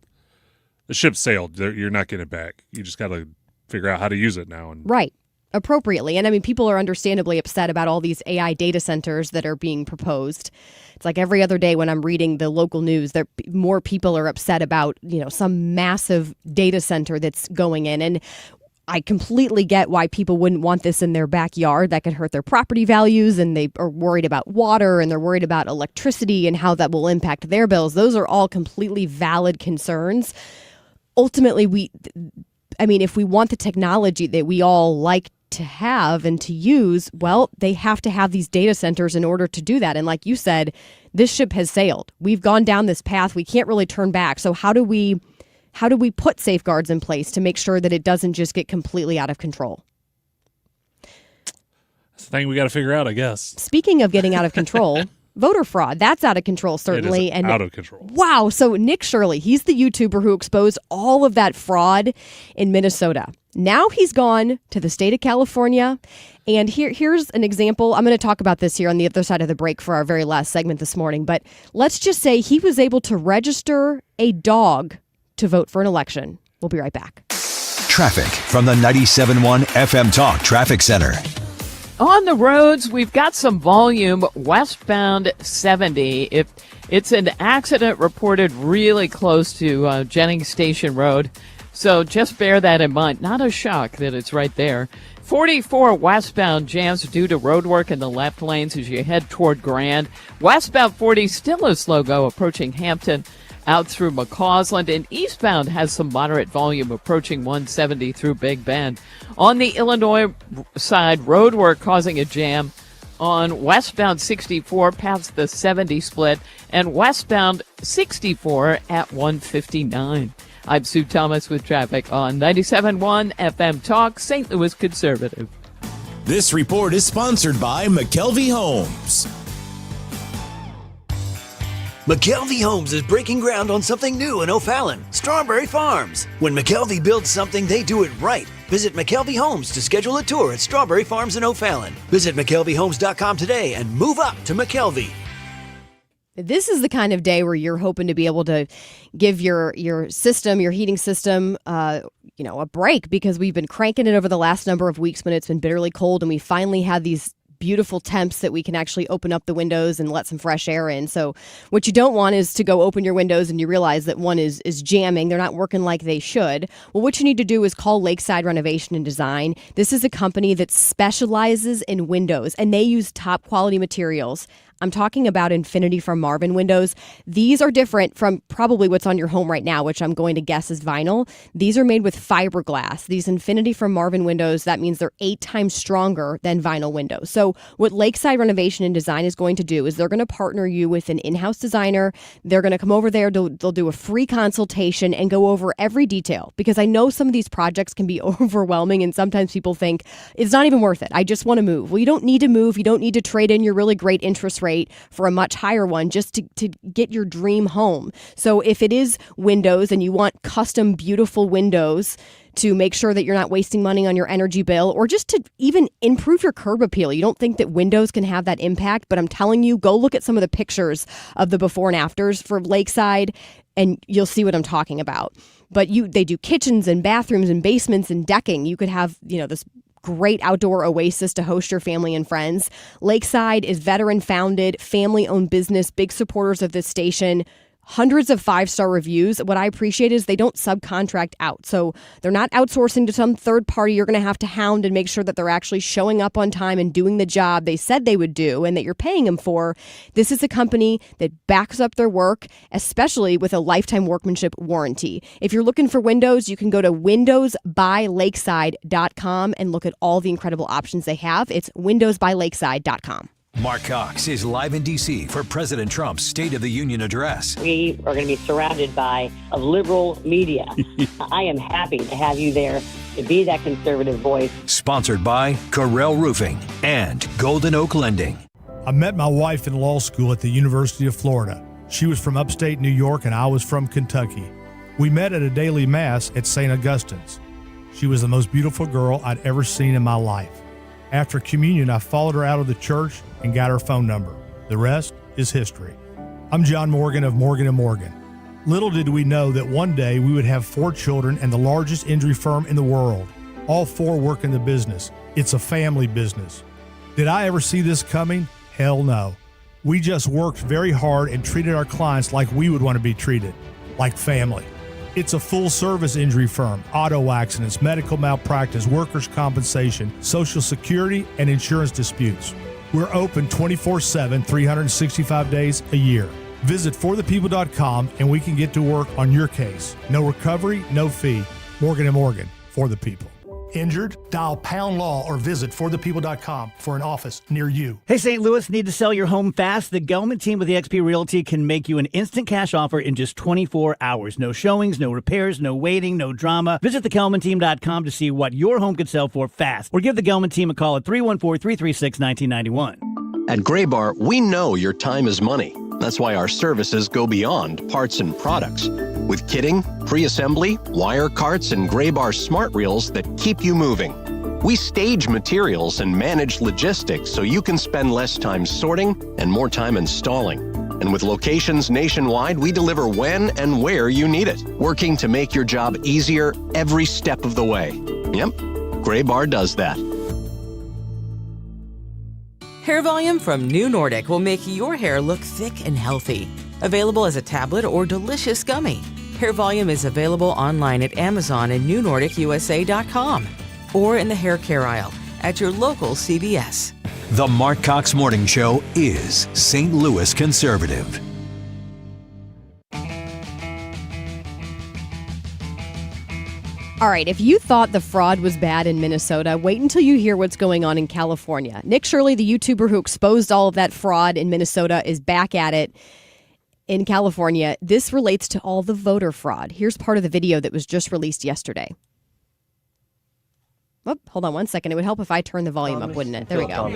the ship sailed. You're not getting it back. You just got to figure out how to use it now. Right. Appropriately. And I mean, people are understandably upset about all these AI data centers that are being proposed. It's like every other day when I'm reading the local news, more people are upset about, some massive data center that's going in. And I completely get why people wouldn't want this in their backyard. That could hurt their property values, and they are worried about water, and they're worried about electricity and how that will impact their bills. Those are all completely valid concerns. Ultimately, if we want the technology that we all like to have and to use, well, they have to have these data centers in order to do that. And like you said, this ship has sailed. We've gone down this path. We can't really turn back. So how do we put safeguards in place to make sure that it doesn't just get completely out of control? That's the thing we got to figure out, I guess. Speaking of getting out of control, voter fraud, that's out of control, certainly. It is out of control. Wow. So Nick Shirley, he's the YouTuber who exposed all of that fraud in Minnesota. Now he's gone to the state of California. And here's an example. I'm going to talk about this here on the other side of the break for our very last segment this morning. But let's just say he was able to register a dog to vote for an election. We'll be right back. Traffic from the 97.1 FM Talk Traffic Center. On the roads, we've got some volume westbound 70. It's an accident reported really close to Jennings Station Road. So just bear that in mind. Not a shock that it's right there. 44 westbound jams due to road work in the left lanes as you head toward Grand. Westbound 40 still a slow go approaching Hampton out through McCausland, and eastbound has some moderate volume approaching 170 through Big Bend. On the Illinois side, road work causing a jam on westbound 64 past the 70 split and westbound 64 at 159. I'm Sue Thomas with traffic on 97.1 FM Talk, St. Louis Conservative. This report is sponsored by McKelvey Homes. McKelvey Homes is breaking ground on something new in O'Fallon, Strawberry Farms. When McKelvey builds something, they do it right. Visit McKelvey Homes to schedule a tour at Strawberry Farms in O'Fallon. Visit McKelveyHomes.com today and move up to McKelvey. This is the kind of day where you're hoping to be able to give your system, your heating system, a break, because we've been cranking it over the last number of weeks when it's been bitterly cold, and we finally had these beautiful temps that we can actually open up the windows and let some fresh air in. So what you don't want is to go open your windows and you realize that one is jamming. They're not working like they should. Well, what you need to do is call Lakeside Renovation and Design. This is a company that specializes in windows, and they use top quality materials. I'm talking about Infinity from Marvin windows. These are different from probably what's on your home right now, which I'm going to guess is vinyl. These are made with fiberglass. These Infinity from Marvin windows, that means they're 8 times stronger than vinyl windows. So what Lakeside Renovation and Design is going to do is they're going to partner you with an in-house designer. They're going to come over there. They'll do a free consultation and go over every detail, because I know some of these projects can be overwhelming and sometimes people think it's not even worth it. I just want to move. Well, you don't need to move. You don't need to trade in your really great interest rate for a much higher one just to get your dream home. So if it is windows and you want custom beautiful windows to make sure that you're not wasting money on your energy bill, or just to even improve your curb appeal. You don't think that windows can have that impact, but I'm telling you, go look at some of the pictures of the before and afters for Lakeside and you'll see what I'm talking about. But they do kitchens and bathrooms and basements and decking. You could have, this great outdoor oasis to host your family and friends. Lakeside is veteran founded, family owned business, big supporters of this station. Hundreds of 5-star reviews. What I appreciate is they don't subcontract out. So they're not outsourcing to some third party you're going to have to hound and make sure that they're actually showing up on time and doing the job they said they would do and that you're paying them for. This is a company that backs up their work, especially with a lifetime workmanship warranty. If you're looking for windows, you can go to windowsbylakeside.com and look at all the incredible options they have. It's windowsbylakeside.com. Marc Cox is live in D.C. for President Trump's State of the Union address. We are going to be surrounded by a liberal media. I am happy to have you there to be that conservative voice. Sponsored by Correll Roofing and Golden Oak Lending. I met my wife in law school at the University of Florida. She was from upstate New York and I was from Kentucky. We met at a daily mass at St. Augustine's. She was the most beautiful girl I'd ever seen in my life. After communion, I followed her out of the church and got her phone number. The rest is history. I'm John Morgan of Morgan & Morgan. Little did we know that one day we would have 4 children and the largest injury firm in the world. All 4 work in the business. It's a family business. Did I ever see this coming? Hell no. We just worked very hard and treated our clients like we would want to be treated, like family. It's a full-service injury firm, auto accidents, medical malpractice, workers' compensation, Social Security, and insurance disputes. We're open 24/7, 365 days a year. Visit forthepeople.com and we can get to work on your case. No recovery, no fee. Morgan & Morgan, for the people. Injured? Dial pound law or visit forthepeople.com for an office near you. Hey, St. Louis, need to sell your home fast? The Gelman team with eXp Realty can make you an instant cash offer in just 24 hours. No showings, no repairs, no waiting, no drama. Visit thegelmanteam.com to see what your home could sell for fast. Or give the Gelman team a call at 314-336-1991. At Graybar, we know your time is money. That's why our services go beyond parts and products. With kitting, pre-assembly, wire carts, and Graybar smart reels that keep you moving. We stage materials and manage logistics so you can spend less time sorting and more time installing. And with locations nationwide, we deliver when and where you need it, working to make your job easier every step of the way. Yep, Graybar does that. Hair Volume from New Nordic will make your hair look thick and healthy. Available as a tablet or delicious gummy. Hair Volume is available online at Amazon and newnordicusa.com or in the hair care aisle at your local CVS. The Marc Cox Morning Show is St. Louis conservative. All right, if you thought the fraud was bad in Minnesota, wait until you hear what's going on in California. Nick Shirley, the YouTuber who exposed all of that fraud in Minnesota, is back at it in California. This relates to all the voter fraud. Here's part of the video that was just released yesterday. Oh, hold on one second. It would help if I turn the volume up, wouldn't it? There we go.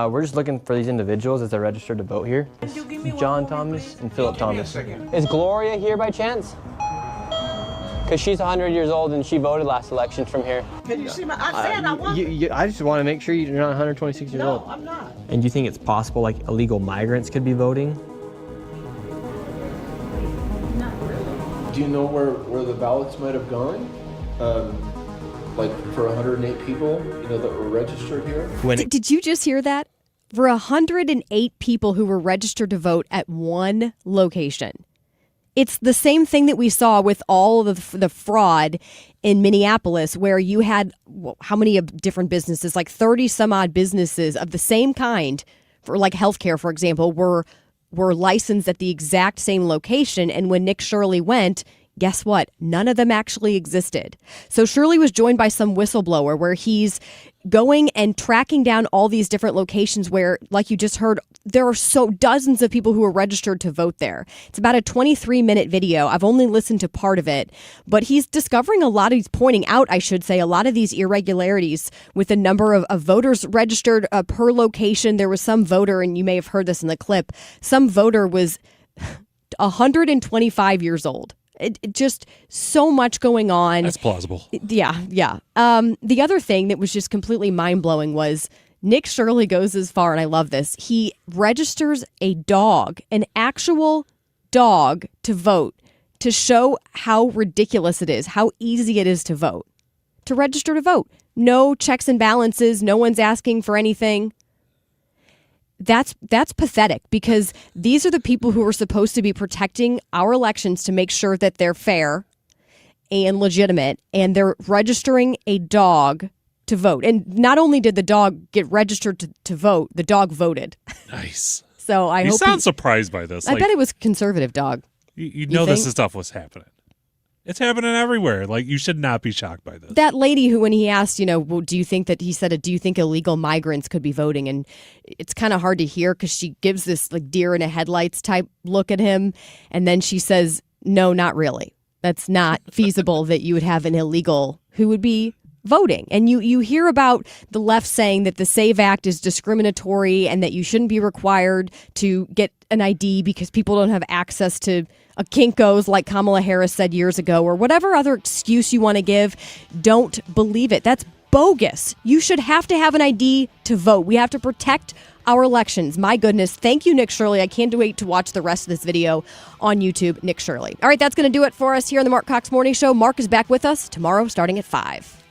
We're just looking for these individuals as they're registered to vote here. John Thomas and Philip Thomas. Is Gloria here by chance? Because she's 100 years old and she voted last election from here. Can you see my? I said I want. I just want to make sure you're not 126 years old. No, I'm not. And do you think it's possible like illegal migrants could be voting? Not really. Do you know where the ballots might have gone? Like for 108 people, that were registered here? Did you just hear that? For 108 people who were registered to vote at one location. It's the same thing that we saw with all of the fraud in Minneapolis, where you had, how many different businesses, like 30 some odd businesses of the same kind for like healthcare, for example, were licensed at the exact same location. And when Nick Shirley went, guess what? None of them actually existed. So Shirley was joined by some whistleblower where he's going and tracking down all these different locations where, like you just heard, there are dozens of people who are registered to vote there. It's about a 23-minute video. I've only listened to part of it, but he's discovering he's pointing out, I should say, a lot of these irregularities with the number of voters registered per location. There was some voter, and you may have heard this in the clip, some voter was 125 years old. It just so much going on. That's plausible. Yeah. The other thing that was just completely mind-blowing was Nick Shirley goes as far, and I love this, he registers a dog, an actual dog, to vote, to show how ridiculous it is, how easy it is to vote, to register to vote. No checks and balances. No one's asking for anything. That's pathetic, because these are the people who are supposed to be protecting our elections to make sure that they're fair and legitimate, and they're registering a dog to vote. And not only did the dog get registered to vote, the dog voted. Nice. So I you hope sound surprised by this. I bet it was conservative dog. You know this stuff was happening. It's happening everywhere. Like, you should not be shocked by this. That lady who, when he asked, well, do you think illegal migrants could be voting? And it's kind of hard to hear because she gives this like deer in the headlights type look at him. And then she says, no, not really. That's not feasible that you would have an illegal who would be voting. And you hear about the left saying that the SAVE Act is discriminatory and that you shouldn't be required to get an ID because people don't have access to a Kinko's, like Kamala Harris said years ago, or whatever other excuse you want to give. Don't believe it. That's bogus. You should have to have an ID to vote. We have to protect our elections. My goodness. Thank you, Nick Shirley. I can't wait to watch the rest of this video on YouTube. Nick Shirley. All right, that's going to do it for us here on the Marc Cox Morning Show. Marc is back with us tomorrow starting at 5.